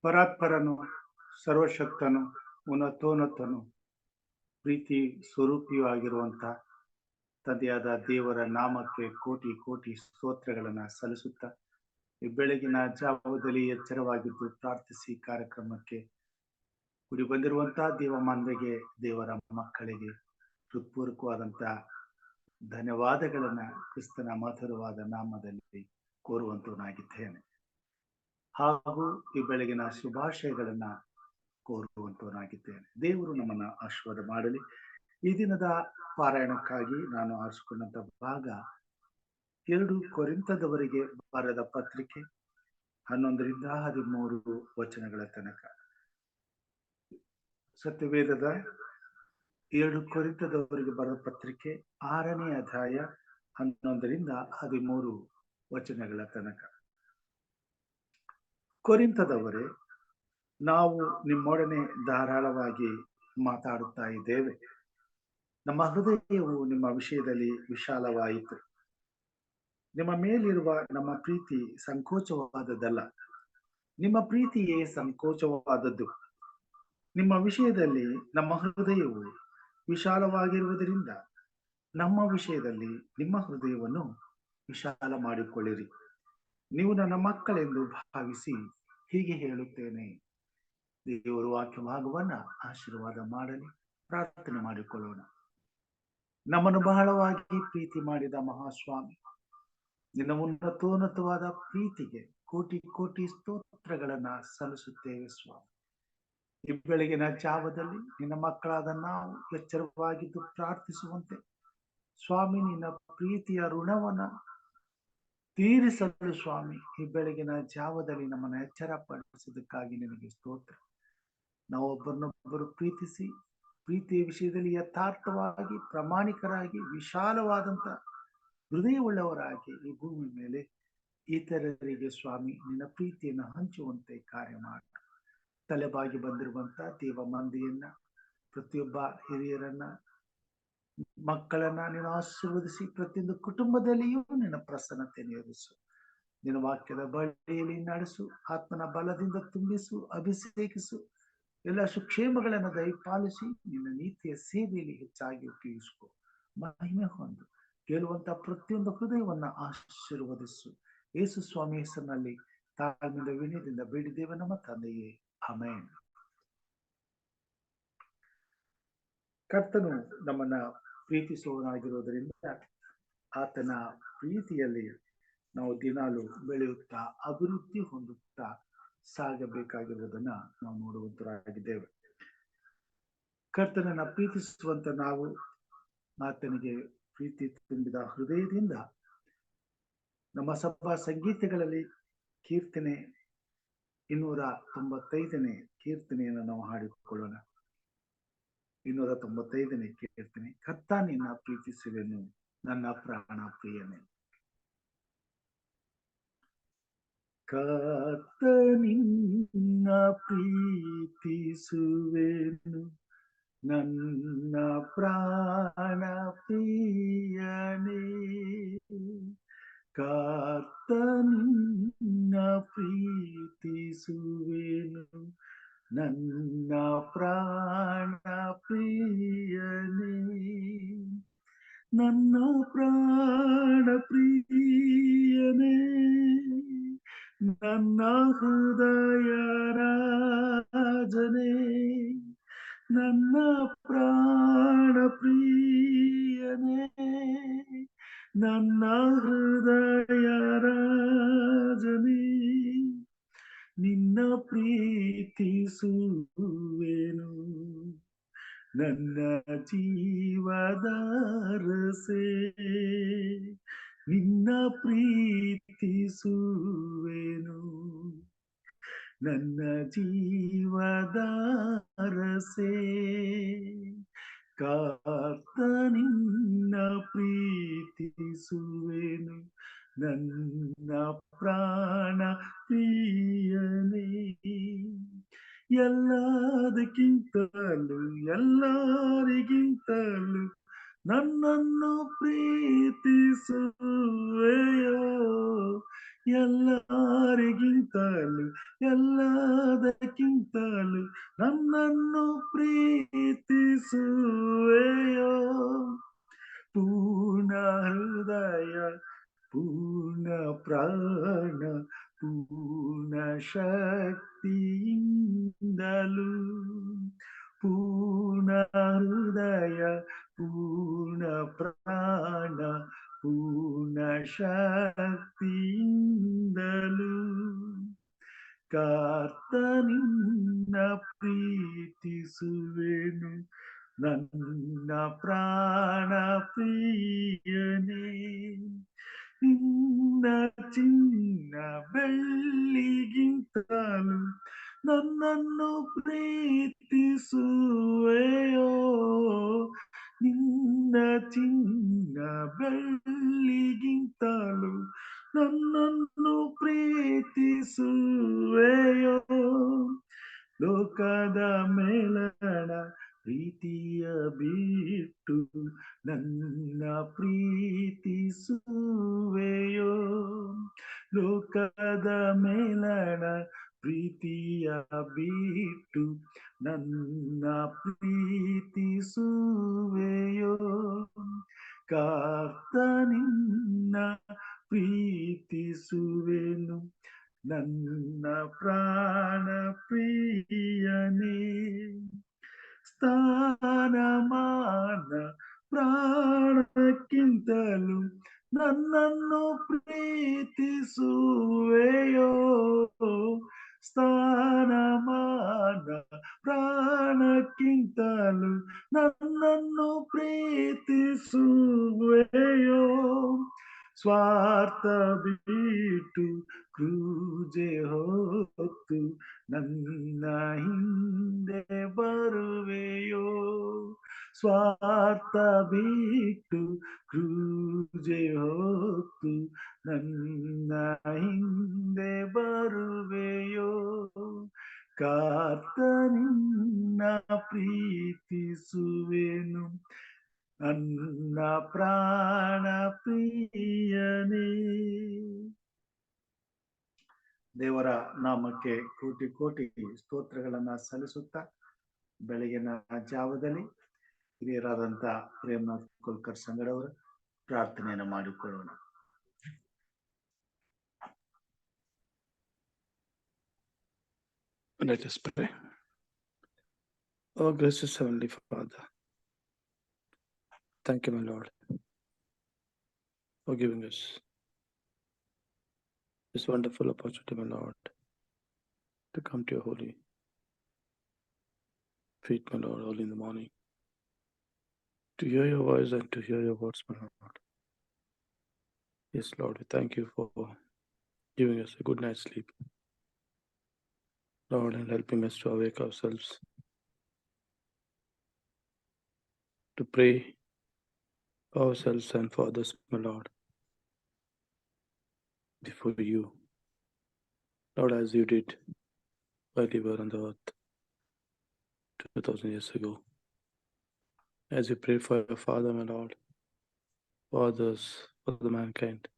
ಪರಾತ್ಪರನು, ಸರ್ವಶಕ್ತನು, ಉನ್ನತೋನ್ನತನು, ಪ್ರೀತಿ ಸ್ವರೂಪಿಯೂ ಆಗಿರುವಂತ ತಂದೆಯಾದ ದೇವರ ನಾಮಕ್ಕೆ ಕೋಟಿ ಕೋಟಿ ಸ್ತೋತ್ರಗಳನ್ನ ಸಲ್ಲಿಸುತ್ತಾ ಈ ಬೆಳಗಿನ ಜಾವದಲ್ಲಿ ಎಚ್ಚರವಾಗಿದ್ದು ಪ್ರಾರ್ಥಿಸಿ ಕಾರ್ಯಕ್ರಮಕ್ಕೆ ಕೂಡಿ ಬಂದಿರುವಂತಹ ದೇವಮಾನ್ಯಗೆ, ದೇವರ ಮಕ್ಕಳಿಗೆ ಹೃತ್ಪೂರ್ವಕವಾದಂತಹ ಧನ್ಯವಾದಗಳನ್ನ ಕ್ರಿಸ್ತನ ಮಧುರವಾದ ನಾಮದಲ್ಲಿ ಕೋರುವಂತವನಾಗಿದ್ದೇನೆ. ಹಾಗೂ ಈ ಬೆಳಗಿನ ಶುಭಾಶಯಗಳನ್ನ ಕೋರುವಂತವನಾಗಿದ್ದೇನೆ. ದೇವರು ನಮ್ಮನ್ನ ಆಶೀರ್ವಾದ ಮಾಡಲಿ. ಈ ದಿನದ ಪಾರಾಯಣಕ್ಕಾಗಿ ನಾನು ಆರಿಸಿಕೊಂಡಂತ ಭಾಗ 2 ಕೊರಿಂಥದವರಿಗೆ ಬರೆದ ಪತ್ರಿಕೆ 11ರಿಂದ 13 ವಚನಗಳ ತನಕ. ಸತ್ಯವೇದದ 2 ಕೊರಿಂಥದವರಿಗೆ ಬರೆದ ಪತ್ರಿಕೆ 6ನೇ ಅಧ್ಯಾಯ 11ರಿಂದ 13 ವಚನಗಳ ತನಕ. ಕೊರಿಂಥದವರೇ, ನಾವು ನಿಮ್ಮೊಡನೆ ಧಾರಾಳವಾಗಿ ಮಾತಾಡುತ್ತಾ ಇದ್ದೇವೆ. ನಮ್ಮ ಹೃದಯವು ನಿಮ್ಮ ವಿಷಯದಲ್ಲಿ ವಿಶಾಲವಾಯಿತು. ನಿಮ್ಮ ಮೇಲಿರುವ ನಮ್ಮ ಪ್ರೀತಿ ಸಂಕೋಚವಾದದ್ದಲ್ಲ, ನಿಮ್ಮ ಪ್ರೀತಿಯೇ ಸಂಕೋಚವಾದದ್ದು. ನಿಮ್ಮ ವಿಷಯದಲ್ಲಿ ನಮ್ಮ ಹೃದಯವು ವಿಶಾಲವಾಗಿರುವುದರಿಂದ ನಮ್ಮ ವಿಷಯದಲ್ಲಿ ನಿಮ್ಮ ಹೃದಯವನ್ನು ವಿಶಾಲ ಮಾಡಿಕೊಳ್ಳಿರಿ. ನೀವು ನನ್ನ ಮಕ್ಕಳೆಂದು ಭಾವಿಸಿ ಹೀಗೆ ಹೇಳುತ್ತೇನೆ. ದೇವರು ವಾಕ್ಯ ಭಾಗವನ್ನ ಆಶೀರ್ವಾದ ಮಾಡಲಿ. ಪ್ರಾರ್ಥನೆ ಮಾಡಿಕೊಳ್ಳೋಣ. ನಮ್ಮನ್ನು ಬಹಳವಾಗಿ ಪ್ರೀತಿ ಮಾಡಿದ ಮಹಾಸ್ವಾಮಿ, ನಿನ್ನ ಉನ್ನತೋನ್ನತವಾದ ಪ್ರೀತಿಗೆ ಕೋಟಿ ಕೋಟಿ ಸ್ತೋತ್ರಗಳನ್ನ ಸಲ್ಲಿಸುತ್ತೇವೆ ಸ್ವಾಮಿ. ಈ ಬೆಳಗಿನ ಜಾವದಲ್ಲಿ ನಿನ್ನ ಮಕ್ಕಳಾದ ನಾವು ಎಚ್ಚರವಾಗಿದ್ದು ಪ್ರಾರ್ಥಿಸುವಂತೆ ಸ್ವಾಮಿ, ನಿನ್ನ ಪ್ರೀತಿಯ ಋಣವನ್ನ ತೀರಿಸಲು ಸ್ವಾಮಿ ಈ ಬೆಳಗಿನ ಜಾವದಲ್ಲಿ ನಮ್ಮನ್ನು ಎಚ್ಚರಪಡಿಸುವುದಕ್ಕಾಗಿ ನಿನಗೆ ಸ್ತೋತ್ರ. ನಾವು ಒಬ್ಬರನ್ನೊಬ್ಬರು ಪ್ರೀತಿಸಿ ಪ್ರೀತಿಯ ವಿಷಯದಲ್ಲಿ ಯಥಾರ್ಥವಾಗಿ, ಪ್ರಾಮಾಣಿಕರಾಗಿ, ವಿಶಾಲವಾದಂತ ಹೃದಯವುಳ್ಳವರಾಗಿ ಈ ಭೂಮಿ ಮೇಲೆ ಇತರರಿಗೆ ಸ್ವಾಮಿ ನಿನ್ನ ಪ್ರೀತಿಯನ್ನು ಹಂಚುವಂತೆ ಕಾರ್ಯ ಮಾಡಿ. ತಲೆಬಾಗಿ ಬಂದಿರುವಂತ ದೇವ ಮಂದಿಯನ್ನ, ಪ್ರತಿಯೊಬ್ಬ ಹಿರಿಯರನ್ನ, ಮಕ್ಕಳನ್ನ ನೀನು ಆಶೀರ್ವದಿಸಿ ಪ್ರತಿಯೊಂದು ಕುಟುಂಬದಲ್ಲಿಯೂ ನಿನ್ನ ಪ್ರಸನ್ನತೆ ನೀರಿಸು. ನಿನ್ನ ವಾಕ್ಯದ ಬಳಿಯಲ್ಲಿ ನಡೆಸು, ಆತ್ಮನ ಬಲದಿಂದ ತುಂಬಿಸು, ಅಭಿಷೇಕಿಸು. ಎಲ್ಲ ಸುಕ್ಷೇಮಗಳನ್ನು ದಯಪಾಲಿಸಿ ನಿನ್ನ ನೀತಿಯ ಸೇವೆಯಲ್ಲಿ ಹೆಚ್ಚಾಗಿ ಉಪಯೋಗಿಸಿಕೊ. ಮಹಿಮೆ ಹೊಂದು ಕೇಳುವಂತ ಪ್ರತಿಯೊಂದು ಹೃದಯವನ್ನ ಆಶೀರ್ವದಿಸು. ಯೇಸು ಸ್ವಾಮಿ ಹೆಸರಿನಲ್ಲಿ ತಾಳ್ಮೆಯಿಂದ ವಿನಯದಿಂದ ಬೇಡಿದ್ದೇವೆ ನಮ್ಮ ತಂದೆಯೇ, ಆಮೆನ್. ಕರ್ತನು ನಮ್ಮನ್ನ ಪ್ರೀತಿಸುವವನಾಗಿರೋದ್ರಿಂದ ಆತನ ಪ್ರೀತಿಯಲ್ಲಿ ನಾವು ದಿನಾಲು ಬೆಳೆಯುತ್ತಾ ಅಭಿವೃದ್ಧಿ ಹೊಂದುತ್ತಾ ಸಾಗಬೇಕಾಗಿರುವುದನ್ನ ನಾವು ನೋಡುವಂತರಾಗಿದ್ದೇವೆ. ಕರ್ತನನ್ನ ಪ್ರೀತಿಸುವಂತ ನಾವು ಆತನಿಗೆ ಪ್ರೀತಿ ತುಂಬಿದ ಹೃದಯದಿಂದ ನಮ್ಮ ಸಭಾ ಸಂಗೀತಗಳಲ್ಲಿ ಕೀರ್ತನೆ 295ನೇ ಕೀರ್ತನೆಯನ್ನು ನಾವು ಹಾಡಿಕೊಳ್ಳೋಣ. 295ನೇ ಕೀರ್ತನೆ. ಕರ್ತ ನಿನ್ನ ಪ್ರೀತಿಸುವೆನು ನನ್ನ ಪ್ರಾಣ ಪ್ರಿಯನೇ. ಕರ್ತ ನಿನ್ನ ಪ್ರೀತಿಸುವೆನು ನನ್ನ ಪ್ರಾಣ ಪ್ರಿಯನೇ. ಕರ್ತ ನಿನ್ನ ಪ್ರೀತಿಸುವೆನು ನನ್ನ ಪ್ರಾಣ ಪ್ರಿಯನೇ. ನನ್ನ ಪ್ರಾಣ ಪ್ರಿಯನೇ, ನನ್ನ ಹೃದಯ ರಾಜನೇ. ನನ್ನ ಪ್ರಾಣ ಪ್ರಿಯನೇ, ನನ್ನ ಹೃದಯ ರಾಜನೇ. ನಿನ್ನ ಪ್ರೀತಿಸುವೆನು ನನ್ನ ಜೀವದ ರಸೆ. ನಿನ್ನ ಪ್ರೀತಿಸುವೆನು ನನ್ನ ಜೀವದ ರಸೆ. ಕರ್ತ ನಿನ್ನ ಪ್ರೀತಿಸುವೆನು ನನ್ನ ಪ್ರಾಣ ಪ್ರಿಯನೇ. ಎಲ್ಲದಕ್ಕಿಂತಲೂ ಎಲ್ಲರಿಗಿಂತಲೂ ನನ್ನನ್ನು ಪ್ರೀತಿಸುವೆಯೋ. ಎಲ್ಲರಿಗಿಂತಲೂ ಎಲ್ಲದಕ್ಕಿಂತಲೂ ನನ್ನನ್ನು ಪ್ರೀತಿಸುವೆಯೋ. ಪೂರ್ಣ ಹೃದಯ, ಪೂರ್ಣ ಪ್ರಾಣ, ಪೂರ್ಣ ಶಕ್ತಿಯಿಂದಲೂ. ಪೂರ್ಣ ಹೃದಯ, ಪೂರ್ಣ ಪ್ರಾಣ, ಪೂರ್ಣ ಶಕ್ತಿಯಿಂದಲೂ. ಕರ್ತನಿನ್ನ ಪ್ರೀತಿಸುವೆನು, ನನ್ನ ಪ್ರಾಣ ಪ್ರಿಯನೇ. ನಿನ್ನ ಚಿನ್ನ ಬೆಳ್ಳಿಗಿಂತಲೂ ನನ್ನನ್ನು ಪ್ರೀತಿಸುವೆಯೋ. ನಿನ್ನ ಚಿನ್ನ ಬೆಳ್ಳಿಗಿಂತಲೂ ನನ್ನನ್ನು ಪ್ರೀತಿಸುವೆಯೋ. ಲೋಕದ ಮೇಲಣ ಪ್ರೀತಿಯ ಬಿಟ್ಟು ನನ್ನ ಪ್ರೀತಿಸುವೆಯೋ. ಲೋಕದ ಮೇಲಣ ಪ್ರೀತಿಯ ಬಿಟ್ಟು ನನ್ನ ಪ್ರೀತಿಸುವೆಯೋ. ಕರ್ತನಿನ್ನ ಪ್ರೀತಿಸುವೆನು, ನನ್ನ ಪ್ರಾಣ ಪ್ರಿಯನೇ. ಸ್ಥಾನಮಾನ ಪ್ರಾಣಕ್ಕಿಂತಲೂ ನನ್ನನ್ನು ಪ್ರೀತಿಸುವೆಯೋ. ಸ್ಥಾನಮಾನ ಪ್ರಾಣಕ್ಕಿಂತಲೂ ನನ್ನನ್ನು ಪ್ರೀತಿಸುವೆಯೋ. ಸ್ವಾರ್ಥ ಬಿಟ್ಟು ಕ್ರೂಜೆ ಹೊತ್ತು ನನ್ನ ಹಿಂದೆ ಬರುವೆಯೋ. ಸ್ವಾರ್ಥ ಬಿಟ್ಟು ಕ್ರೂಜೆ ಹೊತ್ತು ನನ್ನ ಹಿಂದೆ ಬರುವೆಯೋ. ಕರ್ತನಿನ್ನ ಪ್ರೀತಿಸುವೆನು, ನನ್ನ ಪ್ರಾಣ ಪ್ರಿಯನೇ. ದೇವರ ನಾಮಕ್ಕೆ ಕೋಟಿ ಕೋಟಿ ಸ್ತೋತ್ರಗಳನ್ನ ಸಲ್ಲಿಸುತ್ತಾ ಬೆಳಗಿನ ಜಾವದಲ್ಲಿ ಹಿರಿಯರಾದಂಥ ಪ್ರೇಮನಾಥ್ ಕೋಲ್ಕರ್ ಸಂಗಡವರು ಪ್ರಾರ್ಥನೆಯನ್ನು ಮಾಡಿಕೊಳ್ಳೋಣ. Let us pray. Our gracious Heavenly Father, thank you, my Lord, for giving us this wonderful opportunity, my Lord, to come to your holy feet, my Lord, early in the morning, to hear your voice and to hear your words, my Lord. Yes, Lord, we thank you for giving us a good night's sleep, Lord, and helping us to awake ourselves to pray for ourselves and for others, my Lord, before you, Lord, as you did while you were on the earth 2000 years ago. As you pray for your Father, my Lord, for others, for the mankind,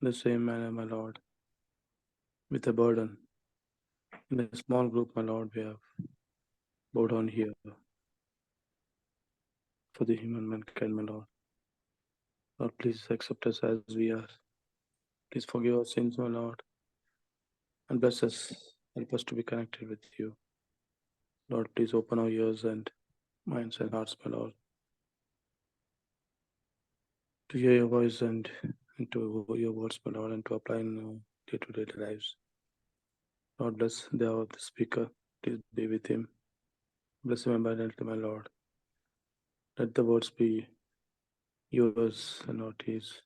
in the same manner, my Lord, with a burden, in a small group, my Lord, we have bowed down here for the human mankind, my Lord. Lord, please accept us as we are. Please forgive our sins, my Lord, and bless us. Help us to be connected with you. Lord, please open our ears and minds and hearts, my Lord, to hear your voice and to your words, my Lord, and to apply in our day-to-day lives. Lord, bless the speaker. Please be with him. Bless him abundantly, my Lord. Let the words be yours and not his.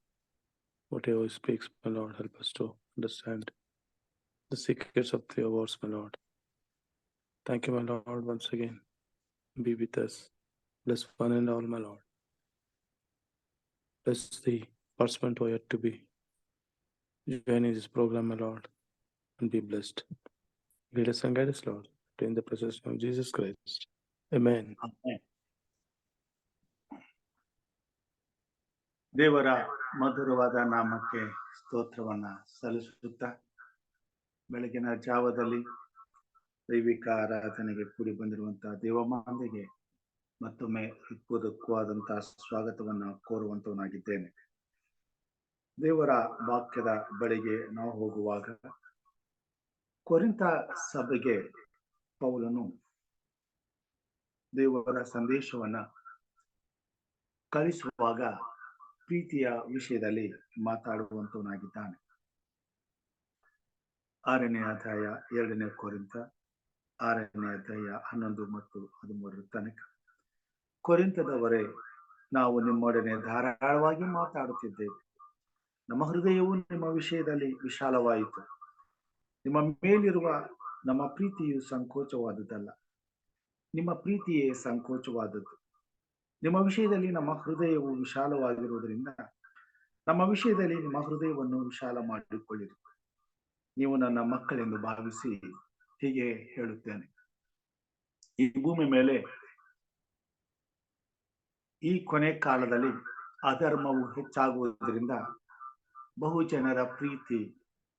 Whatever he speaks, my Lord, help us to understand the secrets of your words, my Lord. Thank you, my Lord, once again. Be with us. Bless one and all, my Lord. Bless the participant who are yet to be joining this program, my Lord, and be blessed. Lead us and guide us, Lord, in the presence of Jesus Christ. Amen. Amen. ದೇವರ ಮಧುರವಾದ ನಾಮಕ್ಕೆ ಸ್ತೋತ್ರವನ್ನ ಸಲ್ಲಿಸುತ್ತಾ ಬೆಳಗಿನ ಜಾವದಲ್ಲಿ ದೈವಿಕ ಆರಾಧನೆಗೆ ಕೂಡಿ ಬಂದಿರುವಂತಹ ದೇವಮಾಂಬೆಗೆ ಮತ್ತೊಮ್ಮೆ ಹೃತ್ಪೂರ್ವಕವಾದಂತಹ ಸ್ವಾಗತವನ್ನ ಕೋರುವಂತವನಾಗಿದ್ದೇನೆ. ದೇವರ ವಾಕ್ಯದ ಬಳಿಗೆ ನಾವು ಹೋಗುವಾಗ ಕೊರಿಂಥ ಸಭೆಗೆ ಪೌಲನು ದೇವರ ಸಂದೇಶವನ್ನ ಕಳಿಸುವಾಗ ಪ್ರೀತಿಯ ವಿಷಯದಲ್ಲಿ ಮಾತಾಡುವಂತವನಾಗಿದ್ದಾನೆ. 6ನೇ ಅಧ್ಯಾಯ 2ನೇ ಕೊರಿಂಥ 6ನೇ ಅಧ್ಯಾಯ 11 ಮತ್ತು 13 ತನಕ. ಕೊರಿಂಥದವರೇ, ನಾವು ನಿಮ್ಮೊಡನೆ ಧಾರಾಳವಾಗಿ ಮಾತಾಡುತ್ತಿದ್ದೇವೆ. ನಮ್ಮ ಹೃದಯವು ನಿಮ್ಮ ವಿಷಯದಲ್ಲಿ ವಿಶಾಲವಾಯಿತು. ನಿಮ್ಮ ಮೇಲಿರುವ ನಮ್ಮ ಪ್ರೀತಿಯು ಸಂಕೋಚವಾದುದಲ್ಲ, ನಿಮ್ಮ ಪ್ರೀತಿಯೇ ಸಂಕೋಚವಾದದ್ದು. ನಿಮ್ಮ ವಿಷಯದಲ್ಲಿ ನಮ್ಮ ಹೃದಯವು ವಿಶಾಲವಾಗಿರುವುದರಿಂದ ನಮ್ಮ ವಿಷಯದಲ್ಲಿ ನಿಮ್ಮ ಹೃದಯವನ್ನು ವಿಶಾಲ ಮಾಡಿಕೊಳ್ಳಿರಿ. ನೀವು ನನ್ನ ಮಕ್ಕಳೆಂದು ಭಾವಿಸಿ ಹೀಗೆ ಹೇಳುತ್ತೇನೆ. ಈ ಭೂಮಿ ಮೇಲೆ ಈ ಕೊನೆ ಕಾಲದಲ್ಲಿ ಅಧರ್ಮವು ಹೆಚ್ಚಾಗುವುದರಿಂದ ಬಹು ಜನರ ಪ್ರೀತಿ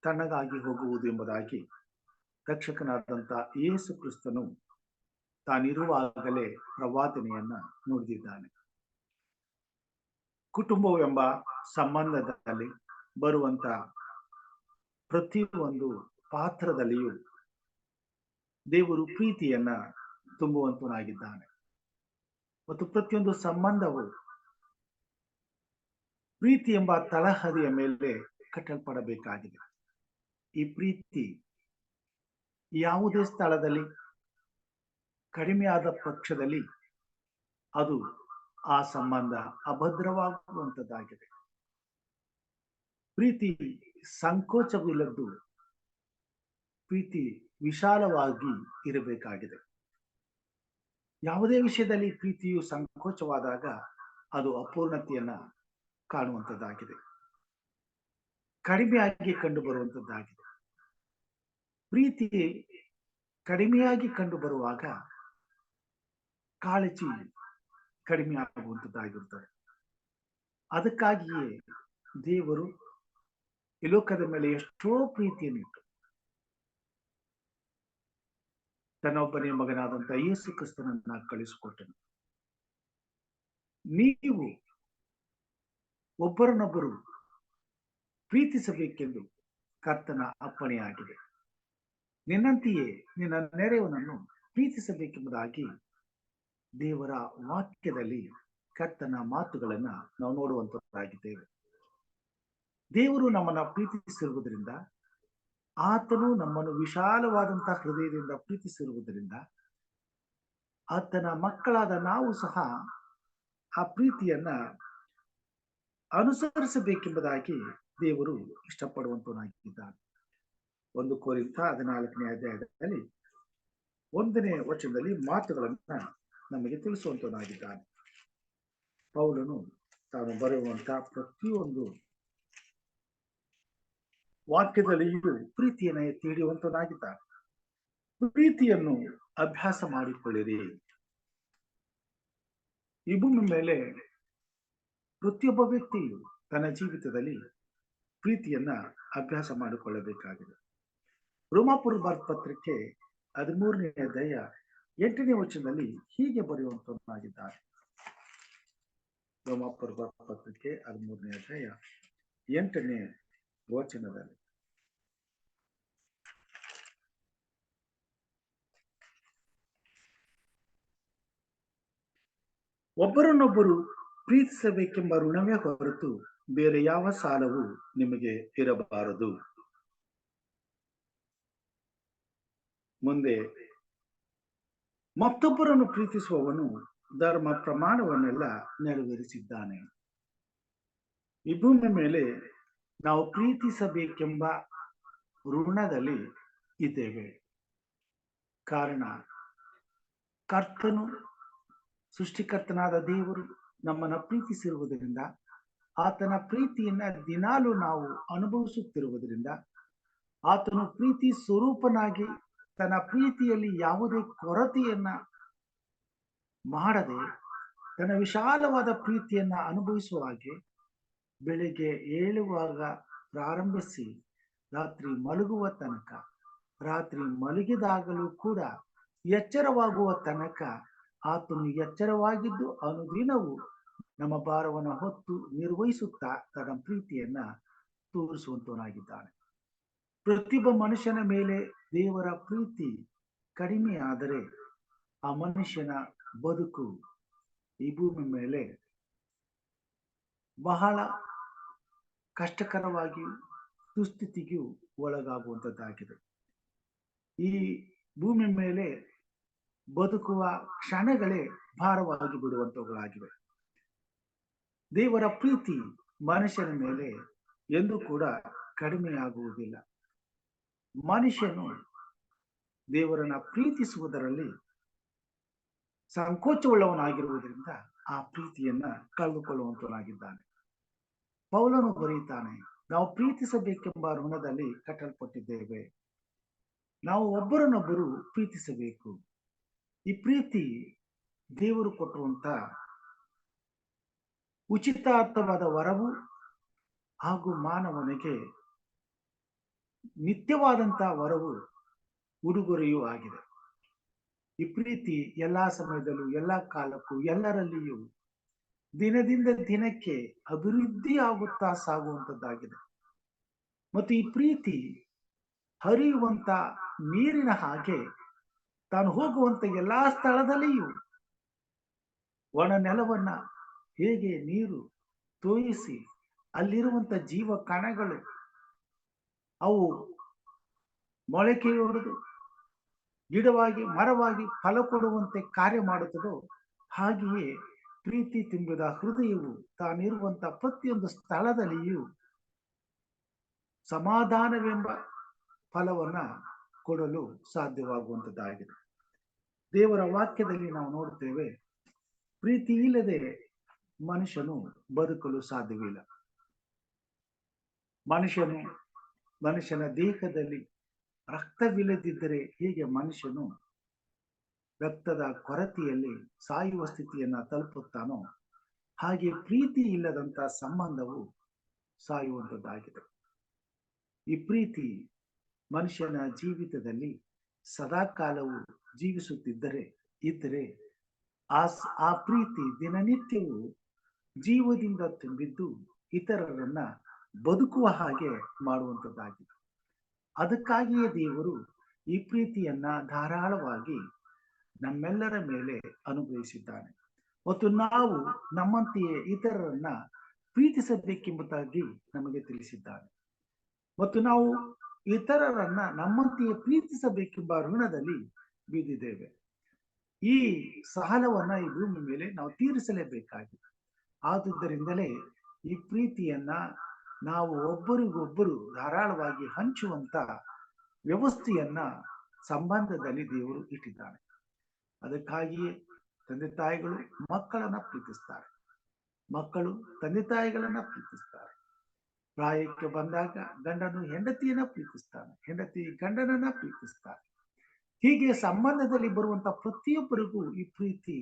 ತಣ್ಣಗಾಗಿ ಹೋಗುವುದು ಎಂಬುದಾಗಿ ರಕ್ಷಕನಾದಂತ ಯೇಸು ಕ್ರಿಸ್ತನು ತಾನಿರುವಾಗಲೇ ಪ್ರವಾದನೆಯನ್ನ ನುಡಿದಿದ್ದಾನೆ. ಕುಟುಂಬವೆಂಬ ಸಂಬಂಧದಲ್ಲಿ ಬರುವಂತ ಪ್ರತಿಯೊಂದು ಪಾತ್ರದಲ್ಲಿಯೂ ದೇವರು ಪ್ರೀತಿಯನ್ನ ತುಂಬುವಂತನಾಗಿದ್ದಾನೆ ಮತ್ತು ಪ್ರತಿಯೊಂದು ಸಂಬಂಧವು ಪ್ರೀತಿ ಎಂಬ ತಳಹದಿಯ ಮೇಲೆ ಕಟ್ಟಲ್ಪಡಬೇಕಾಗಿದೆ. ಈ ಪ್ರೀತಿ ಯಾವುದೇ ಸ್ಥಳದಲ್ಲಿ ಕಡಿಮೆಯಾದ ಪಕ್ಷದಲ್ಲಿ ಅದು ಆ ಸಂಬಂಧ ಅಭದ್ರವಾಗುವಂತದ್ದಾಗಿದೆ. ಪ್ರೀತಿ ಸಂಕೋಚವಿಲ್ಲದ್ದು, ಪ್ರೀತಿ ವಿಶಾಲವಾಗಿ ಇರಬೇಕಾಗಿದೆ. ಯಾವುದೇ ವಿಷಯದಲ್ಲಿ ಪ್ರೀತಿಯು ಸಂಕೋಚವಾದಾಗ ಅದು ಅಪೂರ್ಣತೆಯನ್ನ ಕಾಣುವಂತದ್ದಾಗಿದೆ, ಕಡಿಮೆಯಾಗಿ ಕಂಡು ಬರುವಂತದ್ದಾಗಿದೆ. ಪ್ರೀತಿ ಕಡಿಮೆಯಾಗಿ ಕಂಡು ಬರುವಾಗ ಕಾಳಜಿ ಕಡಿಮೆ ಆಗುವಂತದ್ದಾಗಿರುತ್ತದೆ. ಅದಕ್ಕಾಗಿಯೇ ದೇವರು ಈ ಲೋಕದ ಮೇಲೆ ಎಷ್ಟೋ ಪ್ರೀತಿಯನ್ನಿಟ್ಟು ತನ್ನೊಬ್ಬನೇ ಮಗನಾದಂತ ಯೇಸು ಕ್ರಿಸ್ತನನ್ನ ಕಳಿಸಿಕೊಟ್ಟನು. ನೀವು ಒಬ್ಬರನ್ನೊಬ್ಬರು ಪ್ರೀತಿಸಬೇಕೆಂದು ಕರ್ತನ ಅಪ್ಪಣೆಯಾಗಿದೆ. ನಿನ್ನಂತೆಯೇ ನಿನ್ನ ನೆರೆಯವನನ್ನು ಪ್ರೀತಿಸಬೇಕೆಂಬುದಾಗಿ ದೇವರ ವಾಕ್ಯದಲ್ಲಿ ಕರ್ತನ ಮಾತುಗಳನ್ನ ನಾವು ನೋಡುವಂತದ್ದಾಗಿದ್ದೇವೆ. ದೇವರು ನಮ್ಮನ್ನ ಪ್ರೀತಿಸಿರುವುದರಿಂದ, ಆತನು ನಮ್ಮನ್ನು ವಿಶಾಲವಾದಂತಹ ಹೃದಯದಿಂದ ಪ್ರೀತಿಸಿರುವುದರಿಂದ ಆತನ ಮಕ್ಕಳಾದ ನಾವು ಸಹ ಆ ಪ್ರೀತಿಯನ್ನ ಅನುಸರಿಸಬೇಕೆಂಬುದಾಗಿ ದೇವರು ಇಷ್ಟಪಡುವಂತನಾಗಿದ್ದಾನೆ. 1 ಕೊರಿಂಥ 14ನೇ ಅಧ್ಯಾಯದಲ್ಲಿ 1ನೇ ವಚನದಲ್ಲಿ ಮಾತುಗಳನ್ನ ನಮಗೆ ತಿಳಿಸುವಂತನಾಗಿದ್ದಾನೆ. ಪೌಲನು ತಾನು ಬರೆಯುವಂತಹ ಪ್ರತಿಯೊಂದು ವಾಕ್ಯದಲ್ಲಿಯೂ ಪ್ರೀತಿಯನ್ನು ಎತ್ತಿ ಹಿಡಿಯುವಂತನಾಗಿದ್ದಾನೆ. ಪ್ರೀತಿಯನ್ನು ಅಭ್ಯಾಸ ಮಾಡಿಕೊಳ್ಳಿರಿ. ಈ ಭೂಮಿ ಮೇಲೆ ಪ್ರತಿಯೊಬ್ಬ ವ್ಯಕ್ತಿಯು ತನ್ನ ಜೀವಿತದಲ್ಲಿ ಪ್ರೀತಿಯನ್ನ ಅಭ್ಯಾಸ ಮಾಡಿಕೊಳ್ಳಬೇಕಾಗಿದೆ. ರೋಮಾಪುರ ಪತ್ರಿಕೆ 13ನೇ ಅಧ್ಯಾಯ 8ನೇ ವಚನದಲ್ಲಿ ಹೀಗೆ ಬರೆಯುವಂತನಾಗಿದ್ದಾರೆ. ರೋಮಾಪುರ ಪತ್ರಿಕೆ 13ನೇ ಅಧ್ಯಾಯ 8ನೇ ವಚನದಲ್ಲಿ, ಒಬ್ಬರನ್ನೊಬ್ಬರು ಪ್ರೀತಿಸಬೇಕೆಂಬ ಋಣವೇ ಹೊರತು ಬೇರೆ ಯಾವ ಸಾಲವೂ ನಿಮಗೆ ಇರಬಾರದು. ಮುಂದೆ, ಮತ್ತೊಬ್ಬರನ್ನು ಪ್ರೀತಿಸುವವನು ಧರ್ಮ ಪ್ರಮಾಣವನ್ನೆಲ್ಲ ನೆರವೇರಿಸಿದ್ದಾನೆ. ಈ ಭೂಮಿ ಮೇಲೆ ನಾವು ಪ್ರೀತಿಸಬೇಕೆಂಬ ಋಣದಲ್ಲಿ ಇದ್ದೇವೆ. ಕಾರಣ, ಕರ್ತನು ಸೃಷ್ಟಿಕರ್ತನಾದ ದೇವರು ನಮ್ಮನ್ನ ಪ್ರೀತಿಸಿರುವುದರಿಂದ, ಆತನ ಪ್ರೀತಿಯನ್ನ ದಿನಾಲೂ ನಾವು ಅನುಭವಿಸುತ್ತಿರುವುದರಿಂದ, ಆತನು ಪ್ರೀತಿ ಸ್ವರೂಪನಾಗಿ ತನ್ನ ಪ್ರೀತಿಯಲ್ಲಿ ಯಾವುದೇ ಕೊರತೆಯನ್ನ ಮಾಡದೆ ತನ್ನ ವಿಶಾಲವಾದ ಪ್ರೀತಿಯನ್ನ ಅನುಭವಿಸುವ ಹಾಗೆ ಬೆಳಿಗ್ಗೆ ಏಳುವಾಗ ಪ್ರಾರಂಭಿಸಿ ರಾತ್ರಿ ಮಲಗುವ ತನಕ, ರಾತ್ರಿ ಮಲಗಿದಾಗಲೂ ಕೂಡ ಎಚ್ಚರವಾಗುವ ತನಕ ಆತನು ಎಚ್ಚರವಾಗಿದ್ದು ಅನುದಿನವೂ ನಮ್ಮ ಭಾರವನ್ನು ಹೊತ್ತು ನಿರ್ವಹಿಸುತ್ತಾ ತನ್ನ ಪ್ರೀತಿಯನ್ನ ತೋರಿಸುವಂತವನಾಗಿದ್ದಾನೆ. ಪ್ರತಿಯೊಬ್ಬ ಮನುಷ್ಯನ ಮೇಲೆ ದೇವರ ಪ್ರೀತಿ ಕಡಿಮೆ ಆದರೆ ಆ ಮನುಷ್ಯನ ಬದುಕು ಈ ಭೂಮಿ ಮೇಲೆ ಬಹಳ ಕಷ್ಟಕರವಾಗಿಯೂ ದುಸ್ಥಿತಿಗೂ ಒಳಗಾಗುವಂಥದ್ದಾಗಿದೆ. ಈ ಭೂಮಿ ಮೇಲೆ ಬದುಕುವ ಕ್ಷಣಗಳೇ ಭಾರವಾಗಿ ಬಿಡುವಂತವುಗಳಾಗಿವೆ. ದೇವರ ಪ್ರೀತಿ ಮನುಷ್ಯನ ಮೇಲೆ ಎಂದೂ ಕೂಡ ಕಡಿಮೆಯಾಗುವುದಿಲ್ಲ. ಮನುಷ್ಯನು ದೇವರನ್ನ ಪ್ರೀತಿಸುವುದರಲ್ಲಿ ಸಂಕೋಚವುಳ್ಳವನಾಗಿರುವುದರಿಂದ ಆ ಪ್ರೀತಿಯನ್ನ ಕಳೆದುಕೊಳ್ಳುವಂತವನಾಗಿದ್ದಾನೆ. ಪೌಲನು ಬರೆಯುತ್ತಾನೆ, ನಾವು ಪ್ರೀತಿಸಬೇಕೆಂಬ ಋಣದಲ್ಲಿ ಕಟ್ಟಲ್ಪಟ್ಟಿದ್ದೇವೆ. ನಾವು ಒಬ್ಬರನ್ನೊಬ್ಬರು ಪ್ರೀತಿಸಬೇಕು. ಈ ಪ್ರೀತಿ ದೇವರು ಕೊಟ್ಟುವಂತ ಉಚಿತಾರ್ಥವಾದ ವರವು ಹಾಗೂ ಮಾನವನಿಗೆ ನಿತ್ಯವಾದಂತಹ ವರವು ಉಡುಗೊರೆಯೂ ಆಗಿದೆ. ಈ ಪ್ರೀತಿ ಎಲ್ಲಾ ಸಮಯದಲ್ಲೂ ಎಲ್ಲಾ ಕಾಲಕ್ಕೂ ಎಲ್ಲರಲ್ಲಿಯೂ ದಿನದಿಂದ ದಿನಕ್ಕೆ ಅಭಿವೃದ್ಧಿ ಆಗುತ್ತಾ ಸಾಗುವಂತದ್ದಾಗಿದೆ. ಮತ್ತು ಈ ಪ್ರೀತಿ ಹರಿಯುವಂತ ನೀರಿನ ಹಾಗೆ ತಾನು ಹೋಗುವಂತ ಎಲ್ಲಾ ಸ್ಥಳದಲ್ಲಿಯೂ ಒಣ ನೆಲವನ್ನ ಹೇಗೆ ನೀರು ತೋಯಿಸಿ ಅಲ್ಲಿರುವಂತ ಜೀವ ಕಣಗಳು ಅವು ಮೊಳಕೆಯೊಡೆದು ಗಿಡವಾಗಿ ಮರವಾಗಿ ಫಲ ಕೊಡುವಂತೆ ಕಾರ್ಯ ಮಾಡುತ್ತದೋ, ಹಾಗೆಯೇ ಪ್ರೀತಿ ತುಂಬಿದ ಹೃದಯವು ತಾನಿರುವಂತ ಪ್ರತಿಯೊಂದು ಸ್ಥಳದಲ್ಲಿಯೂ ಸಮಾಧಾನವೆಂಬ ಫಲವನ್ನ ಕೊಡಲು ಸಾಧ್ಯವಾಗುವಂತದ್ದಾಗಿದೆ. ದೇವರ ವಾಕ್ಯದಲ್ಲಿ ನಾವು ನೋಡುತ್ತೇವೆ, ಪ್ರೀತಿ ಇಲ್ಲದೆ ಮನುಷ್ಯನು ಬದುಕಲು ಸಾಧ್ಯವಿಲ್ಲ. ಮನುಷ್ಯನ ದೇಹದಲ್ಲಿ ರಕ್ತವಿಲ್ಲದಿದ್ದರೆ ಹೇಗೆ ಮನುಷ್ಯನು ರಕ್ತದ ಕೊರತೆಯಲ್ಲಿ ಸಾಯುವ ಸ್ಥಿತಿಯನ್ನ ತಲುಪುತ್ತಾನೋ, ಹಾಗೆ ಪ್ರೀತಿ ಇಲ್ಲದಂತ ಸಂಬಂಧವು ಸಾಯುವಂತದ್ದಾಗಿದೆ. ಈ ಪ್ರೀತಿ ಮನುಷ್ಯನ ಜೀವಿತದಲ್ಲಿ ಸದಾಕಾಲವು ಇದ್ದರೆ ಆ ಪ್ರೀತಿ ದಿನನಿತ್ಯವೂ ಜೀವದಿಂದ ತುಂಬಿದ್ದು ಇತರರನ್ನ ಬದುಕುವ ಹಾಗೆ ಮಾಡುವಂತದ್ದಾಗಿದೆ. ಅದಕ್ಕಾಗಿಯೇ ದೇವರು ಈ ಪ್ರೀತಿಯನ್ನ ಧಾರಾಳವಾಗಿ ನಮ್ಮೆಲ್ಲರ ಮೇಲೆ ಅನುಗ್ರಹಿಸಿದ್ದಾನೆ. ಮತ್ತು ನಾವು ನಮ್ಮಂತೆಯೇ ಇತರರನ್ನ ಪ್ರೀತಿಸಬೇಕೆಂಬುದಾಗಿ ನಮಗೆ ತಿಳಿಸಿದ್ದಾನೆ. ಮತ್ತು ನಾವು ಇತರರನ್ನ ನಮ್ಮಂತೆಯೇ ಪ್ರೀತಿಸಬೇಕೆಂಬ ಋಣದಲ್ಲಿ ಬಿದ್ದಿದ್ದೇವೆ. ಈ ಸಾಲವನ್ನ ಈ ಭೂಮಿ ಮೇಲೆ ನಾವು ತೀರಿಸಲೇಬೇಕಾಗಿದೆ. ಆದುದರಿಂದಲೇ ಈ ಪ್ರೀತಿಯನ್ನ ನಾವು ಒಬ್ಬರಿಗೊಬ್ಬರು ಧಾರಾಳವಾಗಿ ಹಂಚುವಂತ ವ್ಯವಸ್ಥೆಯನ್ನ ಸಂಬಂಧದಲ್ಲಿ ದೇವರು ಇಟ್ಟಿದ್ದಾನೆ. ಅದಕ್ಕಾಗಿಯೇ ತಂದೆ ತಾಯಿಗಳು ಮಕ್ಕಳನ್ನ ಪ್ರೀತಿಸ್ತಾರೆ, ಮಕ್ಕಳು ತಂದೆ ತಾಯಿಗಳನ್ನ ಪ್ರೀತಿಸ್ತಾರೆ. ಪ್ರಾಯಕ್ಕೆ ಬಂದಾಗ ಗಂಡನು ಹೆಂಡತಿಯನ್ನ ಪ್ರೀತಿಸ್ತಾನೆ, ಹೆಂಡತಿ ಗಂಡನನ್ನ ಪ್ರೀತಿಸ್ತಾರೆ. ಹೀಗೆ ಸಂಬಂಧದಲ್ಲಿ ಬರುವಂತ ಪ್ರತಿಯೊಬ್ಬರಿಗೂ ಈ ಪ್ರೀತಿ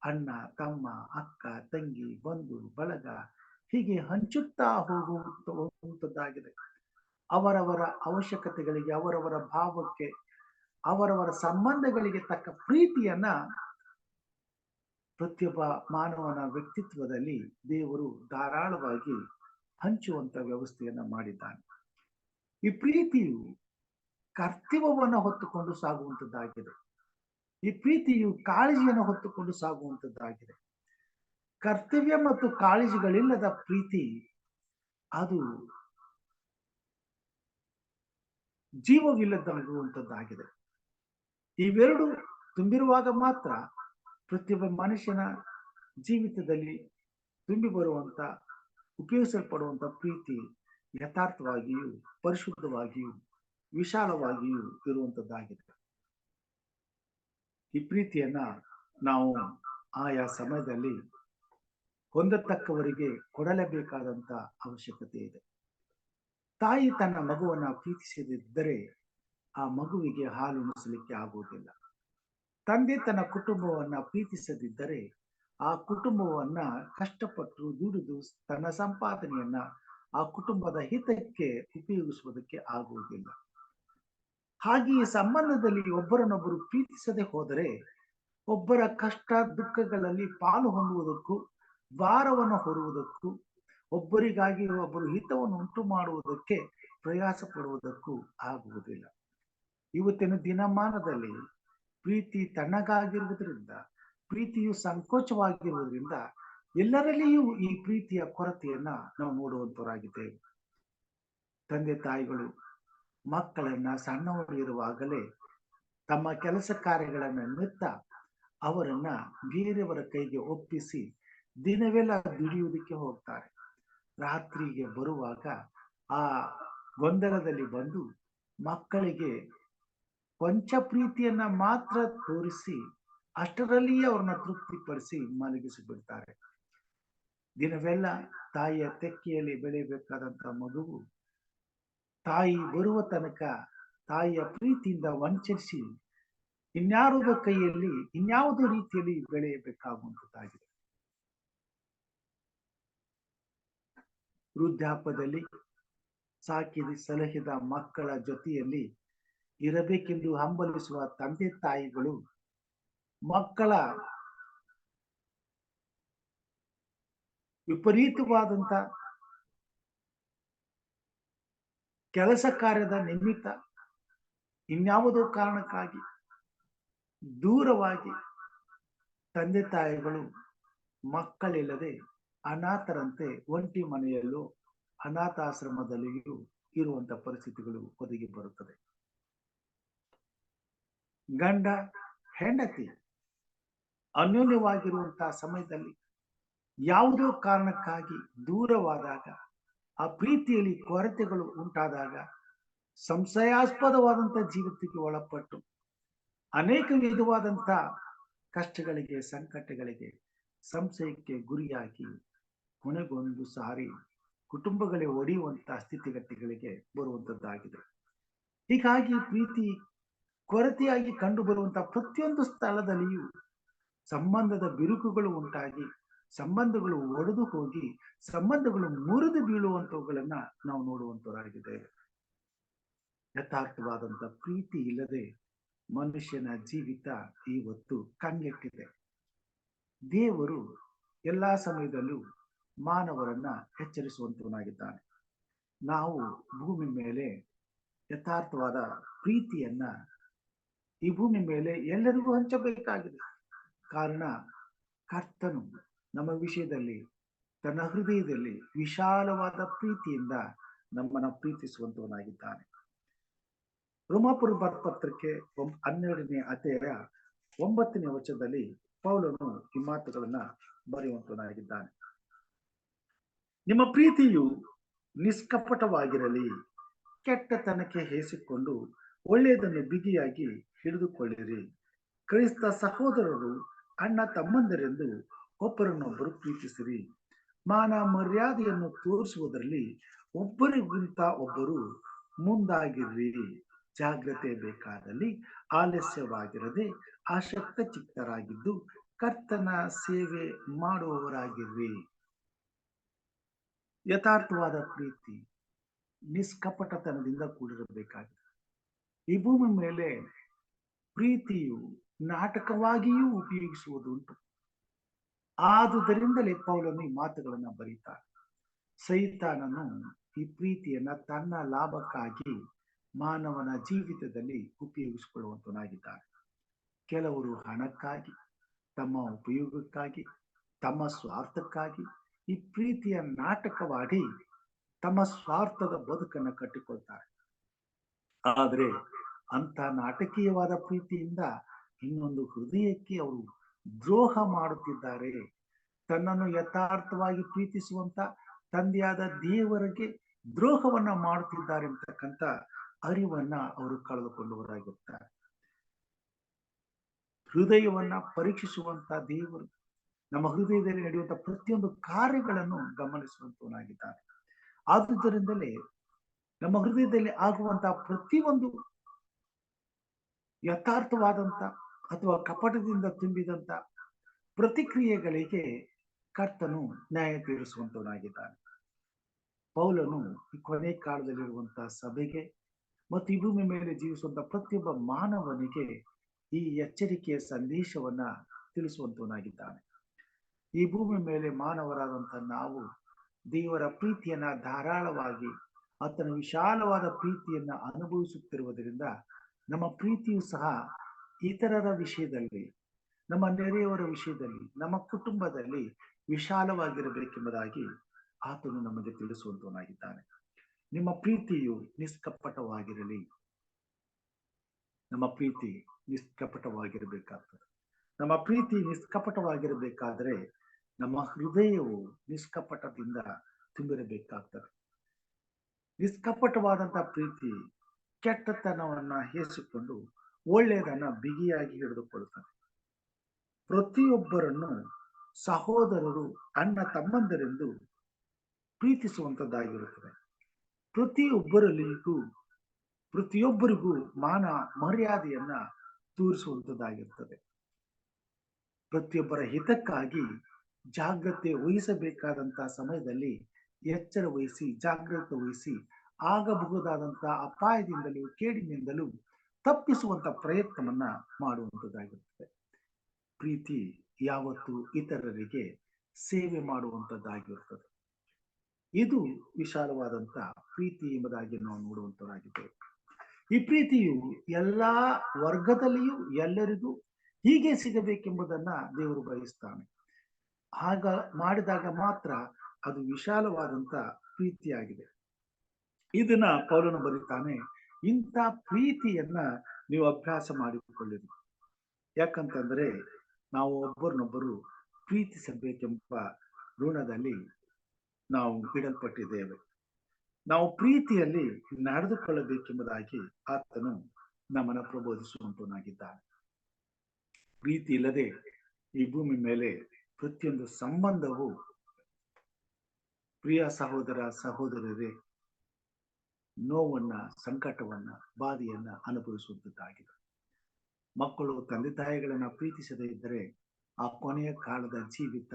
ಅಣ್ಣ ತಮ್ಮ ಅಕ್ಕ ತಂಗಿ ಬಂಧು ಬಳಗ ಹೀಗೆ ಹಂಚುತ್ತಾ ಹೋಗುವಂತದ್ದಾಗಿದೆ. ಅವರವರ ಅವಶ್ಯಕತೆಗಳಿಗೆ, ಅವರವರ ಭಾವಕ್ಕೆ, ಅವರವರ ಸಂಬಂಧಗಳಿಗೆ ತಕ್ಕ ಪ್ರೀತಿಯನ್ನ ಪ್ರತಿಯೊಬ್ಬ ಮಾನವನ ವ್ಯಕ್ತಿತ್ವದಲ್ಲಿ ದೇವರು ಧಾರಾಳವಾಗಿ ಹಂಚುವಂತ ವ್ಯವಸ್ಥೆಯನ್ನ ಮಾಡಿದ್ದಾನೆ. ಈ ಪ್ರೀತಿಯು ಕರ್ತವ್ಯವನ್ನು ಹೊತ್ತುಕೊಂಡು ಸಾಗುವಂತದ್ದಾಗಿದೆ. ಈ ಪ್ರೀತಿಯು ಕಾಳಜಿಯನ್ನು ಹೊತ್ತುಕೊಂಡು ಸಾಗುವಂತದ್ದಾಗಿದೆ. ಕರ್ತವ್ಯ ಮತ್ತು ಕಾಳಜಿಗಳಿಲ್ಲದ ಪ್ರೀತಿ ಅದು ಜೀವವಿಲ್ಲದಾಗುವಂತದ್ದಾಗಿದೆ. ಇವೆರಡು ತುಂಬಿರುವಾಗ ಮಾತ್ರ ಪ್ರತಿಯೊಬ್ಬ ಮನುಷ್ಯನ ಜೀವಿತದಲ್ಲಿ ತುಂಬಿ ಬರುವಂತ ಉಪಯೋಗಿಸಲ್ಪಡುವಂತ ಪ್ರೀತಿ ಯಥಾರ್ಥವಾಗಿಯೂ ಪರಿಶುದ್ಧವಾಗಿಯೂ ವಿಶಾಲವಾಗಿಯೂ ಇರುವಂತದ್ದಾಗಿದೆ. ಈ ಪ್ರೀತಿಯನ್ನ ನಾವು ಆಯಾ ಸಮಯದಲ್ಲಿ ಹೊಂದತಕ್ಕವರಿಗೆ ಕೊಡಲೇಬೇಕಾದಂತ ಅವಶ್ಯಕತೆ ಇದೆ. ತಾಯಿ ತನ್ನ ಮಗುವನ್ನ ಪ್ರೀತಿಸದಿದ್ದರೆ ಆ ಮಗುವಿಗೆ ಹಾಲು ಉಣಿಸಲಿಕ್ಕೆ ಆಗುವುದಿಲ್ಲ. ತಂದೆ ತನ್ನ ಕುಟುಂಬವನ್ನ ಪ್ರೀತಿಸದಿದ್ದರೆ ಆ ಕುಟುಂಬವನ್ನ ಕಷ್ಟಪಟ್ಟು ದುಡಿದು ತನ್ನ ಸಂಪಾದನೆಯನ್ನ ಆ ಕುಟುಂಬದ ಹಿತಕ್ಕೆ ಉಪಯೋಗಿಸುವುದಕ್ಕೆ ಆಗುವುದಿಲ್ಲ. ಹಾಗೆ ಈ ಸಂಬಂಧದಲ್ಲಿ ಒಬ್ಬರನ್ನೊಬ್ಬರು ಪ್ರೀತಿಸದೆ ಹೋದರೆ ಒಬ್ಬರ ಕಷ್ಟ ದುಃಖಗಳಲ್ಲಿ ಪಾಲು ಹೊಂದುವುದಕ್ಕೂ ಭಾರವನ್ನು ಹೊರುವುದಕ್ಕೂ ಒಬ್ಬರಿಗಾಗಿ ಒಬ್ಬರು ಹಿತವನ್ನು ಉಂಟು ಮಾಡುವುದಕ್ಕೆ ಪ್ರಯಾಸ ಪಡುವುದಕ್ಕೂ ಆಗುವುದಿಲ್ಲ. ಇವತ್ತಿನ ದಿನಮಾನದಲ್ಲಿ ಪ್ರೀತಿ ತಣ್ಣಗಾಗಿರುವುದರಿಂದ, ಪ್ರೀತಿಯು ಸಂಕೋಚವಾಗಿರುವುದರಿಂದ ಎಲ್ಲರಲ್ಲಿಯೂ ಈ ಪ್ರೀತಿಯ ಕೊರತೆಯನ್ನ ನಾವು ನೋಡುವಂತವರಾಗಿದ್ದೇವೆ. ತಂದೆ ತಾಯಿಗಳು ಮಕ್ಕಳನ್ನ ಸಣ್ಣವರು ಇರುವಾಗಲೇ ತಮ್ಮ ಕೆಲಸ ಕಾರ್ಯಗಳನ್ನ ನಿಮಿತ್ತ ಅವರನ್ನ ಬೇರೆಯವರ ಕೈಗೆ ಒಪ್ಪಿಸಿ ದಿನವೆಲ್ಲ ದುಡಿಯುವುದಕ್ಕೆ ಹೋಗ್ತಾರೆ. ರಾತ್ರಿಗೆ ಬರುವಾಗ ಆ ಗೊಂದಲದಲ್ಲಿ ಬಂದು ಮಕ್ಕಳಿಗೆ ಕೊಂಚ ಪ್ರೀತಿಯನ್ನ ಮಾತ್ರ ತೋರಿಸಿ ಅಷ್ಟರಲ್ಲಿಯೇ ಅವ್ರನ್ನ ತೃಪ್ತಿಪಡಿಸಿ ಮಲಗಿಸಿ ಬಿಡ್ತಾರೆ. ದಿನವೆಲ್ಲ ತಾಯಿಯ ತೆಕ್ಕೆಯಲ್ಲಿ ಬೆಳೆಯಬೇಕಾದಂತ ಮಗುವು ತಾಯಿ ಬರುವ ತನಕ ತಾಯಿಯ ಪ್ರೀತಿಯಿಂದ ವಂಚಿಸಿ ಇನ್ಯಾವುದೋ ಕೈಯಲ್ಲಿ ಇನ್ಯಾವುದೋ ರೀತಿಯಲ್ಲಿ ಬೆಳೆಯಬೇಕಾಗುವಂತದ್ದಾಗಿದೆ. ವೃದ್ಧಾಪ್ಯದಲ್ಲಿ ಸಾಕಿದ ಸಲಹಿದ ಮಕ್ಕಳ ಜೊತೆಯಲ್ಲಿ ಇರಬೇಕೆಂದು ಹಂಬಲಿಸುವ ತಂದೆ ತಾಯಿಗಳು ಮಕ್ಕಳ ವಿಪರೀತವಾದಂತ ಕೆಲಸ ಕಾರ್ಯದ ನಿಮಿತ್ತ ಇನ್ಯಾವುದೋ ಕಾರಣಕ್ಕಾಗಿ ದೂರವಾಗಿ ತಂದೆ ತಾಯಿಗಳು ಮಕ್ಕಳಿಲ್ಲದೆ ಅನಾಥರಂತೆ ಒಂಟಿ ಮನೆಯಲ್ಲೂ ಅನಾಥಾಶ್ರಮದಲ್ಲಿಯೂ ಇರುವಂತ ಪರಿಸ್ಥಿತಿಗಳು ಒದಗಿ ಬರುತ್ತದೆ. ಗಂಡ ಹೆಂಡತಿ ಅನ್ಯೋನ್ಯವಾಗಿರುವಂತಹ ಸಮಯದಲ್ಲಿ ಯಾವುದೋ ಕಾರಣಕ್ಕಾಗಿ ದೂರವಾದಾಗ, ಆ ಪ್ರೀತಿಯಲ್ಲಿ ಕೊರತೆಗಳು ಉಂಟಾದಾಗ ಸಂಶಯಾಸ್ಪದವಾದಂತ ಜೀವಿತಕ್ಕೆ ಒಳಪಟ್ಟು ಅನೇಕ ವಿಧವಾದಂತ ಕಷ್ಟಗಳಿಗೆ ಸಂಕಟಗಳಿಗೆ ಸಂಶಯಕ್ಕೆ ಗುರಿಯಾಗಿ ಕೊನೆಗೊಂದು ಸಾರಿ ಕುಟುಂಬಗಳೇ ಒಡೆಯುವಂತಹ ಸ್ಥಿತಿಗತಿಗಳಿಗೆ ಬರುವಂತದ್ದಾಗಿದೆ. ಹೀಗಾಗಿ ಪ್ರೀತಿ ಕೊರತೆಯಾಗಿ ಕಂಡು ಬರುವಂತಹ ಪ್ರತಿಯೊಂದು ಸ್ಥಳದಲ್ಲಿಯೂ ಸಂಬಂಧದ ಬಿರುಕುಗಳು ಉಂಟಾಗಿ ಸಂಬಂಧಗಳು ಒಡೆದು ಹೋಗಿ ಸಂಬಂಧಗಳು ಮುರಿದು ಬೀಳುವಂತವುಗಳನ್ನ ನಾವು ನೋಡುವಂತವರಾಗಿದ್ದೇವೆ. ಯಥಾರ್ಥವಾದಂತ ಪ್ರೀತಿ ಇಲ್ಲದೆ ಮನುಷ್ಯನ ಜೀವಿತ ಇವತ್ತು ಕಂಗೆಟ್ಟಿದೆ. ದೇವರು ಎಲ್ಲಾ ಸಮಯದಲ್ಲೂ ಮಾನವರನ್ನ ಎಚ್ಚರಿಸುವಂತವನಾಗಿದ್ದಾನೆ. ನಾವು ಭೂಮಿ ಮೇಲೆ ಯಥಾರ್ಥವಾದ ಪ್ರೀತಿಯನ್ನ ಈ ಭೂಮಿ ಮೇಲೆ ಎಲ್ಲರಿಗೂ ಹಂಚಬೇಕಾಗಿದೆ. ಕಾರಣ ಕರ್ತನು ನಮ್ಮ ವಿಷಯದಲ್ಲಿ ತನ್ನ ಹೃದಯದಲ್ಲಿ ವಿಶಾಲವಾದ ಪ್ರೀತಿಯಿಂದ ನಮ್ಮನ್ನ ಪ್ರೀತಿಸುವಂತವನಾಗಿದ್ದಾನೆ. ರೋಮಾಪುರ ಪತ್ರಕ್ಕೆ 12ನೇ ಅಧ್ಯಾಯ 9ನೇ ವಚನದಲ್ಲಿ ಪೌಲನು ಈ ಮಾತುಗಳನ್ನ ಬರೆಯುವಂತವನಾಗಿದ್ದಾನೆ. ನಿಮ್ಮ ಪ್ರೀತಿಯು ನಿಷ್ಕಪಟವಾಗಿರಲಿ, ಕೆಟ್ಟತನಕ್ಕೆ ಹೇಸಿಕೊಂಡು ಒಳ್ಳೆಯದನ್ನು ಬಿಗಿಯಾಗಿ ಹಿಡಿದುಕೊಳ್ಳಿರಿ. ಕ್ರೈಸ್ತ ಸಹೋದರರು ಅಣ್ಣ ತಮ್ಮಂದರೆಂದು ಒಬ್ಬರನ್ನೊಬ್ಬರು ಪ್ರೀತಿಸಿರಿ. ಮಾನ ಮರ್ಯಾದೆಯನ್ನು ತೋರಿಸುವುದರಲ್ಲಿ ಒಬ್ಬರಿಗಿಂತ ಒಬ್ಬರು ಮುಂದಾಗಿರ್ರಿ. ಜಾಗ್ರತೆ ಬೇಕಾದಲ್ಲಿ ಆಲಸ್ಯವಾಗಿರದೆ ಆಸಕ್ತ ಚಿತ್ತರಾಗಿದ್ದು ಕರ್ತನ ಸೇವೆ ಮಾಡುವವರಾಗಿರ್ರಿ. ಯಥಾರ್ಥವಾದ ಪ್ರೀತಿ ನಿಷ್ಕಪಟತನದಿಂದ ಕೂಡಿರಬೇಕಾಗಿದೆ. ಈ ಭೂಮಿ ಮೇಲೆ ಪ್ರೀತಿಯು ನಾಟಕವಾಗಿಯೂ ಉಪಯೋಗಿಸುವುದುಂಟು. ಆದುದರಿಂದಲೇ ಪೌಲನು ಈ ಮಾತುಗಳನ್ನ ಬರೀತಾರೆ. ಸೈತಾನನು ಈ ಪ್ರೀತಿಯನ್ನ ತನ್ನ ಲಾಭಕ್ಕಾಗಿ ಮಾನವನ ಜೀವಿತದಲ್ಲಿ ಉಪಯೋಗಿಸಿಕೊಳ್ಳುವಂತನಾಗಿದ್ದಾನೆ. ಕೆಲವರು ಹಣಕ್ಕಾಗಿ, ತಮ್ಮ ಉಪಯೋಗಕ್ಕಾಗಿ, ತಮ್ಮ ಸ್ವಾರ್ಥಕ್ಕಾಗಿ ಈ ಪ್ರೀತಿಯ ನಾಟಕವಾಡಿ ತಮ್ಮ ಸ್ವಾರ್ಥದ ಬದುಕನ್ನ ಕಟ್ಟಿಕೊಳ್ತಾರೆ. ಆದರೆ ಅಂತ ನಾಟಕೀಯವಾದ ಪ್ರೀತಿಯಿಂದ ಇನ್ನೊಂದು ಹೃದಯಕ್ಕೆ ಅವರು ದ್ರೋಹ ಮಾಡುತ್ತಿದ್ದಾರೆ. ತನ್ನನ್ನು ಯಥಾರ್ಥವಾಗಿ ಪ್ರೀತಿಸುವಂತ ತಂದೆಯಾದ ದೇವರಿಗೆ ದ್ರೋಹವನ್ನ ಮಾಡುತ್ತಿದ್ದಾರೆ ಅಂತಕ್ಕಂಥ ಅರಿವನ್ನ ಅವರು ಕಳೆದುಕೊಂಡವರಾಗಿರ್ತಾರೆ. ಹೃದಯವನ್ನ ಪರೀಕ್ಷಿಸುವಂತ ದೇವರು ನಮ್ಮ ಹೃದಯದಲ್ಲಿ ನಡೆಯುವಂತ ಪ್ರತಿಯೊಂದು ಕಾರ್ಯಗಳನ್ನು ಗಮನಿಸುವಂತವನಾಗಿದ್ದಾನೆ. ಆದುದರಿಂದಲೇ ನಮ್ಮ ಹೃದಯದಲ್ಲಿ ಆಗುವಂತಹ ಪ್ರತಿಯೊಂದು ಯಥಾರ್ಥವಾದಂತ ಅಥವಾ ಕಪಟದಿಂದ ತುಂಬಿದಂತ ಪ್ರತಿಕ್ರಿಯೆಗಳಿಗೆ ಕರ್ತನು ನ್ಯಾಯ ತೀರಿಸುವಂತವನಾಗಿದ್ದಾನೆ. ಪೌಲನು ಈ ಕೊನೆ ಕಾಲದಲ್ಲಿರುವಂತಹ ಸಭೆಗೆ ಮತ್ತು ಈ ಭೂಮಿ ಮೇಲೆ ಜೀವಿಸುವಂತಹ ಪ್ರತಿಯೊಬ್ಬ ಮಾನವನಿಗೆ ಈ ಎಚ್ಚರಿಕೆಯ ಸಂದೇಶವನ್ನ ತಿಳಿಸುವಂತವನಾಗಿದ್ದಾನೆ. ಈ ಭೂಮಿ ಮೇಲೆ ಮಾನವರಾದಂತಹ ನಾವು ದೇವರ ಪ್ರೀತಿಯನ್ನ ಧಾರಾಳವಾಗಿ ಆತನ ವಿಶಾಲವಾದ ಪ್ರೀತಿಯನ್ನ ಅನುಭವಿಸುತ್ತಿರುವುದರಿಂದ ನಮ್ಮ ಪ್ರೀತಿಯು ಸಹ ಇತರರ ವಿಷಯದಲ್ಲಿ, ನಮ್ಮ ನೆರೆಯವರ ವಿಷಯದಲ್ಲಿ, ನಮ್ಮ ಕುಟುಂಬದಲ್ಲಿ ವಿಶಾಲವಾಗಿರಬೇಕೆಂಬುದಾಗಿ ಆತನು ನಮಗೆ ತಿಳಿಸುವಂತವನಾಗಿದ್ದಾನೆ. ನಿಮ್ಮ ಪ್ರೀತಿಯು ನಿಷ್ಕಪಟವಾಗಿರಲಿ. ನಮ್ಮ ಪ್ರೀತಿ ನಿಷ್ಕಪಟವಾಗಿರಬೇಕಾಗ್ತದೆ. ನಮ್ಮ ಪ್ರೀತಿ ನಿಷ್ಕಪಟವಾಗಿರಬೇಕಾದ್ರೆ ನಮ್ಮ ಹೃದಯವು ನಿಷ್ಕಪಟದಿಂದ ತುಂಬಿರಬೇಕಾಗ್ತದೆ. ನಿಷ್ಕಪಟವಾದಂತಹ ಪ್ರೀತಿ ಕೆಟ್ಟತನವನ್ನ ಹೇಸಿಕೊಂಡು ಒಳ್ಳೆಯದನ್ನ ಬಿಗಿಯಾಗಿ ಹಿಡಿದುಕೊಳ್ಳುತ್ತದೆ. ಪ್ರತಿಯೊಬ್ಬರನ್ನು ಸಹೋದರರು, ಅಣ್ಣ ತಮ್ಮಂದರೆಂದು ಪ್ರೀತಿಸುವಂತದ್ದಾಗಿರುತ್ತದೆ. ಪ್ರತಿಯೊಬ್ಬರಿಗೂ ಮಾನ ಮರ್ಯಾದೆಯನ್ನ ತೋರಿಸುವಂತದ್ದಾಗಿರ್ತದೆ. ಪ್ರತಿಯೊಬ್ಬರ ಹಿತಕ್ಕಾಗಿ ಜಾಗ್ರತೆ ವಹಿಸಬೇಕಾದಂತಹ ಸಮಯದಲ್ಲಿ ಎಚ್ಚರ ವಹಿಸಿ, ಜಾಗ್ರತೆ ವಹಿಸಿ, ಆಗಬಹುದಾದಂತಹ ಅಪಾಯದಿಂದಲೂ ಕೇಡಿನಿಂದಲೂ ತಪ್ಪಿಸುವಂತ ಪ್ರಯತ್ನವನ್ನ ಮಾಡುವಂತದ್ದಾಗಿರ್ತದೆ. ಪ್ರೀತಿ ಯಾವತ್ತು ಇತರರಿಗೆ ಸೇವೆ ಮಾಡುವಂತದ್ದಾಗಿರ್ತದೆ. ಇದು ವಿಶಾಲವಾದಂತ ಪ್ರೀತಿ ಎಂಬುದಾಗಿ ನಾವು ನೋಡುವಂತರಾಗಿದ್ದೇವೆ. ಈ ಪ್ರೀತಿಯು ಎಲ್ಲಾ ವರ್ಗದಲ್ಲಿಯೂ ಎಲ್ಲರಿಗೂ ಹೀಗೆ ಸಿಗಬೇಕೆಂಬುದನ್ನ ದೇವರು ಬಯಸ್ತಾನೆ. ಹಾಗ ಮಾಡಿದಾಗ ಮಾತ್ರ ಅದು ವಿಶಾಲವಾದಂತ ಪ್ರೀತಿಯಾಗಿದೆ. ಇದನ್ನ ಪೌಲನು ಬರೀತಾನೆ, ಇಂಥ ಪ್ರೀತಿಯನ್ನ ನೀವು ಅಭ್ಯಾಸ ಮಾಡಿಕೊಳ್ಳಿರಿ. ಯಾಕಂತಂದ್ರೆ ನಾವು ಒಬ್ಬರನ್ನೊಬ್ಬರು ಪ್ರೀತಿಸಬೇಕೆಂಬ ಋಣದಲ್ಲಿ ನಾವು ಇಡಲ್ಪಟ್ಟಿದ್ದೇವೆ. ನಾವು ಪ್ರೀತಿಯಲ್ಲಿ ನಡೆದುಕೊಳ್ಳಬೇಕೆಂಬುದಾಗಿ ಆತನು ನಮ್ಮನ್ನ ಪ್ರಬೋಧಿಸುವಂತನಾಗಿದ್ದಾನೆ. ಪ್ರೀತಿ ಇಲ್ಲದೆ ಈ ಭೂಮಿ ಮೇಲೆ ಪ್ರತಿಯೊಂದು ಸಂಬಂಧವು, ಪ್ರಿಯ ಸಹೋದರ ಸಹೋದರರೇ, ನೋವನ್ನ, ಸಂಕಟವನ್ನ, ಬಾಧೆಯನ್ನ ಅನುಭವಿಸುವಂತದ್ದಾಗಿದೆ. ಮಕ್ಕಳು ತಂದೆ ತಾಯಿಗಳನ್ನ ಪ್ರೀತಿಸದೇ ಇದ್ದರೆ ಆ ಕೊನೆಯ ಕಾಲದ ಜೀವಿತ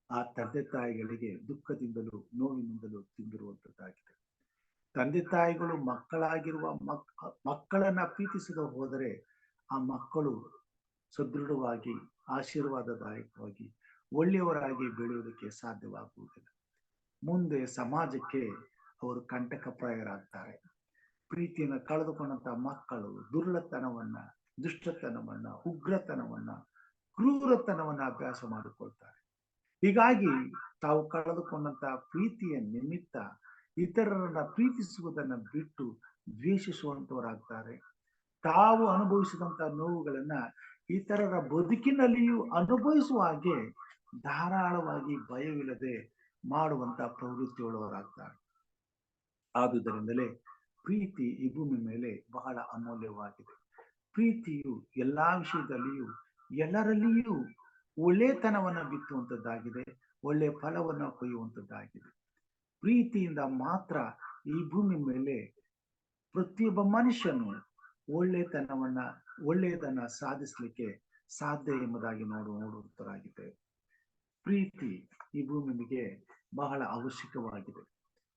ಆ ತಂದೆ ತಾಯಿಗಳಿಗೆ ದುಃಖದಿಂದಲೂ ನೋವಿನಿಂದಲೂ ತುಂಬಿರುವಂತದ್ದಾಗಿದೆ. ತಂದೆ ತಾಯಿಗಳು ಮಕ್ಕಳನ್ನ ಪ್ರೀತಿಸದೆ ಹೋದರೆ ಆ ಮಕ್ಕಳು ಸದೃಢವಾಗಿ, ಆಶೀರ್ವಾದದಾಯಕವಾಗಿ, ಒಳ್ಳೆಯವರಾಗಿ ಬೆಳೆಯುವುದಕ್ಕೆ ಸಾಧ್ಯವಾಗುವುದಿಲ್ಲ. ಮುಂದೆ ಸಮಾಜಕ್ಕೆ ಅವರು ಕಂಟಕಪ್ರಾಯರಾಗ್ತಾರೆ. ಪ್ರೀತಿಯನ್ನು ಕಳೆದುಕೊಂಡಂತ ಮಕ್ಕಳು ದುರ್ಲತನವನ್ನ, ದುಷ್ಟತನವನ್ನ, ಉಗ್ರತನವನ್ನ, ಕ್ರೂರತನವನ್ನ ಅಭ್ಯಾಸ ಮಾಡಿಕೊಳ್ತಾರೆ. ಹೀಗಾಗಿ ತಾವು ಕಳೆದುಕೊಂಡಂತ ಪ್ರೀತಿಯ ನಿಮಿತ್ತ ಇತರರನ್ನ ಪ್ರೀತಿಸುವುದನ್ನ ಬಿಟ್ಟು ದ್ವೇಷಿಸುವಂತವರಾಗ್ತಾರೆ. ತಾವು ಅನುಭವಿಸಿದಂತ ನೋವುಗಳನ್ನ ಇತರರ ಬದುಕಿನಲ್ಲಿಯೂ ಅನುಭವಿಸುವ ಹಾಗೆ ಧಾರಾಳವಾಗಿ ಭಯವಿಲ್ಲದೆ ಮಾಡುವಂತ ಪ್ರವೃತ್ತಿಯುಳ್ಳವರಾಗ್ತಾರೆ. ಆದುದರಿಂದಲೇ ಪ್ರೀತಿ ಈ ಭೂಮಿ ಮೇಲೆ ಬಹಳ ಅಮೂಲ್ಯವಾಗಿದೆ. ಪ್ರೀತಿಯು ಎಲ್ಲಾ ವಿಷಯದಲ್ಲಿಯೂ ಎಲ್ಲರಲ್ಲಿಯೂ ಒಳ್ಳೆತನವನ್ನ ಬಿತ್ತುವಂತದ್ದಾಗಿದೆ, ಒಳ್ಳೆ ಫಲವನ್ನ ಕೊಯ್ಯುವಂತದ್ದಾಗಿದೆ. ಪ್ರೀತಿಯಿಂದ ಮಾತ್ರ ಈ ಭೂಮಿ ಮೇಲೆ ಪ್ರತಿಯೊಬ್ಬ ಮನುಷ್ಯನು ಒಳ್ಳೆಯದನ್ನ ಸಾಧಿಸಲಿಕ್ಕೆ ಸಾಧ್ಯ ಎಂಬುದಾಗಿ ನೋಡುವಂತರಾಗಿದ್ದೇವೆ. ಪ್ರೀತಿ ಈ ಭೂಮಿಗೆ ಬಹಳ ಅವಶ್ಯಕವಾಗಿದೆ.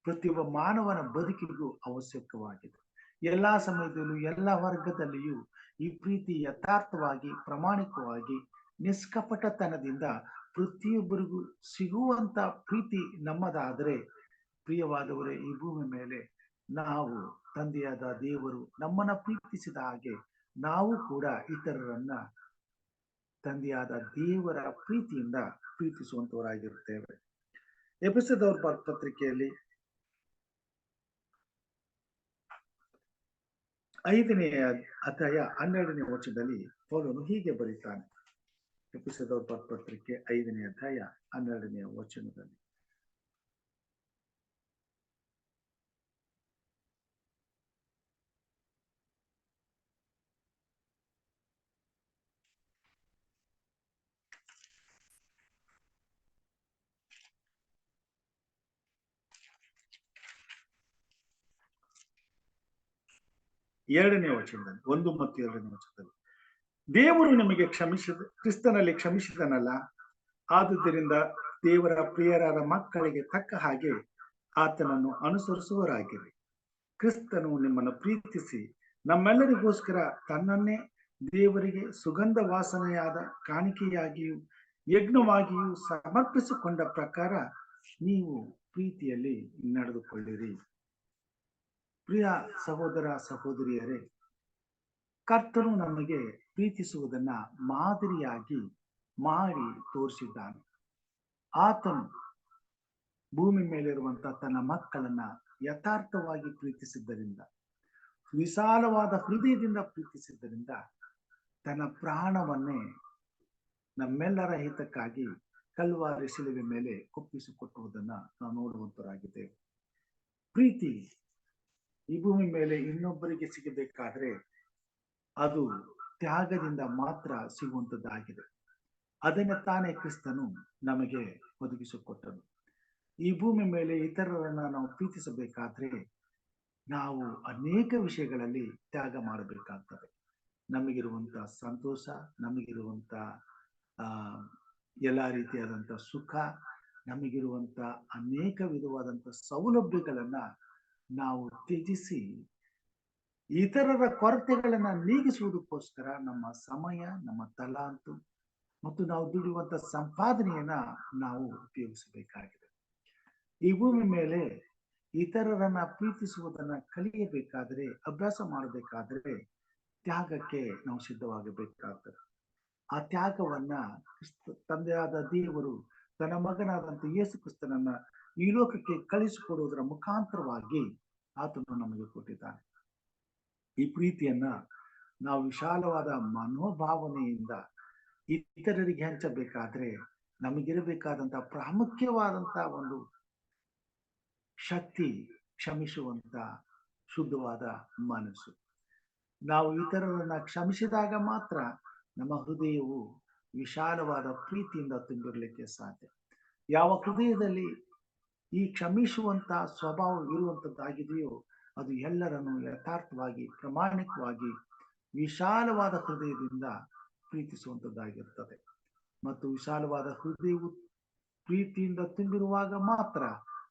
ಪ್ರತಿಯೊಬ್ಬ ಮಾನವನ ಬದುಕಿಗೂ ಅವಶ್ಯಕವಾಗಿದೆ. ಎಲ್ಲಾ ಸಮಯದಲ್ಲೂ ಎಲ್ಲಾ ವರ್ಗದಲ್ಲಿಯೂ ಈ ಪ್ರೀತಿ ಯಥಾರ್ಥವಾಗಿ, ಪ್ರಾಮಾಣಿಕವಾಗಿ, ನಿಷ್ಕಪಟತನದಿಂದ ಪ್ರತಿಯೊಬ್ಬರಿಗೂ ಸಿಗುವಂತ ಪ್ರೀತಿ ನಮ್ಮದಾದರೆ, ಪ್ರಿಯವಾದವರೇ, ಈ ಭೂಮಿ ಮೇಲೆ ನಾವು ತಂದೆಯಾದ ದೇವರು ನಮ್ಮನ್ನ ಪ್ರೀತಿಸಿದ ಹಾಗೆ ನಾವು ಕೂಡ ಇತರರನ್ನ ತಂದೆಯಾದ ದೇವರ ಪ್ರೀತಿಯಿಂದ ಪ್ರೀತಿಸುವಂತವರಾಗಿರುತ್ತೇವೆ. ಎಫೆಸದವರ ಪತ್ರಿಕೆಯಲ್ಲಿ 5ನೇ ಅಧ್ಯಾಯ 12ನೇ ವಚನದಲ್ಲಿ ಪೌಲನು ಹೀಗೆ ಬರೀತಾನೆ. ಎಫೆಸದವರ ಪತ್ರಿಕೆ 5ನೇ ಅಧ್ಯಾಯ 12ನೇ ವಚನದಲ್ಲಿ, ಎರಡನೇ ವಚನದಲ್ಲಿ, 1 ಮತ್ತು 2ನೇ ವಚನದಲ್ಲಿ, ದೇವರು ನಿಮಗೆ ಕ್ರಿಸ್ತನಲ್ಲಿ ಕ್ಷಮಿಸಿದನಲ್ಲ, ಆದುದರಿಂದ ದೇವರ ಪ್ರಿಯರಾದ ಮಕ್ಕಳಿಗೆ ತಕ್ಕ ಹಾಗೆ ಆತನನ್ನು ಅನುಸರಿಸುವರಾಗಿರಿ. ಕ್ರಿಸ್ತನು ನಿಮ್ಮನ್ನು ಪ್ರೀತಿಸಿ ನಮ್ಮೆಲ್ಲರಿಗೋಸ್ಕರ ತನ್ನನ್ನೇ ದೇವರಿಗೆ ಸುಗಂಧ ವಾಸನೆಯಾದ ಕಾಣಿಕೆಯಾಗಿಯೂ ಯಜ್ಞವಾಗಿಯೂ ಸಮರ್ಪಿಸಿಕೊಂಡ ಪ್ರಕಾರ ನೀವು ಪ್ರೀತಿಯಲ್ಲಿ ನಡೆದುಕೊಳ್ಳಿರಿ. ಪ್ರಿಯ ಸಹೋದರ ಸಹೋದರಿಯರೇ, ಕರ್ತನು ನಮಗೆ ಪ್ರೀತಿಸುವುದನ್ನ ಮಾದರಿಯಾಗಿ ಮಾಡಿ ತೋರಿಸಿದ್ದಾನೆ. ಆತನು ಭೂಮಿ ಮೇಲಿರುವಂತಹ ತನ್ನ ಮಕ್ಕಳನ್ನ ಯಥಾರ್ಥವಾಗಿ ಪ್ರೀತಿಸಿದ್ದರಿಂದ, ವಿಶಾಲವಾದ ಹೃದಯದಿಂದ ಪ್ರೀತಿಸಿದ್ದರಿಂದ ತನ್ನ ಪ್ರಾಣವನ್ನೇ ನಮ್ಮೆಲ್ಲರ ಹಿತಕ್ಕಾಗಿ ಕಲ್ವಾರಿ ಶಿಲುಬೆ ಮೇಲೆ ಒಪ್ಪಿಸಿಕೊಟ್ಟುವುದನ್ನ ನಾವು ನೋಡುವಂತರಾಗಿದ್ದೇವೆ. ಪ್ರೀತಿ ಈ ಭೂಮಿ ಮೇಲೆ ಇನ್ನೊಬ್ಬರಿಗೆ ಸಿಗಬೇಕಾದ್ರೆ ಅದು ತ್ಯಾಗದಿಂದ ಮಾತ್ರ ಸಿಗುವಂತದ್ದಾಗಿದೆ. ಅದನ್ನ ತಾನೇ ಕ್ರಿಸ್ತನು ನಮಗೆ ಒದಗಿಸಿಕೊಟ್ಟನು. ಈ ಭೂಮಿ ಮೇಲೆ ಇತರರನ್ನ ನಾವು ಪ್ರೀತಿಸಬೇಕಾದ್ರೆ ನಾವು ಅನೇಕ ವಿಷಯಗಳಲ್ಲಿ ತ್ಯಾಗ ಮಾಡಬೇಕಾಗ್ತದೆ. ನಮಗಿರುವಂತ ಸಂತೋಷ, ನಮಗಿರುವಂತ ಎಲ್ಲ ರೀತಿಯಾದಂತ ಸುಖ, ನಮಗಿರುವಂತ ಅನೇಕ ವಿಧವಾದಂತ ಸೌಲಭ್ಯಗಳನ್ನ ನಾವು ತ್ಯಜಿಸಿ ಇತರರ ಕೊರತೆಗಳನ್ನ ನೀಗಿಸುವುದಕ್ಕೋಸ್ಕರ ನಮ್ಮ ಸಮಯ, ನಮ್ಮ ತಲಾಂತು ಮತ್ತು ನಾವು ದುಡಿಯುವಂತ ಸಂಪಾದನೆಯನ್ನ ನಾವು ಉಪಯೋಗಿಸಬೇಕಾಗಿದೆ. ಈ ಭೂಮಿ ಮೇಲೆ ಇತರರನ್ನ ಪ್ರೀತಿಸುವುದನ್ನ ಕಲಿಯಬೇಕಾದ್ರೆ, ಅಭ್ಯಾಸ ಮಾಡಬೇಕಾದ್ರೆ ತ್ಯಾಗಕ್ಕೆ ನಾವು ಸಿದ್ಧವಾಗಬೇಕಾಗ್ತದೆ. ಆ ತ್ಯಾಗವನ್ನ ತಂದೆಯಾದ ದೇವರು ತನ್ನ ಮಗನಾದಂತ ಯೇಸು ಕ್ರಿಸ್ತನನ್ನ ಈ ಲೋಕಕ್ಕೆ ಕಳಿಸಿಕೊಡುವುದರ ಮುಖಾಂತರವಾಗಿ ಆತನು ನಮಗೆ ಕೊಟ್ಟಿದ್ದಾನೆ. ಈ ಪ್ರೀತಿಯನ್ನ ನಾವು ವಿಶಾಲವಾದ ಮನೋಭಾವನೆಯಿಂದ ಇತರರಿಗೆ ಹಂಚಬೇಕಾದ್ರೆ ನಮಗಿರಬೇಕಾದಂತ ಪ್ರಾಮುಖ್ಯವಾದಂತ ಒಂದು ಶಕ್ತಿ ಕ್ಷಮಿಸುವಂತ ಶುದ್ಧವಾದ ಮನಸ್ಸು. ನಾವು ಇತರರನ್ನ ಕ್ಷಮಿಸಿದಾಗ ಮಾತ್ರ ನಮ್ಮ ಹೃದಯವು ವಿಶಾಲವಾದ ಪ್ರೀತಿಯಿಂದ ತುಂಬಿರಲಿಕ್ಕೆ ಸಾಧ್ಯ. ಯಾವ ಹೃದಯದಲ್ಲಿ ಈ ಕ್ಷಮಿಸುವಂತ ಸ್ವಭಾವ ಇರುವಂತದ್ದಾಗಿದೆಯೋ ಅದು ಎಲ್ಲರನ್ನು ಯಥಾರ್ಥವಾಗಿ, ಪ್ರಾಮಾಣಿಕವಾಗಿ, ವಿಶಾಲವಾದ ಹೃದಯದಿಂದ ಪ್ರೀತಿಸುವಂತದ್ದಾಗಿರ್ತದೆ. ಮತ್ತು ವಿಶಾಲವಾದ ಹೃದಯವು ಪ್ರೀತಿಯಿಂದ ತುಂಬಿರುವಾಗ ಮಾತ್ರ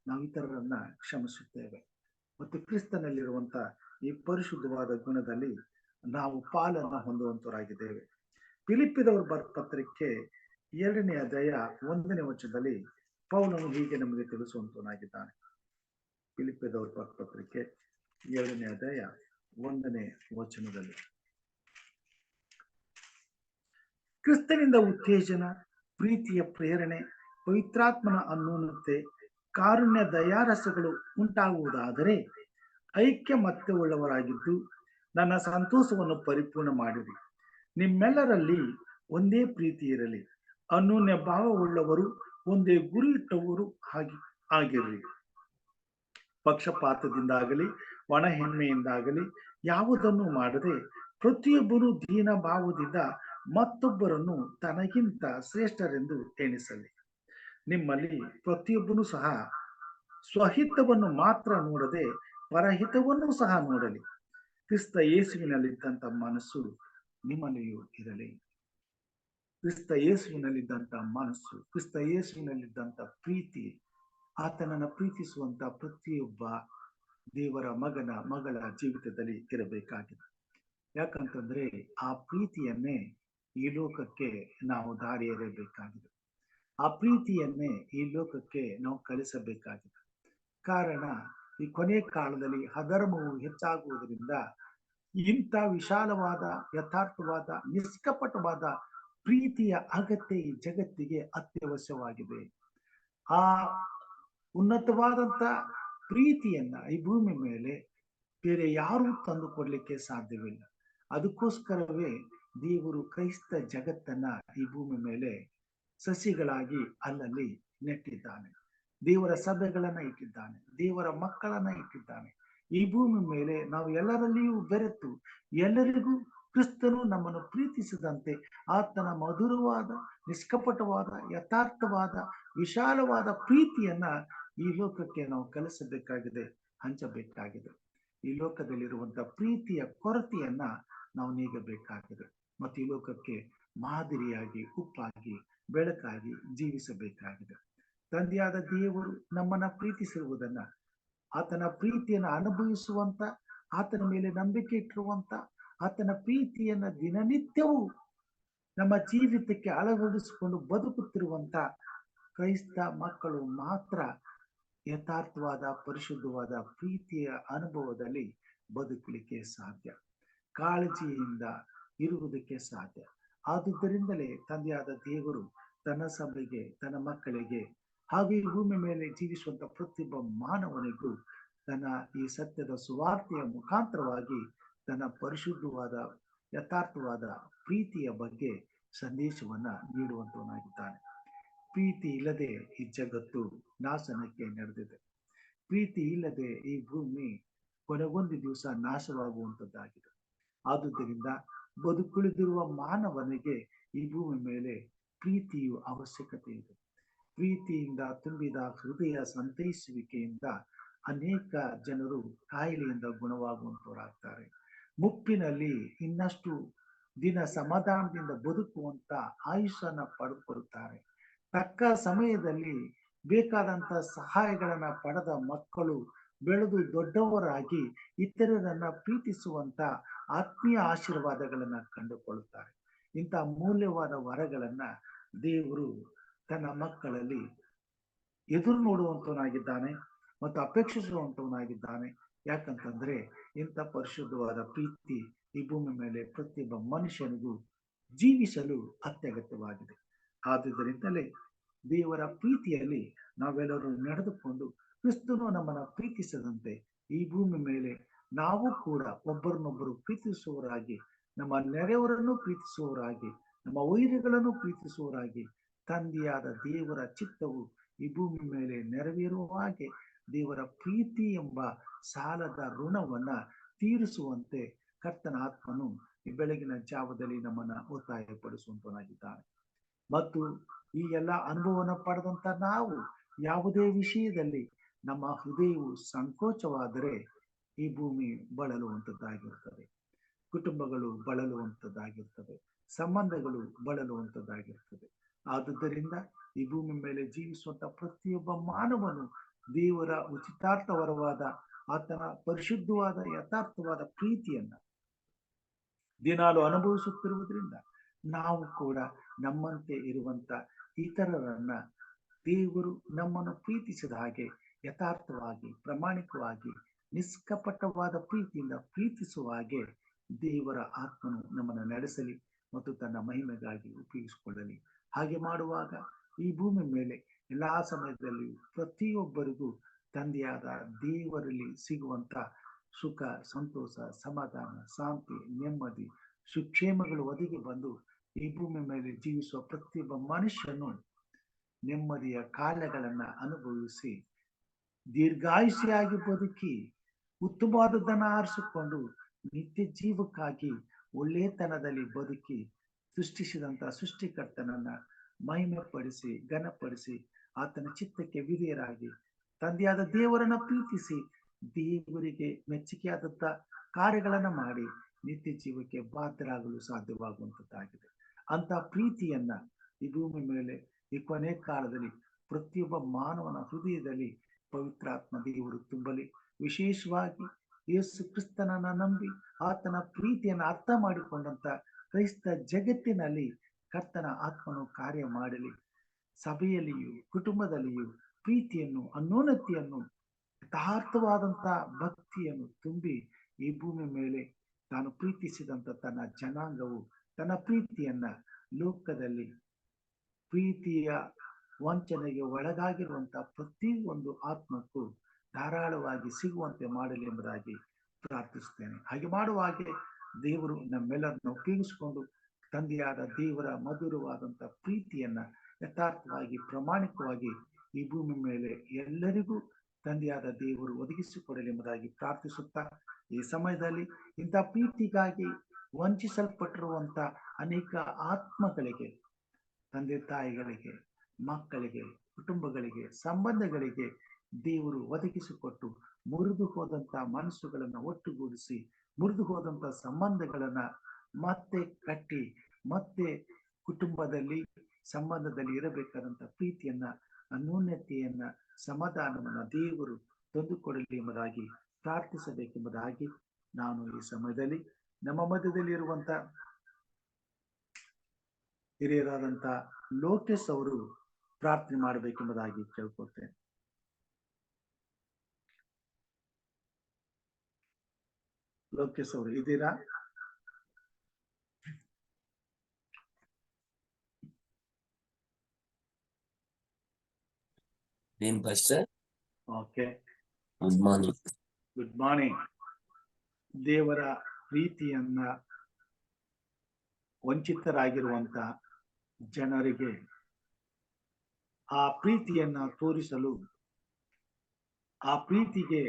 ನಾವು ಇತರರನ್ನ ಕ್ಷಮಿಸುತ್ತೇವೆ. ಮತ್ತು ಕ್ರಿಸ್ತನಲ್ಲಿರುವಂತ ಈ ಪರಿಶುದ್ಧವಾದ ಗುಣದಲ್ಲಿ ನಾವು ಪಾಲನ್ನ ಹೊಂದುವಂತರಾಗಿದ್ದೇವೆ. ಫಿಲಿಪ್ಪಿದವರು ಬರೆದ ಪತ್ರಿಕೆ 2ನೇ ಅಧ್ಯಾಯ 1ನೇ ವಚನದಲ್ಲಿ ಪೌಲನು ಹೀಗೆ ನಮಗೆ ತಿಳಿಸುವಂತನಾಗಿದ್ದಾನೆ. ಫಿಲಿಪ್ಪಿದವರು ಬರೆದ ಪತ್ರಿಕೆ 2ನೇ ಅಧ್ಯಾಯ 1ನೇ ವಚನದಲ್ಲಿ, ಕ್ರಿಸ್ತನಿಂದ ಉತ್ತೇಜನ, ಪ್ರೀತಿಯ ಪ್ರೇರಣೆ, ಪವಿತ್ರಾತ್ಮನ ಅನ್ಯೋನ್ಯತೆ, ಕಾರುಣ್ಯ, ದಯಾರಸಗಳು ಉಂಟಾಗುವುದಾದರೆ ಐಕ್ಯಮತ್ಯವುಳ್ಳವರಾಗಿದ್ದು ನನ್ನ ಸಂತೋಷವನ್ನು ಪರಿಪೂರ್ಣ ಮಾಡಿರಿ. ನಿಮ್ಮೆಲ್ಲರಲ್ಲಿ ಒಂದೇ ಪ್ರೀತಿ ಇರಲಿ, ಅನ್ಯೋನ್ಯ ಭಾವವುಳ್ಳವರು, ಒಂದೇ ಗುರಿ ಇಟ್ಟವರು ಆಗಿರ್ರಿ. ಪಕ್ಷಪಾತದಿಂದಾಗಲಿ ಒಣ ಹೆಮ್ಮೆಯಿಂದಾಗಲಿ ಯಾವುದನ್ನು ಮಾಡದೆ ಪ್ರತಿಯೊಬ್ಬರು ದೀನ ಭಾವದಿಂದ ಮತ್ತೊಬ್ಬರನ್ನು ತನಗಿಂತ ಶ್ರೇಷ್ಠರೆಂದು ಎಣಿಸಲಿ. ನಿಮ್ಮಲ್ಲಿ ಪ್ರತಿಯೊಬ್ಬನು ಸಹ ಸ್ವಹಿತವನ್ನು ಮಾತ್ರ ನೋಡದೆ ಪರಹಿತವನ್ನು ಸಹ ನೋಡಲಿ. ಕ್ರಿಸ್ತ ಯೇಸುವಿನಲ್ಲಿದ್ದಂತ ಮನಸ್ಸು ನಿಮ್ಮಲ್ಲಿಯೂ ಇರಲಿ. ಕ್ರಿಸ್ತ ಯೇಸುವಿನಲ್ಲಿದ್ದಂತ ಮನಸ್ಸು, ಕ್ರಿಸ್ತ ಯೇಸುವಿನಲ್ಲಿದ್ದಂತ ಪ್ರೀತಿ, ಆತನನ್ನ ಪ್ರೀತಿಸುವಂತ ಪ್ರತಿಯೊಬ್ಬ ದೇವರ ಮಗಳ ಜೀವಿತದಲ್ಲಿ ಇರಬೇಕಾಗಿದೆ. ಯಾಕಂತಂದ್ರೆ ಆ ಪ್ರೀತಿಯನ್ನೇ ಈ ಲೋಕಕ್ಕೆ ನಾವು ದಾರಿ ಎರೆಯಬೇಕಾಗಿದೆ. ಆ ಪ್ರೀತಿಯನ್ನೇ ಈ ಲೋಕಕ್ಕೆ ನಾವು ಕಲಿಸಬೇಕಾಗಿದೆ. ಕಾರಣ ಈ ಕೊನೆ ಕಾಲದಲ್ಲಿ ಅಧರ್ಮವು ಹೆಚ್ಚಾಗುವುದರಿಂದ ಇಂಥ ವಿಶಾಲವಾದ, ಯಥಾರ್ಥವಾದ, ನಿಷ್ಕಪಟವಾದ ಪ್ರೀತಿಯ ಅಗತ್ಯ ಈ ಜಗತ್ತಿಗೆ ಅತ್ಯವಶ್ಯವಾಗಿದೆ. ಆ ಉನ್ನತವಾದಂತ ಪ್ರೀತಿಯನ್ನ ಈ ಭೂಮಿ ಮೇಲೆ ಬೇರೆ ಯಾರೂ ತಂದು ಕೊಡ್ಲಿಕ್ಕೆ ಸಾಧ್ಯವಿಲ್ಲ. ಅದಕ್ಕೋಸ್ಕರವೇ ದೇವರು ಕ್ರೈಸ್ತ ಜಗತ್ತನ್ನ ಈ ಭೂಮಿ ಮೇಲೆ ಸಸಿಗಳಾಗಿ ಅಲ್ಲಲ್ಲಿ ನೆಟ್ಟಿದ್ದಾನೆ. ದೇವರ ಸಭೆಗಳನ್ನ ಇಟ್ಟಿದ್ದಾನೆ, ದೇವರ ಮಕ್ಕಳನ್ನ ಇಟ್ಟಿದ್ದಾನೆ. ಈ ಭೂಮಿ ಮೇಲೆ ನಾವು ಎಲ್ಲರಲ್ಲಿಯೂ ಬೆರೆತು ಎಲ್ಲರಿಗೂ ಕ್ರಿಸ್ತನು ನಮ್ಮನ್ನು ಪ್ರೀತಿಸಿದಂತೆ ಆತನ ಮಧುರವಾದ, ನಿಷ್ಕಪಟವಾದ, ಯಥಾರ್ಥವಾದ, ವಿಶಾಲವಾದ ಪ್ರೀತಿಯನ್ನ ಈ ಲೋಕಕ್ಕೆ ನಾವು ಕಲಿಸಬೇಕಾಗಿದೆ, ಹಂಚಬೇಕಾಗಿದೆ. ಈ ಲೋಕದಲ್ಲಿರುವಂತ ಪ್ರೀತಿಯ ಕೊರತೆಯನ್ನ ನಾವು ನೀಗಬೇಕಾಗಿದೆ. ಮತ್ತು ಈ ಲೋಕಕ್ಕೆ ಮಾದರಿಯಾಗಿ, ಉಪ್ಪಾಗಿ, ಬೆಳಕಾಗಿ ಜೀವಿಸಬೇಕಾಗಿದೆ. ತಂದೆಯಾದ ದೇವರು ನಮ್ಮನ್ನ ಪ್ರೀತಿಸಿರುವುದನ್ನ, ಆತನ ಪ್ರೀತಿಯನ್ನು ಅನುಭವಿಸುವಂತ, ಆತನ ಮೇಲೆ ನಂಬಿಕೆ ಇಟ್ಟಿರುವಂತ, ಆತನ ಪ್ರೀತಿಯನ್ನ ದಿನನಿತ್ಯವೂ ನಮ್ಮ ಜೀವಿತಕ್ಕೆ ಅಳವಡಿಸಿಕೊಂಡು ಬದುಕುತ್ತಿರುವಂತ ಕ್ರೈಸ್ತ ಮಕ್ಕಳು ಮಾತ್ರ ಯಥಾರ್ಥವಾದ, ಪರಿಶುದ್ಧವಾದ ಪ್ರೀತಿಯ ಅನುಭವದಲ್ಲಿ ಬದುಕಲಿಕ್ಕೆ ಸಾಧ್ಯ, ಕಾಳಜಿಯಿಂದ ಇರುವುದಕ್ಕೆ ಸಾಧ್ಯ. ಆದುದರಿಂದಲೇ ತಂದೆಯಾದ ದೇವರು ತನ್ನ ಸಭೆಗೆ, ತನ್ನ ಮಕ್ಕಳಿಗೆ ಹಾಗೂ ಈ ಭೂಮಿ ಮೇಲೆ ಜೀವಿಸುವಂತ ಪ್ರತಿಯೊಬ್ಬ ಮಾನವನಿಗೂ ತನ್ನ ಈ ಸತ್ಯದ ಸುವಾರ್ತೆಯ ಮುಖಾಂತರವಾಗಿ ತನ್ನ ಪರಿಶುದ್ಧವಾದ, ಯಥಾರ್ಥವಾದ ಪ್ರೀತಿಯ ಬಗ್ಗೆ ಸಂದೇಶವನ್ನ ನೀಡುವಂತವನಾಗಿದ್ದಾನೆ. ಪ್ರೀತಿ ಇಲ್ಲದೆ ಈ ಜಗತ್ತು ನಾಶನಕ್ಕೆ ನಡೆದಿದೆ. ಪ್ರೀತಿ ಇಲ್ಲದೆ ಈ ಭೂಮಿ ಕೊನೆಗೊಂದು ದಿವಸ ನಾಶವಾಗುವಂತದ್ದಾಗಿದೆ. ಆದುದರಿಂದ ಬದುಕುಳಿದಿರುವ ಮಾನವನಿಗೆ ಈ ಭೂಮಿ ಮೇಲೆ ಪ್ರೀತಿಯು ಅವಶ್ಯಕತೆ ಇದೆ. ಪ್ರೀತಿಯಿಂದ ತುಂಬಿದ ಹೃದಯ ಸಂತೈಸುವಿಕೆಯಿಂದ ಅನೇಕ ಜನರು ಕಾಯಿಲೆಯಿಂದ ಗುಣವಾಗುವಂತವರಾಗ್ತಾರೆ. ಮುಪ್ಪಿನಲ್ಲಿ ಇನ್ನಷ್ಟು ದಿನ ಸಮಾಧಾನದಿಂದ ಬದುಕುವಂತ ಆಯುಷನ್ನ ಪಡೆದುಕೊಳ್ಳುತ್ತಾರೆ. ತಕ್ಕ ಸಮಯದಲ್ಲಿ ಬೇಕಾದಂತ ಸಹಾಯಗಳನ್ನ ಪಡೆದ ಮಕ್ಕಳು ಬೆಳೆದು ದೊಡ್ಡವರಾಗಿ ಇತರರನ್ನ ಪ್ರೀತಿಸುವಂತ ಆತ್ಮೀಯ ಆಶೀರ್ವಾದಗಳನ್ನ ಕಂಡುಕೊಳ್ಳುತ್ತಾರೆ. ಇಂಥ ಮೂಲ್ಯವಾದ ವರಗಳನ್ನ ದೇವರು ತನ್ನ ಮಕ್ಕಳಲ್ಲಿ ಎದುರು ನೋಡುವಂತವನಾಗಿದ್ದಾನೆ ಮತ್ತು ಅಪೇಕ್ಷಿಸುವಂತವನಾಗಿದ್ದಾನೆ. ಯಾಕಂತಂದ್ರೆ ಇಂಥ ಪರಿಶುದ್ಧವಾದ ಪ್ರೀತಿ ಈ ಭೂಮಿ ಮೇಲೆ ಪ್ರತಿಯೊಬ್ಬ ಮನುಷ್ಯನಿಗೂ ಜೀವಿಸಲು ಅತ್ಯಗತ್ಯವಾಗಿದೆ. ಆದುದರಿಂದಲೇ ದೇವರ ಪ್ರೀತಿಯಲ್ಲಿ ನಾವೆಲ್ಲರೂ ನಡೆದುಕೊಂಡು ಕ್ರಿಸ್ತನು ನಮ್ಮನ್ನ ಪ್ರೀತಿಸದಂತೆ ಈ ಭೂಮಿ ಮೇಲೆ ನಾವು ಕೂಡ ಒಬ್ಬರನ್ನೊಬ್ಬರು ಪ್ರೀತಿಸುವವರಾಗಿ, ನಮ್ಮ ನೆರೆಯವರನ್ನು ಪ್ರೀತಿಸುವವರಾಗಿ, ನಮ್ಮ ವೈರಿಗಳನ್ನು ಪ್ರೀತಿಸುವವರಾಗಿ, ತಂದೆಯಾದ ದೇವರ ಚಿತ್ತವು ಈ ಭೂಮಿ ಮೇಲೆ ನೆರವೇರುವ ಹಾಗೆ ದೇವರ ಪ್ರೀತಿ ಎಂಬ ಸಾಲದ ಋಣವನ್ನ ತೀರಿಸುವಂತೆ ಕರ್ತನ ಆತ್ಮನು ಈ ಬೆಳಗಿನ ಜಾವದಲ್ಲಿ ನಮ್ಮನ್ನ ಒತ್ತಾಯಪಡಿಸುವಂತನಾಗಿದ್ದಾನೆ. ಮತ್ತು ಈ ಎಲ್ಲ ಅನುಭವವನ್ನು ಪಡೆದಂತ ನಾವು ಯಾವುದೇ ವಿಷಯದಲ್ಲಿ ನಮ್ಮ ಹೃದಯವು ಸಂಕೋಚವಾದರೆ ಈ ಭೂಮಿ ಬಳಲುವಂಥದ್ದಾಗಿರ್ತದೆ, ಕುಟುಂಬಗಳು ಬಳಲುವಂಥದ್ದಾಗಿರ್ತದೆ, ಸಂಬಂಧಗಳು ಬಳಲುವಂಥದ್ದಾಗಿರ್ತದೆ. ಆದುದರಿಂದ ಈ ಭೂಮಿ ಮೇಲೆ ಜೀವಿಸುವಂತ ಪ್ರತಿಯೊಬ್ಬ ಮಾನವನು ದೇವರ ಉಚಿತಾರ್ಥವರವಾದ, ಆತನ ಪರಿಶುದ್ಧವಾದ, ಯಥಾರ್ಥವಾದ ಪ್ರೀತಿಯನ್ನ ದಿನಾಲು ಅನುಭವಿಸುತ್ತಿರುವುದರಿಂದ ನಾವು ಕೂಡ ನಮ್ಮಂತೆ ಇರುವಂತ ಇತರರನ್ನ ದೇವರು ನಮ್ಮನ್ನು ಪ್ರೀತಿಸಿದ ಹಾಗೆ ಯಥಾರ್ಥವಾಗಿ, ಪ್ರಾಮಾಣಿಕವಾಗಿ, ನಿಷ್ಕಪಟವಾದ ಪ್ರೀತಿಯಿಂದ ಪ್ರೀತಿಸುವ ಹಾಗೆ ದೇವರ ಆತ್ಮನು ನಮ್ಮನ್ನು ನಡೆಸಲಿ ಮತ್ತು ತನ್ನ ಮಹಿಮೆಗಾಗಿ ಉಪಯೋಗಿಸಿಕೊಳ್ಳಲಿ. ಹಾಗೆ ಮಾಡುವಾಗ ಈ ಭೂಮಿ ಮೇಲೆ ಎಲ್ಲಾ ಸಮಯದಲ್ಲಿಯೂ ಪ್ರತಿಯೊಬ್ಬರಿಗೂ ತಂದೆಯಾದ ದೇವರಲ್ಲಿ ಸಿಗುವಂತ ಸುಖ, ಸಂತೋಷ, ಸಮಾಧಾನ, ಶಾಂತಿ, ನೆಮ್ಮದಿ, ಸುಕ್ಷೇಮಗಳು ಒದಗಿ ಬಂದು ಈ ಭೂಮಿ ಮೇಲೆ ಜೀವಿಸುವ ಪ್ರತಿಯೊಬ್ಬ ಮನುಷ್ಯನು ನೆಮ್ಮದಿಯ ಕಾಲಗಳನ್ನ ಅನುಭವಿಸಿ ದೀರ್ಘಾಯುಷಿಯಾಗಿ ಬದುಕಿ ಉತ್ತಮವಾದದ್ದನ್ನ ಆರಿಸಿಕೊಂಡು ನಿತ್ಯ ಜೀವಕ್ಕಾಗಿ ಒಳ್ಳೆತನದಲ್ಲಿ ಬದುಕಿ ಸೃಷ್ಟಿಸಿದಂತ ಸೃಷ್ಟಿಕರ್ತನನ್ನ ಮಹಿಮೆ ಪಡಿಸಿ, ಘನಪಡಿಸಿ, ಆತನ ಚಿತ್ತಕ್ಕೆ ವಿಧೇಯರಾಗಿ ತಂದೆಯಾದ ದೇವರನ್ನ ಪ್ರೀತಿಸಿ ದೇವರಿಗೆ ಮೆಚ್ಚುಗೆಯಾದಂತ ಕಾರ್ಯಗಳನ್ನ ಮಾಡಿ ನಿತ್ಯ ಜೀವಕ್ಕೆ ಬಾಧ್ಯರಾಗಲು ಸಾಧ್ಯವಾಗುವಂತದ್ದಾಗಿದೆ. ಅಂತ ಪ್ರೀತಿಯನ್ನ ಈ ಭೂಮಿ ಮೇಲೆ ಈ ಕೊನೆ ಕಾಲದಲ್ಲಿ ಪ್ರತಿಯೊಬ್ಬ ಮಾನವನ ಹೃದಯದಲ್ಲಿ ಪವಿತ್ರಾತ್ಮ ದೇವರು ತುಂಬಲಿ. ವಿಶೇಷವಾಗಿ ಯೇಸು ಕ್ರಿಸ್ತನನ್ನ ನಂಬಿ ಆತನ ಪ್ರೀತಿಯನ್ನು ಅರ್ಥ ಮಾಡಿಕೊಂಡಂತ ಕ್ರೈಸ್ತ ಜಗತ್ತಿನಲ್ಲಿ ಕರ್ತನ ಆತ್ಮನು ಕಾರ್ಯ ಮಾಡಲಿ. ಸಭೆಯಲ್ಲಿಯೂ ಕುಟುಂಬದಲ್ಲಿಯೂ ಪ್ರೀತಿಯನ್ನು, ಅನ್ಯೋನ್ಯತೆಯನ್ನು, ಯಥಾರ್ಥವಾದಂತ ಭಕ್ತಿಯನ್ನು ತುಂಬಿ ಈ ಭೂಮಿ ಮೇಲೆ ತಾನು ಪ್ರೀತಿಸಿದಂತ ತನ್ನ ಜನಾಂಗವು ತನ್ನ ಪ್ರೀತಿಯನ್ನ ಲೋಕದಲ್ಲಿ ಪ್ರೀತಿಯ ವಂಚನೆಗೆ ಒಳಗಾಗಿರುವಂತ ಪ್ರತಿಯೊಂದು ಆತ್ಮಕ್ಕೂ ಧಾರಾಳವಾಗಿ ಸಿಗುವಂತೆ ಮಾಡಲಿ ಎಂಬುದಾಗಿ ಪ್ರಾರ್ಥಿಸ್ತೇನೆ. ಹಾಗೆ ಮಾಡುವ ಹಾಗೆ ದೇವರು ನಮ್ಮೆಲ್ಲರನ್ನು ಉಪಯೋಗಿಸಿಕೊಂಡು ತಂದೆಯಾದ ದೇವರ ಮಧುರವಾದಂತ ಪ್ರೀತಿಯನ್ನ ಯಥಾರ್ಥವಾಗಿ, ಪ್ರಾಮಾಣಿಕವಾಗಿ ಈ ಭೂಮಿ ಮೇಲೆ ಎಲ್ಲರಿಗೂ ತಂದೆಯಾದ ದೇವರು ಒದಗಿಸಿಕೊಡಲಿ ಎಂಬುದಾಗಿ ಪ್ರಾರ್ಥಿಸುತ್ತಾ, ಈ ಸಮಯದಲ್ಲಿ ಇಂಥ ಪ್ರೀತಿಗಾಗಿ ವಂಚಿಸಲ್ಪಟ್ಟಿರುವಂತ ಅನೇಕ ಆತ್ಮಗಳಿಗೆ, ತಂದೆ ತಾಯಿಗಳಿಗೆ, ಮಕ್ಕಳಿಗೆ, ಕುಟುಂಬಗಳಿಗೆ, ಸಂಬಂಧಗಳಿಗೆ ದೇವರು ಒದಗಿಸಿಕೊಟ್ಟು ಮುರಿದು ಹೋದಂತ ಮನಸ್ಸುಗಳನ್ನ ಒಟ್ಟುಗೂಡಿಸಿ, ಮುರಿದು ಹೋದಂತ ಸಂಬಂಧಗಳನ್ನ ಮತ್ತೆ ಕಟ್ಟಿ ಮತ್ತೆ ಕುಟುಂಬದಲ್ಲಿ ಸಂಬಂಧದಲ್ಲಿ ಇರಬೇಕಾದಂತ ಪ್ರೀತಿಯನ್ನ, ಅನ್ಯೋನ್ಯತೆಯನ್ನ, ಸಮಾಧಾನವನ್ನ ದೇವರು ತಂದುಕೊಡಲಿ ಎಂಬುದಾಗಿ ಪ್ರಾರ್ಥಿಸಬೇಕೆಂಬುದಾಗಿ ನಾನು ಈ ಸಮಯದಲ್ಲಿ ನಮ್ಮ ಮಧ್ಯದಲ್ಲಿ ಇರುವಂತ ಹಿರಿಯರಾದಂತ ಲೋಕೇಶ್ ಅವರು ಪ್ರಾರ್ಥನೆ ಮಾಡಬೇಕೆಂಬುದಾಗಿ ಕೇಳ್ಕೊಳ್ತೇನೆ. ಲೋಕೇಶ್ ಅವರು ಇದ್ದೀರಾ? Okay, good morning. Good morning. ದೇವರ ಪ್ರೀತಿಯನ್ನ ವಂಚಿತರಾಗಿರುವಂತ ಜನರಿಗೆ ಆ ಪ್ರೀತಿಯನ್ನ ತೋರಿಸಲು, ಆ ಪ್ರೀತಿಗೆ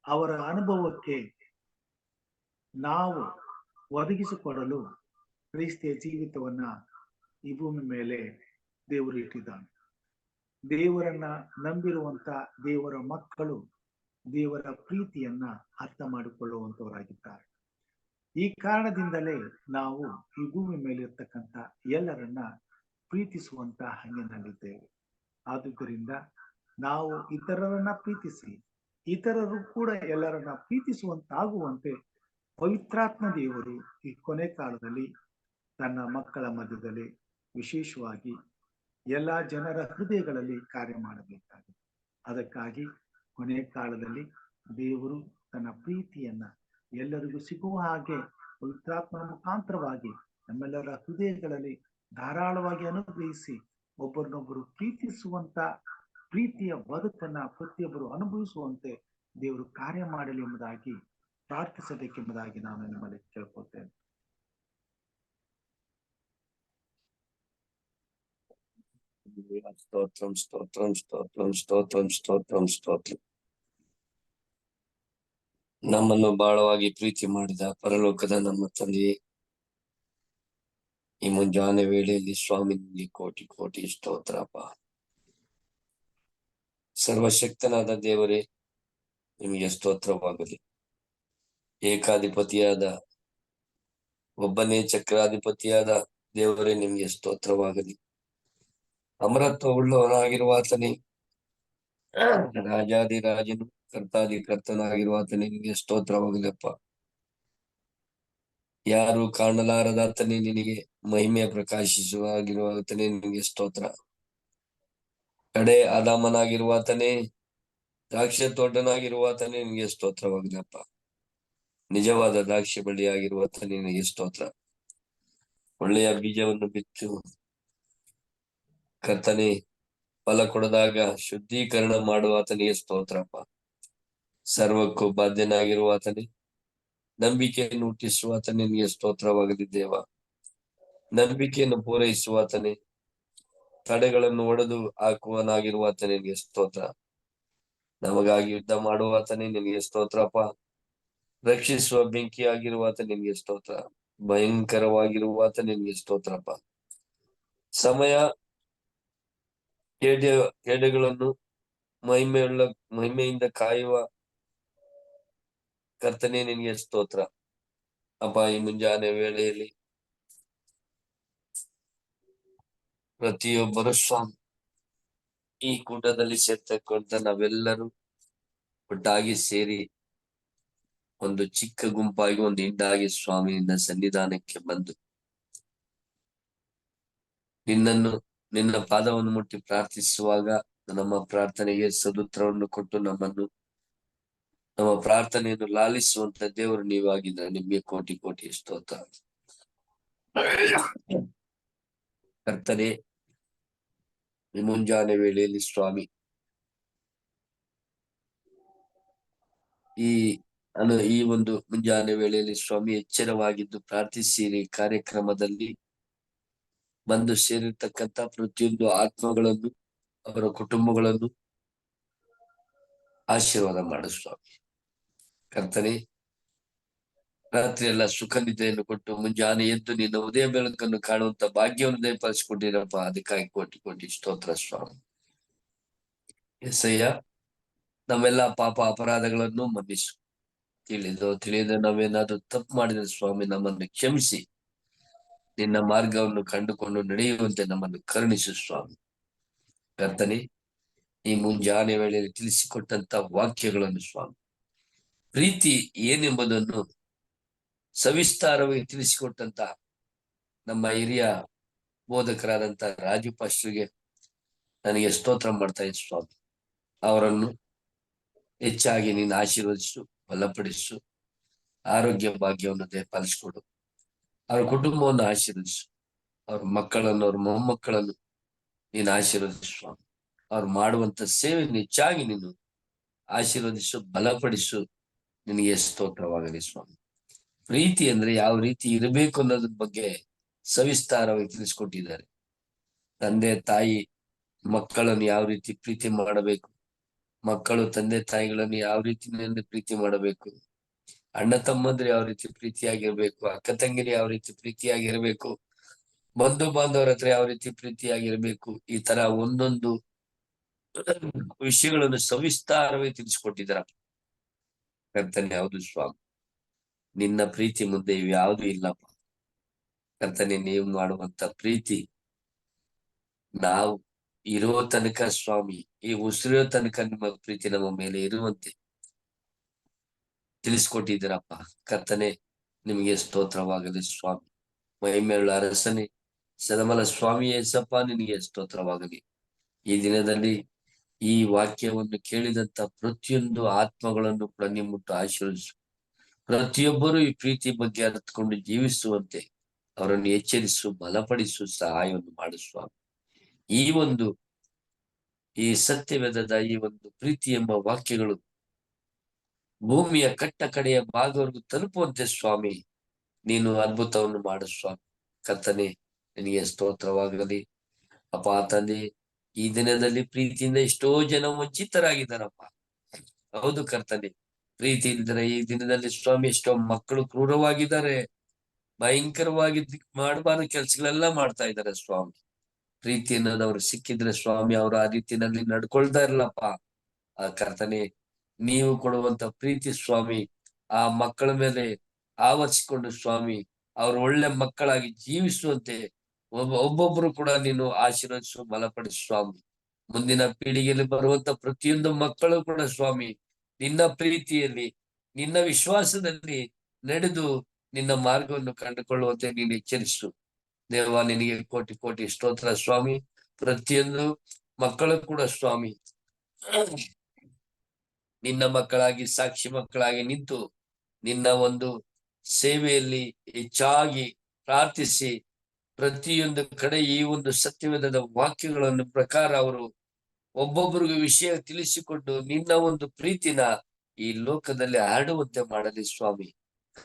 ಅವರ ಅನುಭವಕ್ಕೆ ನಾವು ಒದಗಿಸಿಕೊಡಲು ಕ್ರಿಸ್ತಿಯ ಜೀವಿತವನ್ನ ಈ ಭೂಮಿ ಮೇಲೆ ದೇವರು ಇಟ್ಟಿದ್ದಾನೆ. ದೇವರನ್ನ ನಂಬಿರುವಂತ ದೇವರ ಮಕ್ಕಳು ದೇವರ ಪ್ರೀತಿಯನ್ನ ಅರ್ಥ ಮಾಡಿಕೊಳ್ಳುವಂತವರಾಗಿದ್ದಾರೆ. ಈ ಕಾರಣದಿಂದಲೇ ನಾವು ಈ ಭೂಮಿ ಮೇಲೆ ಇರ್ತಕ್ಕಂಥ ಎಲ್ಲರನ್ನ ಪ್ರೀತಿಸುವಂತ ಹಂಗಿನಲ್ಲಿದ್ದೇವೆ. ಆದುದರಿಂದ ನಾವು ಇತರರನ್ನ ಪ್ರೀತಿಸಿ ಇತರರು ಕೂಡ ಎಲ್ಲರನ್ನ ಪ್ರೀತಿಸುವಂತಾಗುವಂತೆ ಪವಿತ್ರಾತ್ಮ ದೇವರು ಈ ಕೊನೆ ಕಾಲದಲ್ಲಿ ತನ್ನ ಮಕ್ಕಳ ಮಧ್ಯದಲ್ಲಿ ವಿಶೇಷವಾಗಿ ಎಲ್ಲಾ ಜನರ ಹೃದಯಗಳಲ್ಲಿ ಕಾರ್ಯ ಮಾಡಬೇಕಾಗಿದೆ. ಅದಕ್ಕಾಗಿ ಕೊನೆ ಕಾಲದಲ್ಲಿ ದೇವರು ತನ್ನ ಪ್ರೀತಿಯನ್ನ ಎಲ್ಲರಿಗೂ ಸಿಗುವ ಹಾಗೆ ಪವಿತ್ರಾತ್ಮನ ಮುಖಾಂತರವಾಗಿ ನಮ್ಮೆಲ್ಲರ ಹೃದಯಗಳಲ್ಲಿ ಧಾರಾಳವಾಗಿ ಅನುಗ್ರಹಿಸಿ ಒಬ್ಬರನ್ನೊಬ್ಬರು ಪ್ರೀತಿಸುವಂತ ಪ್ರೀತಿಯ ಬದುಕನ್ನ ಪ್ರತಿಯೊಬ್ಬರು ಅನುಭವಿಸುವಂತೆ ದೇವರು ಕಾರ್ಯ ಮಾಡಲಿ ಎಂಬುದಾಗಿ ಪ್ರಾರ್ಥಿಸಬೇಕೆಂಬುದಾಗಿ ನಾನು ನಿಮ್ಮಲ್ಲಿ ಕೇಳ್ಕೊಳ್ತೇನೆ. ಸ್ತೋತ್ರಂ ಸ್ತೋತ್ರಂ ಸ್ತೋತ್ರಂ ಸ್ತೋತ್ರಂ ಸ್ತೋತ್ರಂ ಸ್ತೋತ್ರಂ. ನಮ್ಮನ್ನು ಬಹಳವಾಗಿ ಪ್ರೀತಿ ಮಾಡಿದ ಪರಲೋಕದ ನಮ್ಮ ತಂದೆಯೇ, ಈ ಮುಂಜಾನೆ ವೇಳೆಯಲ್ಲಿ ಸ್ವಾಮಿ ಕೋಟಿ ಕೋಟಿ ಸ್ತೋತ್ರಪ್ಪ. ಸರ್ವಶಕ್ತನಾದ ದೇವರೇ, ನಿಮಗೆ ಸ್ತೋತ್ರವಾಗಲಿ. ಏಕಾಧಿಪತಿಯಾದ ಒಬ್ಬನೇ ಚಕ್ರಾಧಿಪತಿಯಾದ ದೇವರೇ, ನಿಮಗೆ ಸ್ತೋತ್ರವಾಗಲಿ. ಅಮರತ್ವ ಉಳ್ಳವನಾಗಿರುವ ಆತನೇ, ರಾಜಾದಿರಾಜನು ಕರ್ತಾದಿ ಕರ್ತನಾಗಿರುವಾತನೇ, ನಿನಗೆ ಸ್ತೋತ್ರವಾಗಲಪ್ಪ. ಯಾರು ಕಾಣಲಾರದಾತನೇ, ನಿನಗೆ ಮಹಿಮೆ ಪ್ರಕಾಶಿಸುವಾಗಿರುವಾತನೇ, ನಿನಗೆ ಸ್ತೋತ್ರ. ಕಡೆ ಆದಾಮನಾಗಿರುವಾತನೇ, ದ್ರಾಕ್ಷಿ ತೋಟನಾಗಿರುವಾತನೇ, ನಿನಗೆ ಸ್ತೋತ್ರವಾಗಲಪ್ಪ. ನಿಜವಾದ ದ್ರಾಕ್ಷಿ ಬಳ್ಳಿಯಾಗಿರುವಾತನೇ, ನಿನಗೆ ಸ್ತೋತ್ರ. ಒಳ್ಳೆಯ ಬೀಜವನ್ನು ಬಿತ್ತು ಕರ್ತನೇ, ಫಲ ಕೊಡದಾಗ ಶುದ್ಧೀಕರಣ ಮಾಡುವಾತನಿಗೆ ಸ್ತೋತ್ರಪ್ಪ. ಸರ್ವಕ್ಕೂ ಬಾಧ್ಯನಾಗಿರುವಾತನೇ, ನಂಬಿಕೆಯನ್ನು ಹುಟ್ಟಿಸುವಾತನೇ, ನಿನಗೆ ಸ್ತೋತ್ರವಾಗಲಿ ದೇವ. ನಂಬಿಕೆಯನ್ನು ಪೂರೈಸುವಾತನೇ, ತಡೆಗಳನ್ನು ಒಡೆದು ಹಾಕುವನಾಗಿರುವಾತನೇ, ನಿನಗೆ ಸ್ತೋತ್ರ. ನಮಗಾಗಿ ಯುದ್ಧ ಮಾಡುವಾತನೇ, ನಿನಗೆ ಸ್ತೋತ್ರಪ್ಪ. ರಕ್ಷಿಸುವ ಬೆಂಕಿಯಾಗಿರುವಾತ ನಿನಗೆ ಸ್ತೋತ್ರ. ಭಯಂಕರವಾಗಿರುವಾತ ನಿನಗೆ ಸ್ತೋತ್ರಪ್ಪ. ಸಮಯ ಕೇಡುಗಳನ್ನು ಮಹಿಮೆಯಿಂದ ಕಾಯುವ ಕರ್ತನೆ, ನಿನಗೆ ಸ್ತೋತ್ರ ಅಪ್ಪ. ಈ ಮುಂಜಾನೆ ವೇಳೆಯಲ್ಲಿ ಪ್ರತಿಯೊಬ್ಬರು ಸ್ವಾಮಿ ಈ ಕೂಟದಲ್ಲಿ ಸೇರ್ತಕ್ಕಂಥ ನಾವೆಲ್ಲರೂ ಒಟ್ಟಾಗಿ ಸೇರಿ ಒಂದು ಚಿಕ್ಕ ಗುಂಪಾಗಿ ಒಂದು ಹಿಂಡಾಗಿ ಸ್ವಾಮಿಯಿಂದ ಸನ್ನಿಧಾನಕ್ಕೆ ಬಂದು ನಿನ್ನ ಪಾದವನ್ನು ಮುಟ್ಟಿ ಪ್ರಾರ್ಥಿಸುವಾಗ ನಮ್ಮ ಪ್ರಾರ್ಥನೆಗೆ ಸದುತ್ತರವನ್ನು ಕೊಟ್ಟು ನಮ್ಮ ಪ್ರಾರ್ಥನೆಯನ್ನು ಲಾಲಿಸುವಂತ ದೇವರು ನೀವಾಗಿದ್ದ. ನಿಮಗೆ ಕೋಟಿ ಕೋಟಿ ಸ್ತೋತ್ರ ಕರ್ತನೆ. ಈ ಮುಂಜಾನೆ ವೇಳೆಯಲ್ಲಿ ಸ್ವಾಮಿ ಈ ಒಂದು ಮುಂಜಾನೆ ವೇಳೆಯಲ್ಲಿ ಸ್ವಾಮಿ ಎಚ್ಚರವಾಗಿದ್ದು ಪ್ರಾರ್ಥಿಸಿರಿ ಕಾರ್ಯಕ್ರಮದಲ್ಲಿ ಬಂದು ಸೇರಿರ್ತಕ್ಕಂಥ ಪ್ರತಿಯೊಂದು ಆತ್ಮಗಳನ್ನು ಅವರ ಕುಟುಂಬಗಳನ್ನು ಆಶೀರ್ವಾದ ಮಾಡು ಸ್ವಾಮಿ. ಕರ್ತನೆ, ರಾತ್ರಿ ಎಲ್ಲ ಸುಖ ನಿದ್ದೆಯನ್ನು ಕೊಟ್ಟು ಮುಂಜಾನೆ ಎದ್ದು ನಿನ್ನ ಉದಯ ಬೆಳಕನ್ನು ಕಾಣುವಂತ ಭಾಗ್ಯವನ್ನು ದಯಪಾಲಿಸಿಕೊಂಡಿರಪ್ಪ. ಅದಕ್ಕಾಗಿ ಕೋಟಿ ಕೋಟಿ ಸ್ತೋತ್ರ ಸ್ವಾಮಿ. ಎಸಯ್ಯ, ನಮ್ಮೆಲ್ಲ ಪಾಪ ಅಪರಾಧಗಳನ್ನು ಮನ್ನಿಸು. ತಿಳಿಯದೋ ನಾವೇನಾದ್ರೂ ತಪ್ಪು ಮಾಡಿದ್ರೆ ಸ್ವಾಮಿ ನಮ್ಮನ್ನು ಕ್ಷಮಿಸಿ ನಿನ್ನ ಮಾರ್ಗವನ್ನು ಕಂಡುಕೊಂಡು ನಡೆಯುವಂತೆ ನಮ್ಮನ್ನು ಕರುಣಿಸು ಸ್ವಾಮಿ. ಕರ್ತನೆ, ಈ ಮುಂಜಾನೆ ವೇಳೆಯಲ್ಲಿ ತಿಳಿಸಿಕೊಟ್ಟಂತ ವಾಕ್ಯಗಳನ್ನು ಸ್ವಾಮಿ, ಪ್ರೀತಿ ಏನೆಂಬುದನ್ನು ಸವಿಸ್ತಾರವಾಗಿ ತಿಳಿಸಿಕೊಟ್ಟಂತ ನಮ್ಮ ಹಿರಿಯ ಬೋಧಕರಾದಂತ ರಾಜು ಪಾಸ್ಟರ್ಗೆ ನನಗೆ ಸ್ತೋತ್ರ ಮಾಡ್ತಾ ಇದ್ದ ಸ್ವಾಮಿ. ಅವರನ್ನು ಹೆಚ್ಚಾಗಿ ನೀನು ಆಶೀರ್ವದಿಸು, ಬಲಪಡಿಸು, ಆರೋಗ್ಯ ಭಾಗ್ಯವನ್ನು ದಯಪಾಲಿಸಿಕೊಡು. ಅವ್ರ ಕುಟುಂಬವನ್ನು ಆಶೀರ್ವದಿಸು, ಅವ್ರ ಮಕ್ಕಳನ್ನು, ಅವ್ರ ಮೊಮ್ಮಕ್ಕಳನ್ನು ನೀನು ಆಶೀರ್ವದಿಸು ಸ್ವಾಮಿ. ಅವ್ರು ಮಾಡುವಂತ ಸೇವೆ ಹೆಚ್ಚಾಗಿ ನೀನು ಆಶೀರ್ವದಿಸು, ಬಲಪಡಿಸು. ನಿನಗೆ ಸ್ತೋತ್ರವಾಗಲಿ ಸ್ವಾಮಿ. ಪ್ರೀತಿ ಅಂದ್ರೆ ಯಾವ ರೀತಿ ಇರಬೇಕು ಅನ್ನೋದ್ರ ಬಗ್ಗೆ ಸವಿಸ್ತಾರವಾಗಿ ತಿಳಿಸ್ಕೊಟ್ಟಿದ್ದಾರೆ. ತಂದೆ ತಾಯಿ ಮಕ್ಕಳನ್ನು ಯಾವ ರೀತಿ ಪ್ರೀತಿ ಮಾಡಬೇಕು, ಮಕ್ಕಳು ತಂದೆ ತಾಯಿಗಳನ್ನು ಯಾವ ರೀತಿ ಪ್ರೀತಿ ಮಾಡಬೇಕು, ಅಣ್ಣ ತಮ್ಮಂದ್ರೆ ಯಾವ ರೀತಿ ಪ್ರೀತಿಯಾಗಿರ್ಬೇಕು, ಅಕ್ಕ ತಂಗಿರು ಯಾವ ರೀತಿ ಪ್ರೀತಿಯಾಗಿರ್ಬೇಕು, ಬಂಧು ಬಾಂಧವರ ಹತ್ರ ಯಾವ ರೀತಿ ಪ್ರೀತಿಯಾಗಿರ್ಬೇಕು, ಈ ತರ ಒಂದೊಂದು ವಿಷಯಗಳನ್ನು ಸವಿಸ್ತಾರವಾಗಿ ತಿಳಿಸ್ಕೊಟ್ಟಿದ್ದಾರ. ಕರ್ತನೆ, ಹೌದು ಸ್ವಾಮಿ, ನಿನ್ನ ಪ್ರೀತಿ ಮುಂದೆ ಇವ್ಯಾವುದೂ ಇಲ್ಲಪ್ಪ. ಕರ್ತನೆ, ನೀವು ಮಾಡುವಂತ ಪ್ರೀತಿ ನಾವು ಇರೋ ತನಕ ಸ್ವಾಮಿ, ಈ ಉಸಿರೋ ತನಕ ನಿಮ್ಮ ಪ್ರೀತಿ ನಮ್ಮ ಮೇಲೆ ಇರುವಂತೆ ತಿಳಿಸ್ಕೊಟ್ಟಿದ್ದೀರಪ್ಪ. ಕರ್ತನೆ, ನಿಮಗೆ ಸ್ತೋತ್ರವಾಗಲಿ ಸ್ವಾಮಿ. ಮಹಿಮೆಯುಳ್ಳ ಅರಸನೇ, ಸದಮಲ ಸ್ವಾಮಿ ಯೇಸಪ್ಪ, ನಿನಗೆ ಸ್ತೋತ್ರವಾಗಲಿ. ಈ ದಿನದಲ್ಲಿ ಈ ವಾಕ್ಯವನ್ನು ಕೇಳಿದಂತ ಪ್ರತಿಯೊಂದು ಆತ್ಮಗಳನ್ನು ಕೂಡ ನಿಮ್ಮುಟ್ಟು ಆಶೀರ್ವದಿಸು. ಪ್ರತಿಯೊಬ್ಬರು ಈ ಪ್ರೀತಿ ಬಗ್ಗೆ ಅರ್ಥಕೊಂಡು ಜೀವಿಸುವಂತೆ ಅವರನ್ನು ಎಚ್ಚರಿಸು, ಬಲಪಡಿಸು, ಸಹಾಯವನ್ನು ಮಾಡು ಸ್ವಾಮಿ. ಈ ಸತ್ಯವೇದದ ಈ ಒಂದು ಪ್ರೀತಿ ಎಂಬ ವಾಕ್ಯಗಳು ಭೂಮಿಯ ಕಟ್ಟ ಕಡೆಯ ಭಾಗವರೆಗೂ ತಲುಪುವಂತೆ ಸ್ವಾಮಿ ನೀನು ಅದ್ಭುತವನ್ನು ಮಾಡು ಸ್ವಾಮಿ. ಕರ್ತನೆ, ನಿನಗೆ ಸ್ತೋತ್ರವಾಗಲಿ. ಅಪ್ಪ ತಂದೆ, ಈ ದಿನದಲ್ಲಿ ಪ್ರೀತಿಯಿಂದ ಎಷ್ಟೋ ಜನ ವಂಚಿತರಾಗಿದ್ದಾರಪ್ಪ. ಹೌದು ಕರ್ತನೆ, ಪ್ರೀತಿ ಇಲ್ದರೆ ಈ ದಿನದಲ್ಲಿ ಸ್ವಾಮಿ ಎಷ್ಟೋ ಮಕ್ಕಳು ಕ್ರೂರವಾಗಿದ್ದಾರೆ, ಭಯಂಕರವಾಗಿ ಮಾಡಬಾರ್ದು ಕೆಲ್ಸಗಳೆಲ್ಲ ಮಾಡ್ತಾ ಇದ್ದಾರೆ ಸ್ವಾಮಿ. ಪ್ರೀತಿ ಅನ್ನೋದವ್ರು ಸಿಕ್ಕಿದ್ರೆ ಸ್ವಾಮಿ, ಅವ್ರು ಆ ರೀತಿಯಲ್ಲಿ ನಡ್ಕೊಳ್ತಾ ಇರ್ಲಪ್ಪ. ಆ ಕರ್ತನೆ, ನೀವು ಕೊಡುವಂತ ಪ್ರೀತಿ ಸ್ವಾಮಿ ಆ ಮಕ್ಕಳ ಮೇಲೆ ಆವರಿಸಿಕೊಂಡು ಸ್ವಾಮಿ ಅವ್ರು ಒಳ್ಳೆ ಮಕ್ಕಳಾಗಿ ಜೀವಿಸುವಂತೆ ಒಬ್ಬೊಬ್ರು ಕೂಡ ನೀನು ಆಶೀರ್ವದಿಸು, ಬಲಪಡಿಸು ಸ್ವಾಮಿ. ಮುಂದಿನ ಪೀಳಿಗೆಯಲ್ಲಿ ಬರುವಂತ ಪ್ರತಿಯೊಂದು ಮಕ್ಕಳು ಕೂಡ ಸ್ವಾಮಿ ನಿನ್ನ ಪ್ರೀತಿಯಲ್ಲಿ, ನಿನ್ನ ವಿಶ್ವಾಸದಲ್ಲಿ ನಡೆದು ನಿನ್ನ ಮಾರ್ಗವನ್ನು ಕಂಡುಕೊಳ್ಳುವಂತೆ ನೀನು ಎಚ್ಚರಿಸು ದೇವ. ನಿನಗೆ ಕೋಟಿ ಕೋಟಿ ಸ್ತೋತ್ರ ಸ್ವಾಮಿ. ಪ್ರತಿಯೊಂದು ಮಕ್ಕಳು ಕೂಡ ಸ್ವಾಮಿ ನಿನ್ನ ಮಕ್ಕಳಾಗಿ, ಸಾಕ್ಷಿ ಮಕ್ಕಳಾಗಿ ನಿಂತು ನಿನ್ನ ಒಂದು ಸೇವೆಯಲ್ಲಿ ಹೆಚ್ಚಾಗಿ ಪ್ರಾರ್ಥಿಸಿ ಪ್ರತಿಯೊಂದು ಕಡೆ ಈ ಒಂದು ಸತ್ಯವೇದದ ವಾಕ್ಯಗಳನ್ನು ಪ್ರಕಾರ ಅವರು ಒಬ್ಬೊಬ್ಬರಿಗೂ ವಿಷಯ ತಿಳಿಸಿಕೊಟ್ಟು ನಿನ್ನ ಒಂದು ಪ್ರೀತಿನ ಈ ಲೋಕದಲ್ಲಿ ಹರಡುವಂತೆ ಮಾಡಲಿ ಸ್ವಾಮಿ.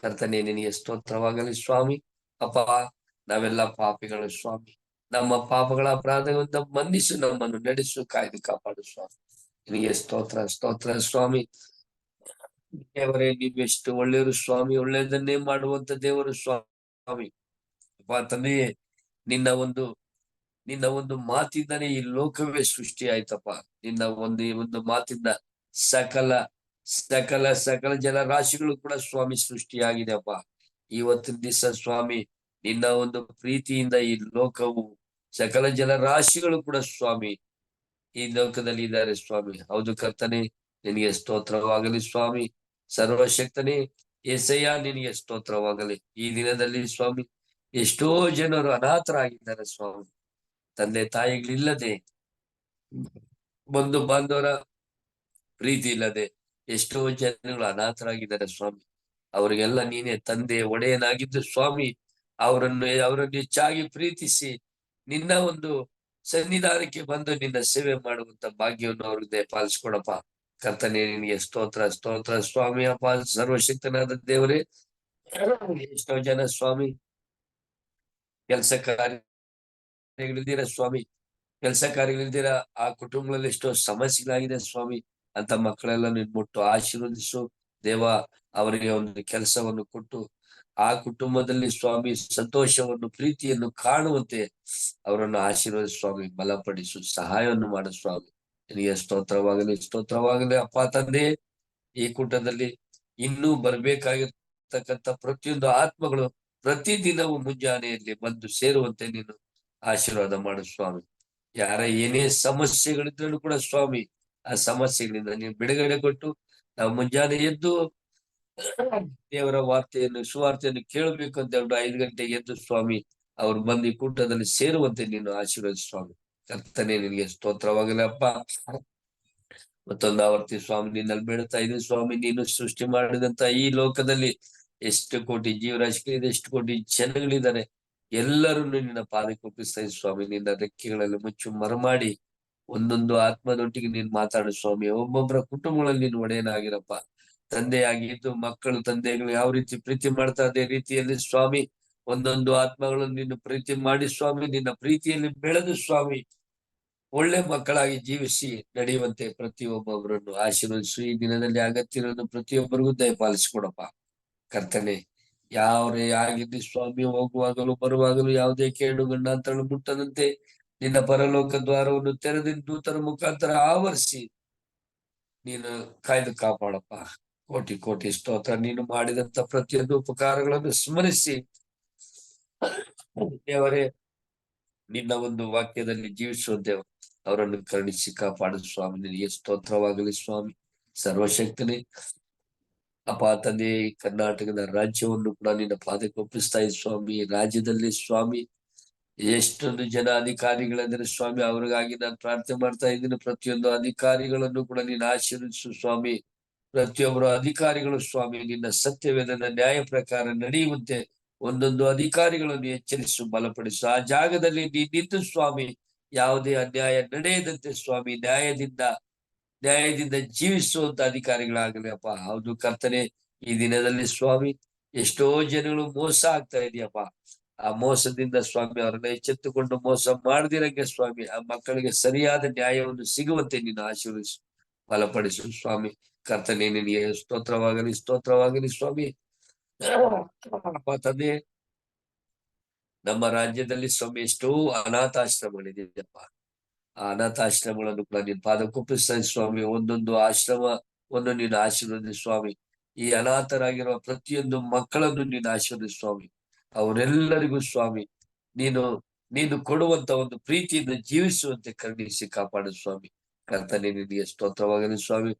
ಕರ್ತನೆ, ನಿನಗೆ ಸ್ತೋತ್ರವಾಗಲಿ ಸ್ವಾಮಿ. ಅಪ್ಪ, ನಾವೆಲ್ಲ ಪಾಪಿಗಳು ಸ್ವಾಮಿ. ನಮ್ಮ ಪಾಪಗಳ ಅಪರಾಧಗಳಿಂದ ಮನ್ನಿಸು, ನಮ್ಮನ್ನು ನಡೆಸು, ಕಾಯ್ದು ಕಾಪಾಡು ಸ್ವಾಮಿ. ನಿನಗೆ ಸ್ತೋತ್ರ ಸ್ತೋತ್ರ ಸ್ವಾಮಿ. ದೇವರೇ, ನೀವೆಷ್ಟು ಒಳ್ಳೆಯವರು ಸ್ವಾಮಿ, ಒಳ್ಳೆಯದನ್ನೇ ಮಾಡುವಂತ ದೇವರು ಸ್ವಾಮಿ. ಅಪ್ಪ ತಂದೆಯೇ, ನಿನ್ನ ಒಂದು ಮಾತಿಂದನೇ ಈ ಲೋಕವೇ ಸೃಷ್ಟಿ ಆಯ್ತಪ್ಪ. ನಿನ್ನ ಒಂದು ಮಾತಿಂದ ಸಕಲ ಸಕಲ ಸಕಲ ಜಲರಾಶಿಗಳು ಕೂಡ ಸ್ವಾಮಿ ಸೃಷ್ಟಿಯಾಗಿದೆ ಅಪ್ಪ. ಇವತ್ತಿನ ದಿವಸ ಸ್ವಾಮಿ ನಿನ್ನ ಒಂದು ಪ್ರೀತಿಯಿಂದ ಈ ಲೋಕವು, ಸಕಲ ಜಲರಾಶಿಗಳು ಕೂಡ ಸ್ವಾಮಿ ಈ ಲೋಕದಲ್ಲಿ ಇದ್ದಾರೆ ಸ್ವಾಮಿ. ಹೌದು ಕರ್ತನೆ, ನಿನಗೆ ಸ್ತೋತ್ರವಾಗಲಿ ಸ್ವಾಮಿ. ಸರ್ವಶಕ್ತನೇ ಏಸಯ್ಯ, ನಿನಗೆ ಸ್ತೋತ್ರವಾಗಲಿ. ಈ ದಿನದಲ್ಲಿ ಸ್ವಾಮಿ ಎಷ್ಟೋ ಜನರು ಅನಾಥರಾಗಿದ್ದಾರೆ ಸ್ವಾಮಿ. ತಂದೆ ತಾಯಿಗಳಿಲ್ಲದೆ, ಬಂಧು ಬಾಂಧವರ ಪ್ರೀತಿ ಇಲ್ಲದೆ ಎಷ್ಟೋ ಜನಗಳು ಅನಾಥರಾಗಿದ್ದಾರೆ ಸ್ವಾಮಿ. ಅವರಿಗೆಲ್ಲ ನೀನೇ ತಂದೆ, ಒಡೆಯನಾಗಿದ್ದು ಸ್ವಾಮಿ ಅವರನ್ನು ಹೆಚ್ಚಾಗಿ ಪ್ರೀತಿಸಿ ನಿನ್ನ ಒಂದು ಸನ್ನಿಧಾನಕ್ಕೆ ಬಂದು ನಿನ್ನ ಸೇವೆ ಮಾಡುವಂತ ಭಾಗ್ಯವನ್ನು ಅವ್ರಿಗೆ ಪಾಲಿಸ್ಕೊಡಪ್ಪ. ಕರ್ತನೆ, ನಿನಗೆ ಸ್ತೋತ್ರ ಸ್ತೋತ್ರ ಸ್ವಾಮಿ. ಅಪ್ಪ ಸರ್ವಶಕ್ತನಾದ ದೇವರೇ, ಎಷ್ಟೋ ಜನ ಸ್ವಾಮಿ ಕೆಲಸ ಕಾರ್ಯಗಳಿದ್ದೀರ ಸ್ವಾಮಿ, ಕೆಲಸ ಕಾರ್ಯಗಳಿದ್ದೀರ, ಆ ಕುಟುಂಬಗಳಲ್ಲಿ ಎಷ್ಟೋ ಸಮಸ್ಯೆಗಳಾಗಿದೆ ಸ್ವಾಮಿ. ಅಂತ ಮಕ್ಕಳೆಲ್ಲ ನೀನ್ ಮುಟ್ಟು ಆಶೀರ್ವದಿಸು ದೇವ. ಅವರಿಗೆ ಒಂದು ಕೆಲಸವನ್ನು ಕೊಟ್ಟು ಆ ಕುಟುಂಬದಲ್ಲಿ ಸ್ವಾಮಿ ಸಂತೋಷವನ್ನು, ಪ್ರೀತಿಯನ್ನು ಕಾಣುವಂತೆ ಅವರನ್ನು ಆಶೀರ್ವದಿಸು ಸ್ವಾಮಿ. ಬಲಪಡಿಸು, ಸಹಾಯವನ್ನು ಮಾಡು ಸ್ವಾಮಿ. ನಿನಗೆ ಸ್ತೋತ್ರವಾಗಲಿ ಸ್ತೋತ್ರವಾಗಲಿ. ಅಪ್ಪ ತಂದೆ, ಈ ಕೂಟದಲ್ಲಿ ಇನ್ನೂ ಬರ್ಬೇಕಾಗಿರ್ತಕ್ಕಂಥ ಪ್ರತಿಯೊಂದು ಆತ್ಮಗಳು ಪ್ರತಿದಿನವೂ ಮುಂಜಾನೆಯಲ್ಲಿ ಬಂದು ಸೇರುವಂತೆ ನೀನು ಆಶೀರ್ವಾದ ಮಾಡು ಸ್ವಾಮಿ. ಯಾರ ಏನೇ ಸಮಸ್ಯೆಗಳಿದ್ರೂ ಕೂಡ ಸ್ವಾಮಿ, ಆ ಸಮಸ್ಯೆಗಳಿಂದ ನೀವು ಬಿಡುಗಡೆ ಕೊಟ್ಟು ನಾವು ಮುಂಜಾನೆ ಎದ್ದು ದೇವರ ವಾರ್ತೆಯನ್ನು ಸುವಾರ್ತೆಯನ್ನು ಕೇಳಬೇಕು ಅಂತ ಹೇಳ್ಬಿಟ್ಟು 5 ಗಂಟೆಗೆ ಎದ್ದು ಸ್ವಾಮಿ ಅವ್ರು ಬಂದು ಈ ಕೂಟದಲ್ಲಿ ಸೇರುವಂತೆ ನೀನು ಆಶೀರ್ವಾದ ಸ್ವಾಮಿ. ಕರ್ತನೆ ನಿನಗೆ ಸ್ತೋತ್ರವಾಗಲಿ ಅಪ್ಪ. ಮತ್ತೊಂದು ಆವರ್ತಿ ಸ್ವಾಮಿ ನಿನ್ನಲ್ಲಿ ಬೇಡುತ್ತಾ ಇದ್ದೀನಿ ಸ್ವಾಮಿ, ನೀನು ಸೃಷ್ಟಿ ಮಾಡಿದಂತ ಈ ಲೋಕದಲ್ಲಿ ಎಷ್ಟು ಕೋಟಿ ಜೀವರಾಶಿಗಳಿದೆ, ಎಷ್ಟು ಕೋಟಿ ಜನಗಳಿದ್ದಾರೆ, ಎಲ್ಲರನ್ನು ನಿನ್ನ ಪಾದಕ್ಕೆ ಒಪ್ಪಿಸ್ತಾ ಇದ್ದೀನಿ ಸ್ವಾಮಿ. ನಿನ್ನ ರೆಕ್ಕೆಗಳಲ್ಲಿ ಮುಚ್ಚು ಮರಮಾಡಿ ಒಂದೊಂದು ಆತ್ಮದೊಟ್ಟಿಗೆ ನೀನು ಮಾತಾಡು ಸ್ವಾಮಿ. ಒಬ್ಬೊಬ್ಬರ ಕುಟುಂಬಗಳಲ್ಲಿ ನೀನು ಒಡೆಯನಾಗಿರಪ್ಪ. ತಂದೆಯಾಗಿದ್ದು ಮಕ್ಕಳು ತಂದೆಗಳು ಯಾವ ರೀತಿ ಪ್ರೀತಿ ಮಾಡ್ತಾ ಅದೇ ರೀತಿಯಲ್ಲಿ ಸ್ವಾಮಿ ಒಂದೊಂದು ಆತ್ಮಗಳನ್ನು ನೀನು ಪ್ರೀತಿ ಮಾಡಿ ಸ್ವಾಮಿ, ನಿನ್ನ ಪ್ರೀತಿಯಲ್ಲಿ ಬೆಳೆದು ಸ್ವಾಮಿ ಒಳ್ಳೆ ಮಕ್ಕಳಾಗಿ ಜೀವಿಸಿ ನಡೆಯುವಂತೆ ಪ್ರತಿಯೊಬ್ಬೊಬ್ಬರನ್ನು ಆಶೀರ್ವದಿಸು. ಈ ದಿನದಲ್ಲಿ ಅಗತ್ಯವನ್ನು ಪ್ರತಿಯೊಬ್ಬರಿಗೂ ದಯಪಾಲಿಸಿಕೊಡಪ್ಪ ಕರ್ತನೆ. ಯಾವರೇ ಆಗಿರ್ಲಿ ಸ್ವಾಮಿ, ಹೋಗುವಾಗಲೂ ಬರುವಾಗಲೂ ಯಾವುದೇ ಕೇಡು ಗಂಡಾಂತರಗಳು ಮುಟ್ಟದಂತೆ ನಿನ್ನ ಪರಲೋಕ ದ್ವಾರವನ್ನು ತೆರೆದು ದೂತರ ಮುಖಾಂತರ ಆವರಿಸಿ ನೀನು ಕಾಯ್ದು ಕಾಪಾಡಪ್ಪ. ಕೋಟಿ ಕೋಟಿ ಸ್ತೋತ್ರ. ನೀನು ಮಾಡಿದಂತ ಪ್ರತಿಯೊಂದು ಉಪಕಾರಗಳನ್ನು ಸ್ಮರಿಸಿ ದೇವರೇ ನಿನ್ನ ಒಂದು ವಾಕ್ಯದಲ್ಲಿ ಜೀವಿಸುವಂತೆ ಅವರನ್ನು ಕರುಣಿಸಿ ಕಾಪಾಡು ಸ್ವಾಮಿ. ನಿನಗೆ ಸ್ತೋತ್ರವಾಗಲಿ ಸ್ವಾಮಿ. ಸರ್ವಶಕ್ತನೇ ಅಪ್ಪ ತಂದೆ, ಕರ್ನಾಟಕದ ರಾಜ್ಯವನ್ನು ಕೂಡ ನಿನ್ನ ಪಾದಕ್ಕೆ ಒಪ್ಪಿಸ್ತಾ ಇದ್ದ ಸ್ವಾಮಿ. ರಾಜ್ಯದಲ್ಲಿ ಸ್ವಾಮಿ ಎಷ್ಟೊಂದು ಜನ ಅಧಿಕಾರಿಗಳಿದ್ದಾರೆ ಸ್ವಾಮಿ, ಅವ್ರಿಗಾಗಿ ನಾನು ಪ್ರಾರ್ಥನೆ ಮಾಡ್ತಾ ಇದ್ದೀನಿ. ಪ್ರತಿಯೊಂದು ಅಧಿಕಾರಿಗಳನ್ನು ಕೂಡ ನೀನು ಆಶೀರ್ವದಿಸು ಸ್ವಾಮಿ. ಪ್ರತಿಯೊಬ್ಬರು ಅಧಿಕಾರಿಗಳು ಸ್ವಾಮಿ ನಿನ್ನ ಸತ್ಯವೇದನ ನ್ಯಾಯ ಪ್ರಕಾರ ನಡೆಯುವಂತೆ ಒಂದೊಂದು ಅಧಿಕಾರಿಗಳನ್ನು ಎಚ್ಚರಿಸು, ಬಲಪಡಿಸು. ಆ ಜಾಗದಲ್ಲಿ ನೀನಿದ್ದು ಸ್ವಾಮಿ ಯಾವುದೇ ಅನ್ಯಾಯ ನಡೆಯದಂತೆ ಸ್ವಾಮಿ ನ್ಯಾಯದಿಂದ ಜೀವಿಸುವಂತ ಅಧಿಕಾರಿಗಳಾಗಲಿ ಅಪ್ಪ. ಹೌದು ಕರ್ತನೆ, ಈ ದಿನದಲ್ಲಿ ಸ್ವಾಮಿ ಎಷ್ಟೋ ಜನಗಳು ಮೋಸ ಆಗ್ತಾ ಇದೆಯಪ್ಪ. ಆ ಮೋಸದಿಂದ ಸ್ವಾಮಿ ಅವರನ್ನ ಎಚ್ಚೆತ್ತುಕೊಂಡು ಮೋಸ ಮಾಡದಿರಂಗೆ ಸ್ವಾಮಿ ಆ ಮಕ್ಕಳಿಗೆ ಸರಿಯಾದ ನ್ಯಾಯವನ್ನು ಸಿಗುವಂತೆ ನೀನು ಆಶೀರ್ವದಿಸು, ಬಲಪಡಿಸು ಸ್ವಾಮಿ. ಕರ್ತನೆ ನಿನಗೆ ಸ್ತೋತ್ರವಾಗಲಿ ಸ್ವಾಮಿ. ಅಪ್ಪ ತಂದೆ, ನಮ್ಮ ರಾಜ್ಯದಲ್ಲಿ ಸ್ವಾಮಿ ಎಷ್ಟೋ ಅನಾಥಾಶ್ರಮಗಳಿದೆಯಪ್ಪ. ಆ ಅನಾಥಾಶ್ರಮಗಳನ್ನು ಕೂಡ ನೀನು ಪಾದಕ್ಕೊಪ್ಪಿಸ್ತಾ ಸ್ವಾಮಿ. ಒಂದೊಂದು ಆಶ್ರಮವನ್ನು ನೀನು ಆಶೀರ್ವದಿಸು ಸ್ವಾಮಿ. ಈ ಅನಾಥರಾಗಿರುವ ಪ್ರತಿಯೊಂದು ಮಕ್ಕಳನ್ನು ನೀನು ಆಶೀರ್ವದಿಸು ಸ್ವಾಮಿ. ಅವರೆಲ್ಲರಿಗೂ ಸ್ವಾಮಿ ನೀನು ಕೊಡುವಂತ ಒಂದು ಪ್ರೀತಿಯಿಂದ ಜೀವಿಸುವಂತೆ ಕರುಣಿಸಿ ಕಾಪಾಡು ಸ್ವಾಮಿ. ಕರ್ತನೆ ನಿನಗೆ ಸ್ತೋತ್ರವಾಗಲಿ ಸ್ವಾಮಿ.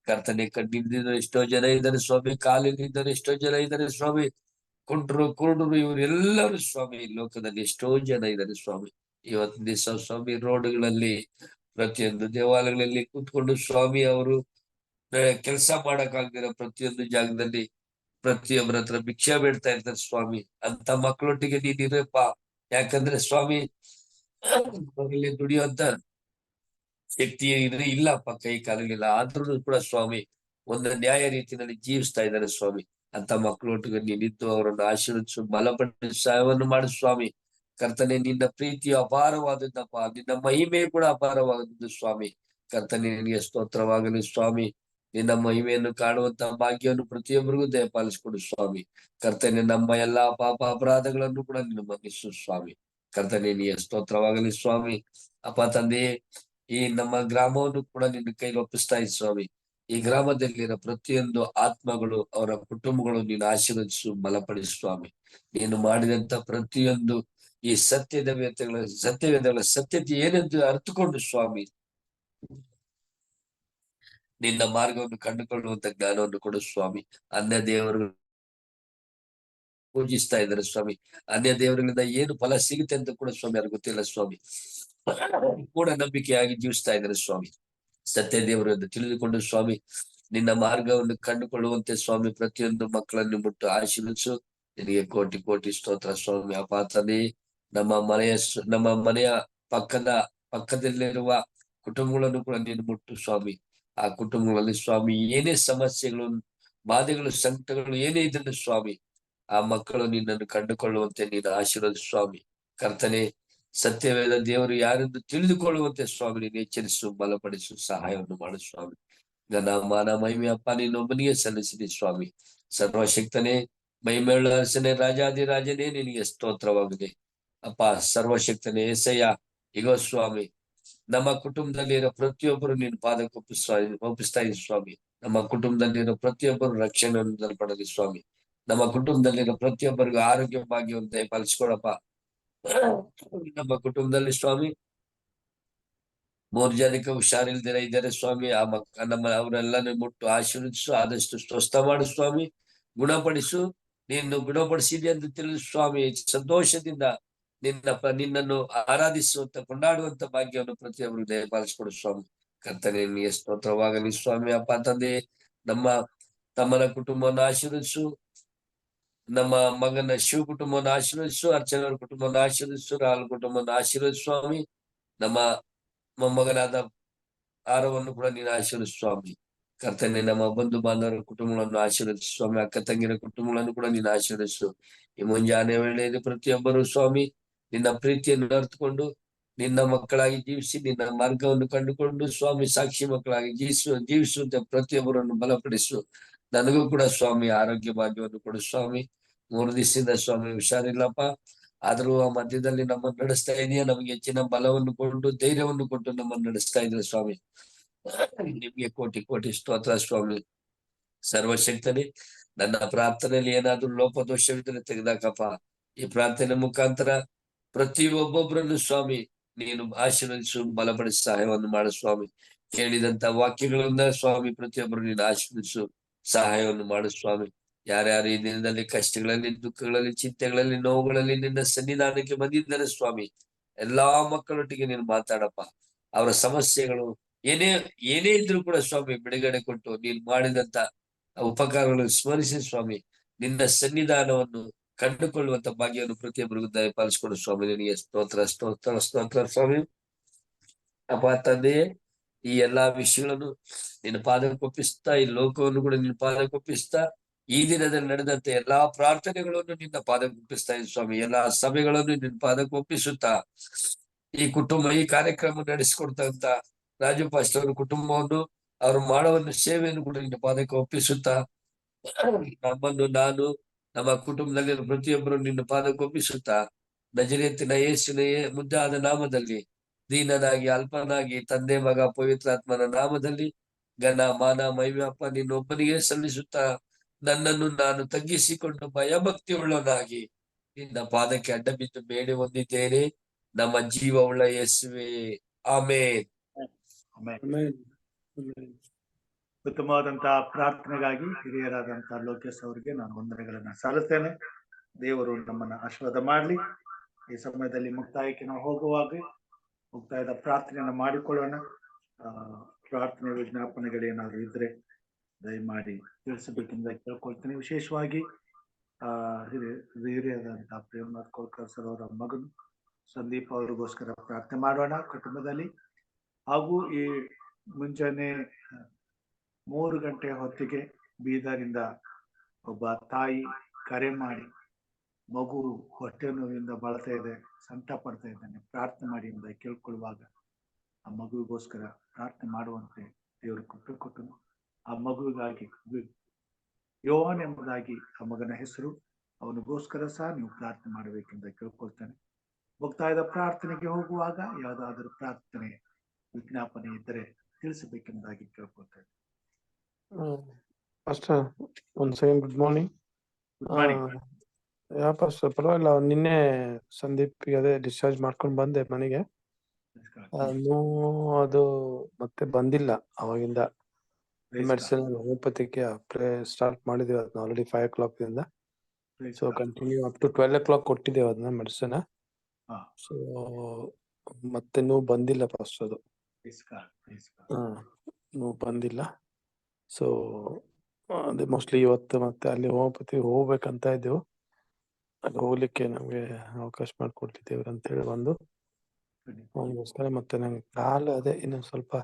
ಕರ್ತನೆ, ಕಣ್ಣಿಂದ ಎಷ್ಟೋ ಜನ ಇದ್ದಾರೆ ಸ್ವಾಮಿ, ಕಾಲಿನಿಂದ ಎಷ್ಟೋ ಜನ ಇದ್ದಾರೆ ಸ್ವಾಮಿ, ಕುರುಡರು ಇವರೆಲ್ಲರೂ ಸ್ವಾಮಿ ಲೋಕದಲ್ಲಿ ಎಷ್ಟೋ ಜನ ಇದ್ದಾರೆ ಸ್ವಾಮಿ. ಇವತ್ತಿನ ದಿವಸ ಸ್ವಾಮಿ ರೋಡ್ಗಳಲ್ಲಿ ಪ್ರತಿಯೊಂದು ದೇವಾಲಯಗಳಲ್ಲಿ ಕೂತ್ಕೊಂಡು ಸ್ವಾಮಿ ಅವರು ಕೆಲಸ ಮಾಡಕ್ಕಾಗ್ದಿರೋ ಪ್ರತಿಯೊಂದು ಜಾಗದಲ್ಲಿ ಪ್ರತಿಯೊಬ್ಬರ ಹತ್ರ ಭಿಕ್ಷೆ ಬೇಡ್ತಾ ಇರ್ತಾರೆ ಸ್ವಾಮಿ. ಅಂತ ಮಕ್ಕಳೊಟ್ಟಿಗೆ ನೀನಿರಪ್ಪ. ಯಾಕಂದ್ರೆ ಸ್ವಾಮಿ ಅವರಲ್ಲಿ ದುಡಿಯುವಂತ ಶಕ್ತಿ ಇಲ್ಲಪ್ಪ, ಕೈ ಕಾಲಿಲ್ಲ. ಆದ್ರೂ ಕೂಡ ಸ್ವಾಮಿ ಒಂದು ನ್ಯಾಯ ರೀತಿಯಲ್ಲಿ ಜೀವಿಸ್ತಾ ಇದ್ದಾರೆ ಸ್ವಾಮಿ. ಅಂತ ಮಕ್ಕಳೊಟ್ಟಿಗೆ ನೀನಿದ್ದು ಅವರನ್ನು ಆಶೀರ್ವದಿಸು, ಬಲಪಡಿಸು, ಸಹಾಯವನ್ನು ಮಾಡು ಸ್ವಾಮಿ. ಕರ್ತನೆ, ನಿನ್ನ ಪ್ರೀತಿಯು ಅಪಾರವಾದದ್ದಪ್ಪ, ನಿನ್ನ ಮಹಿಮೆ ಕೂಡ ಅಪಾರವಾದದ್ದು ಸ್ವಾಮಿ. ಕರ್ತನೆ ನಿನಗೆ ಸ್ತೋತ್ರವಾಗಲಿ ಸ್ವಾಮಿ. ನಿನ್ನ ಮಹಿಮೆಯನ್ನು ಕಾಣುವಂತ ಭಾಗ್ಯವನ್ನು ಪ್ರತಿಯೊಬ್ಬರಿಗೂ ದಯಪಾಲಿಸಿಕೊಡು ಸ್ವಾಮಿ. ಕರ್ತನೆ, ನಮ್ಮ ಎಲ್ಲಾ ಪಾಪ ಅಪರಾಧಗಳನ್ನು ಕೂಡ ನೀನು ಮನ್ನಿಸು ಸ್ವಾಮಿ. ಕರ್ತನೆ ನಿನಗೆ ಸ್ತೋತ್ರವಾಗಲಿ ಸ್ವಾಮಿ. ಅಪ್ಪ ತಂದೆಯೇ, ಈ ನಮ್ಮ ಗ್ರಾಮವನ್ನು ಕೂಡ ನಿನ್ನ ಕೈಲಿ ಒಪ್ಪಿಸ್ತಾ ಇದ್ದ ಸ್ವಾಮಿ. ಈ ಗ್ರಾಮದಲ್ಲಿರೋ ಪ್ರತಿಯೊಂದು ಆತ್ಮಗಳು, ಅವರ ಕುಟುಂಬಗಳು ನೀನು ಆಶೀರ್ವದಿಸು, ಬಲಪಡಿಸು ಸ್ವಾಮಿ. ನೀನು ಮಾಡಿದಂತ ಪ್ರತಿಯೊಂದು ಈ ಸತ್ಯವೇದಗಳ ಸತ್ಯತೆ ಏನೆಂದು ಅರ್ಥಕೊಂಡು ಸ್ವಾಮಿ ನಿನ್ನ ಮಾರ್ಗವನ್ನು ಕಂಡುಕೊಳ್ಳುವಂತ ಜ್ಞಾನವನ್ನು ಕೊಡು ಸ್ವಾಮಿ. ಅನ್ಯ ದೇವರು ಪೂಜಿಸ್ತಾ ಇದ್ದಾರೆ ಸ್ವಾಮಿ. ಅನ್ಯ ದೇವರಿಂದ ಏನು ಫಲ ಸಿಗುತ್ತೆ ಅಂತ ಕೂಡ ಸ್ವಾಮಿ ಅವ್ರಿಗೆ ಗೊತ್ತಿಲ್ಲ ಸ್ವಾಮಿ. ಕೂಡ ನಂಬಿಕೆಯಾಗಿ ಜೀವಿಸ್ತಾ ಇದ್ದಾರೆ ಸ್ವಾಮಿ. ಸತ್ಯ ದೇವರನ್ನು ತಿಳಿದುಕೊಂಡು ಸ್ವಾಮಿ ನಿನ್ನ ಮಾರ್ಗವನ್ನು ಕಂಡುಕೊಳ್ಳುವಂತೆ ಸ್ವಾಮಿ ಪ್ರತಿಯೊಂದು ಮಕ್ಕಳನ್ನು ಮುಟ್ಟು ಆಶೀರ್ವಿಸು. ನಿನಗೆ ಕೋಟಿ ಕೋಟಿ ಸ್ತೋತ್ರ ಸ್ವಾಮಿ. ಅಪ್ಪ ತಂದೆ, ನಮ್ಮ ಮನೆಯ ಪಕ್ಕದಲ್ಲಿರುವ ಕುಟುಂಬಗಳನ್ನು ಕೂಡ ನೀನು ಮುಟ್ಟು ಸ್ವಾಮಿ. ಆ ಕುಟುಂಬಗಳಲ್ಲಿ ಸ್ವಾಮಿ ಏನೇ ಸಮಸ್ಯೆಗಳು, ಬಾಧೆಗಳು, ಸಂಕಟಗಳು ಏನೇ ಇದ್ರು ಸ್ವಾಮಿ ಆ ಮಕ್ಕಳು ನಿನ್ನನ್ನು ಕಂಡುಕೊಳ್ಳುವಂತೆ ನೀನು ಆಶೀರ್ವದಿಸು ಸ್ವಾಮಿ. ಕರ್ತನೆ, ಸತ್ಯವೇದ ದೇವರು ಯಾರೆಂದು ತಿಳಿದುಕೊಳ್ಳುವಂತೆ ಸ್ವಾಮಿ ನೀನು ಎಚ್ಚರಿಸು, ಬಲಪಡಿಸು, ಸಹಾಯವನ್ನು ಮಾಡು ಸ್ವಾಮಿ. ಘನ ಮಾನ ಮಹಿಮೆ ಅಪ್ಪ ನೀನೊಬ್ಬನಿಗೆ ಸಲ್ಲಿಸಿದೆ ಸ್ವಾಮಿ. ಸರ್ವಶಕ್ತನೇ, ಮಹಿಮೆಯುಳ್ಳ ಅರಸನೇ, ರಾಜಾದಿರಾಜನೇ ನಿನಗೆ ಸ್ತೋತ್ರವಾಗಿದೆ ಅಪ್ಪ. ಸರ್ವಶಕ್ತನೇ, ಏಸಯ್ಯ, ಇಗೋ ಸ್ವಾಮಿ ನಮ್ಮ ಕುಟುಂಬದಲ್ಲಿರೋ ಪ್ರತಿಯೊಬ್ಬರು ನಿನ್ನ ಪಾದಕ್ಕೆ ಒಪ್ಪಿಸ್ತಾ ಇದ್ದೀನಿ ಸ್ವಾಮಿ. ನಮ್ಮ ಕುಟುಂಬದಲ್ಲಿರೋ ಪ್ರತಿಯೊಬ್ಬರು ರಕ್ಷಣೆ ಹೊಂದಲ್ಪಡಲಿ ಸ್ವಾಮಿ. ನಮ್ಮ ಕುಟುಂಬದಲ್ಲಿರೋ ಪ್ರತಿಯೊಬ್ಬರಿಗೂ ಆರೋಗ್ಯ ಭಾಗ್ಯವನ್ನು ದಯಪಾಲಿಸ್ಕೊಡಪ್ಪ. ನಮ್ಮ ಕುಟುಂಬದಲ್ಲಿ ಸ್ವಾಮಿ 3 ಜನಕ್ಕೆ ಹುಷಾರಿಲ್ದಿರ ಇದ್ದಾರೆ ಸ್ವಾಮಿ. ಆ ನಮ್ಮ ಅವರೆಲ್ಲನೂ ಮುಟ್ಟು ಆಶೀರ್ವದಿಸು, ಆದಷ್ಟು ಸ್ವಸ್ಥ ಮಾಡು ಸ್ವಾಮಿ, ಗುಣಪಡಿಸು. ನೀನು ಗುಣಪಡಿಸಿದೆ ಅಂತ ತಿಳಿದು ಸ್ವಾಮಿ ಸಂತೋಷದಿಂದ ನಿನ್ನನ್ನು ಆರಾಧಿಸುವಂತ ಕೊಂಡಾಡುವಂತ ಭಾಗ್ಯವನ್ನು ಪ್ರತಿಯೊಬ್ಬರು ದಯಪಾಲಿಸಿಕೊಡು ಸ್ವಾಮಿ. ಕರ್ತನೇ ನಿನಗೆ ಸ್ತೋತ್ರವಾಗಲಿ ಸ್ವಾಮಿ. ಅಪ್ಪ ತಂದೆ, ನಮ್ಮ ತಮ್ಮನ ಕುಟುಂಬವನ್ನು ಆಶೀರ್ವದಿಸು, ನಮ್ಮ ಮಗನ ಶಿವ ಕುಟುಂಬವನ್ನು ಆಶೀರ್ವದಿಸು, ಅರ್ಚನರ ಕುಟುಂಬವನ್ನು ಆಶೀರ್ವದಿಸು, ರಾಹುಲ್ ಕುಟುಂಬವನ್ನು ಆಶೀರ್ವದಿಸು ಸ್ವಾಮಿ. ನಮ್ಮ ಮೊಮ್ಮಗನಾದ ಆರವನ್ನು ಕೂಡ ನೀನು ಆಶೀರ್ವದಿಸು ಸ್ವಾಮಿ. ಕರ್ತನೆ ನಮ್ಮ ಬಂಧು ಬಾಂಧವರ ಕುಟುಂಬಗಳನ್ನು ಆಶೀರ್ವದಿಸು ಸ್ವಾಮಿ. ಅಕ್ಕ ತಂಗಿರ ಕುಟುಂಬಗಳನ್ನು ಕೂಡ ನೀನು ಆಶೀರ್ವದಿಸು. ಈ ಮುಂಜಾನೆ ವೇಳೆಯಲ್ಲಿ ಪ್ರತಿಯೊಬ್ಬರು ಸ್ವಾಮಿ ನಿನ್ನ ಪ್ರೀತಿಯನ್ನು ಅರ್ಥಕೊಂಡು ನಿನ್ನ ಮಕ್ಕಳಾಗಿ ಜೀವಿಸಿ ನಿನ್ನ ಮಾರ್ಗವನ್ನು ಕಂಡುಕೊಂಡು ಸ್ವಾಮಿ ಸಾಕ್ಷಿ ಮಕ್ಕಳಾಗಿ ಜೀವಿಸುವಂತೆ ಪ್ರತಿಯೊಬ್ಬರನ್ನು ಬಲಪಡಿಸು. ನನಗೂ ಕೂಡ ಸ್ವಾಮಿ ಆರೋಗ್ಯ ಭಾಗ್ಯವನ್ನು ಕೊಡು ಸ್ವಾಮಿ. 3 ದಿವಸದಿಂದ ಸ್ವಾಮಿ ಹುಷಾರಿಲ್ಲಪ್ಪ, ಆದ್ರೂ ಆ ಮಧ್ಯದಲ್ಲಿ ನಮ್ಮನ್ನು ನಡೆಸ್ತಾ ಇದೆಯಾ. ನಮಗೆ ಹೆಚ್ಚಿನ ಬಲವನ್ನು ಕೊಟ್ಟು ಧೈರ್ಯವನ್ನು ಕೊಟ್ಟು ನಮ್ಮನ್ನು ನಡೆಸ್ತಾ ಇದ್ರೆ ಸ್ವಾಮಿ. ನಿಮ್ಗೆ ಕೋಟಿ ಕೋಟಿ ಸ್ತೋತ್ರ ಸ್ವಾಮಿ. ಸರ್ವಶಕ್ತನೇ, ನನ್ನ ಪ್ರಾರ್ಥನೆಯಲ್ಲಿ ಏನಾದ್ರೂ ಲೋಪದೋಷವಿದ್ರೆ ತೆಗೆದಾಕಪ್ಪ. ಈ ಪ್ರಾರ್ಥನೆ ಮುಖಾಂತರ ಪ್ರತಿಯೊಬ್ಬೊಬ್ಬರನ್ನು ಸ್ವಾಮಿ ನೀನು ಆಶೀರ್ವದಿಸು, ಬಲಪಡಿಸಿ ಸಹಾಯವನ್ನು ಮಾಡು ಸ್ವಾಮಿ. ಹೇಳಿದಂತ ವಾಕ್ಯಗಳಿಂದ ಸ್ವಾಮಿ ಪ್ರತಿಯೊಬ್ಬರು ನೀನು ಆಶೀರ್ವದಿಸು, ಸಹಾಯವನ್ನು ಮಾಡು ಸ್ವಾಮಿ. ಯಾರ್ಯಾರು ಈ ದಿನದಲ್ಲಿ ಕಷ್ಟಗಳಲ್ಲಿ, ದುಃಖಗಳಲ್ಲಿ, ಚಿಂತೆಗಳಲ್ಲಿ, ನೋವುಗಳಲ್ಲಿ ನಿನ್ನ ಸನ್ನಿಧಾನಕ್ಕೆ ಬಂದಿದ್ದಾರೆ ಸ್ವಾಮಿ, ಎಲ್ಲಾ ಮಕ್ಕಳೊಟ್ಟಿಗೆ ನೀನು ಮಾತಾಡಪ್ಪ. ಅವರ ಸಮಸ್ಯೆಗಳು ಏನೇ ಇದ್ರು ಕೂಡ ಸ್ವಾಮಿ ಬಿಡುಗಡೆ ಕೊಟ್ಟು ನೀನು ಮಾಡಿದಂತ ಉಪಕಾರಗಳನ್ನು ಸ್ಮರಿಸಿ ಸ್ವಾಮಿ ನಿನ್ನ ಸನ್ನಿಧಾನವನ್ನು ಕಂಡುಕೊಳ್ಳುವಂತ ಭಾಗ್ಯವನ್ನು ಪ್ರತಿಯೊಬ್ಬರಿಗೂ ದಯಪಾಲಿಸಿಕೊಡು ಸ್ವಾಮಿ. ನಿನಗೆ ಸ್ತೋತ್ರ ಸ್ತೋತ್ರ ಸ್ತೋತ್ರ ಸ್ವಾಮಿ. ಅಪ್ಪ ತಂದೆಯೇ, ಈ ಎಲ್ಲಾ ವಿಷಯಗಳನ್ನು ನಿನ್ನ ಪಾದಕ್ಕೆ ಒಪ್ಪಿಸ್ತಾ, ಈ ಲೋಕವನ್ನು ಕೂಡ ನಿನ್ನ ಪಾದಕ್ಕೆ ಒಪ್ಪಿಸ್ತಾ, ಈ ದಿನದಲ್ಲಿ ನಡೆದಂತೆ ಎಲ್ಲಾ ಪ್ರಾರ್ಥನೆಗಳನ್ನು ನಿನ್ನ ಪಾದಕ್ಕೆ ಒಪ್ಪಿಸ್ತಾ ಇದ್ದೀನಿ ಸ್ವಾಮಿ. ಎಲ್ಲಾ ಸಭೆಗಳನ್ನು ನಿನ್ನ ಪಾದಕ್ಕೆ ಒಪ್ಪಿಸುತ್ತಾ, ಈ ಕಾರ್ಯಕ್ರಮ ನಡೆಸಿಕೊಡ್ತಂತ ರಾಜು ಪಾಸ್ಟರ್ ಅವರ ಕುಟುಂಬವನ್ನು, ಅವರು ಮಾಡುವ ಸೇವೆಯನ್ನು ಕೂಡ ನಿನ್ನ ಪಾದಕ್ಕೆ ಒಪ್ಪಿಸುತ್ತಾ, ನಾನು ನಮ್ಮ ಕುಟುಂಬದಲ್ಲಿ ಪ್ರತಿಯೊಬ್ಬರು ನಿನ್ನ ಪಾದಕ್ಕೆ ಒಪ್ಪಿಸುತ್ತಾ, ನಜರೇತಿನ ಯೇಸುವಿನ ಮುದ್ದಾದ ನಾಮದಲ್ಲಿ ದೀನನಾಗಿ ಅಲ್ಪನಾಗಿ ತಂದೆ ಮಗ ಪವಿತ್ರಾತ್ಮನ ನಾಮದಲ್ಲಿ ಘನ ಮಾನ ಮಹಿಮೆಯಪ್ಪ ನಿನ್ನೊಬ್ಬನಿಗೆ ಸಲ್ಲಿಸುತ್ತಾ, ನನ್ನನ್ನು ನಾನು ತಗ್ಗಿಸಿಕೊಂಡು ಭಯಭಕ್ತಿ ಉಳ್ಳವನಾಗಿ ನಿನ್ನ ಪಾದಕ್ಕೆ ಅಡ್ಡ ಬಿದ್ದು ಬೇಡಿ ಹೊಂದಿದ್ದೇನೆ, ನಮ್ಮ ಜೀವವುಳ್ಳ ಯೇಸುವೆ, ಆಮೇನ್. ಉತ್ತಮವಾದಂತಹ ಪ್ರಾರ್ಥನೆಗಾಗಿ ಹಿರಿಯರಾದಂತಹ ಲೋಕೇಶ್ ಅವರಿಗೆ ನಾನು ವಂದನೆಗಳನ್ನ ಸಲ್ಲಿಸ್ತೇನೆ. ದೇವರು ನಮ್ಮನ್ನ ಆಶೀರ್ವಾದ ಮಾಡ್ಲಿ. ಈ ಸಮಯದಲ್ಲಿ ಮುಕ್ತಾಯಕ್ಕೆ ನಾವು ಹೋಗುವಾಗ ಮುಕ್ತಾಯದ ಪ್ರಾರ್ಥನೆಯನ್ನ ಮಾಡಿಕೊಳ್ಳೋಣ. ಪ್ರಾರ್ಥನೆ ವಿಜ್ಞಾಪನೆಗಳೇನಾದ್ರು ಇದ್ರೆ ದಯಮಾಡಿ ತಿಳಿಸಬೇಕೆಂದು ಕೇಳ್ಕೊಳ್ತೀನಿ. ವಿಶೇಷವಾಗಿ ಹಿರಿಯರಾದಂತಹ ಪ್ರೇಮನಾಥ್ ಕೋಲ್ಕರ್ ಸರ್ ಅವರ ಮಗನು ಸಂದೀಪ್ ಅವ್ರಿಗೋಸ್ಕರ ಪ್ರಾರ್ಥನೆ ಮಾಡೋಣ ಕುಟುಂಬದಲ್ಲಿ. ಹಾಗೂ ಈ ಮುಂಜಾನೆ 3 ಗಂಟೆ ಹೊತ್ತಿಗೆ ಬೀದರಿಂದ ಒಬ್ಬ ತಾಯಿ ಕರೆ ಮಾಡಿ ಮಗು ಹೊಟ್ಟೆ ನೋವಿಂದ ಬಳತಾ ಇದೆ, ಸಂಕಟ ಪಡ್ತಾ ಇದ್ದಾನೆ, ಪ್ರಾರ್ಥನೆ ಮಾಡಿ ಎಂಬ ಕೇಳ್ಕೊಳ್ಳುವಾಗ ಆ ಮಗುವಿಗೋಸ್ಕರ ಪ್ರಾರ್ಥನೆ ಮಾಡುವಂತೆ ದೇವರು ಕೃಪೆ ಕೊಟ್ಟನು. ಆ ಮಗುವಿಗಾಗಿ ಯೋಹಾನ್ ಎಂಬುದಾಗಿ ಆ ಮಗನ ಹೆಸರು, ಅವನಿಗೋಸ್ಕರ ಸಹ ನೀವು ಪ್ರಾರ್ಥನೆ ಮಾಡಬೇಕೆಂದು ಕೇಳ್ಕೊಳ್ತಾನೆ. ಮುಕ್ತಾಯದ ಪ್ರಾರ್ಥನೆಗೆ ಹೋಗುವಾಗ ಯಾವುದಾದ್ರೂ ಪ್ರಾರ್ಥನೆ ವಿಜ್ಞಾಪನೆ ಇದ್ದರೆ ತಿಳಿಸಬೇಕೆಂಬುದಾಗಿ ಕೇಳ್ಕೊಳ್ತೇನೆ. ಪಾಸ್ಟರ್, ಒಂದ್ second. Good morning. Yeah pastor, ಪರವಾಗಿಲ್ಲ. ನಿನ್ನೆ ಸಂದೀಪ್ ಅದೇ ಡಿಸ್ಚಾರ್ಜ್ ಮಾಡ್ಕೊಂಡು ಬಂದೆ ಮನೆಗೆ. ಅದು ಮತ್ತೆ ಬಂದಿಲ್ಲ ಅವಾಗಿಂದ. ಮೆಡಿಸಿನ್ ಹೋಮಿಯೋಪತಿಗೆ ಸ್ಟಾರ್ಟ್ ಮಾಡಿದೀವಿ ಅದನ್ನ ಆಲ್ರೆಡಿ 5 o'clock ಇಂದ. So continue up to 12 o'clock ಕೊಟ್ಟಿದ್ದೇವೆ ಅದನ್ನ ಮೆಡಿಸಿನ್. ಸೊ ಮತ್ತೆ ನೋವು ಬಂದಿಲ್ಲ ಪಾಸ್ಟರ್, ಅದು ನೋವು ಬಂದಿಲ್ಲ. ಸೊ ಅದೇ ಮೋಸ್ಟ್ಲಿ ಇವತ್ತು ಮತ್ತೆ ಅಲ್ಲಿ ಹೋಮಿಯೋಪತಿ ಹೋಗ್ಬೇಕಂತ ಇದ್ದೆವು. ಅಲ್ಲಿ ಹೋಗ್ಲಿಕ್ಕೆ ನಮ್ಗೆ ಅವಕಾಶ ಮಾಡ್ಕೊಡ್ತಿದ್ದೇವ್ರ ಅಂತ ಹೇಳಿ ಬಂದು ಅವನಿಗೋಸ್ಕರ ಮತ್ತೆ ನಂಗೆ ಕಾಲು ಅದೇ ಇನ್ನೊಂದು ಸ್ವಲ್ಪ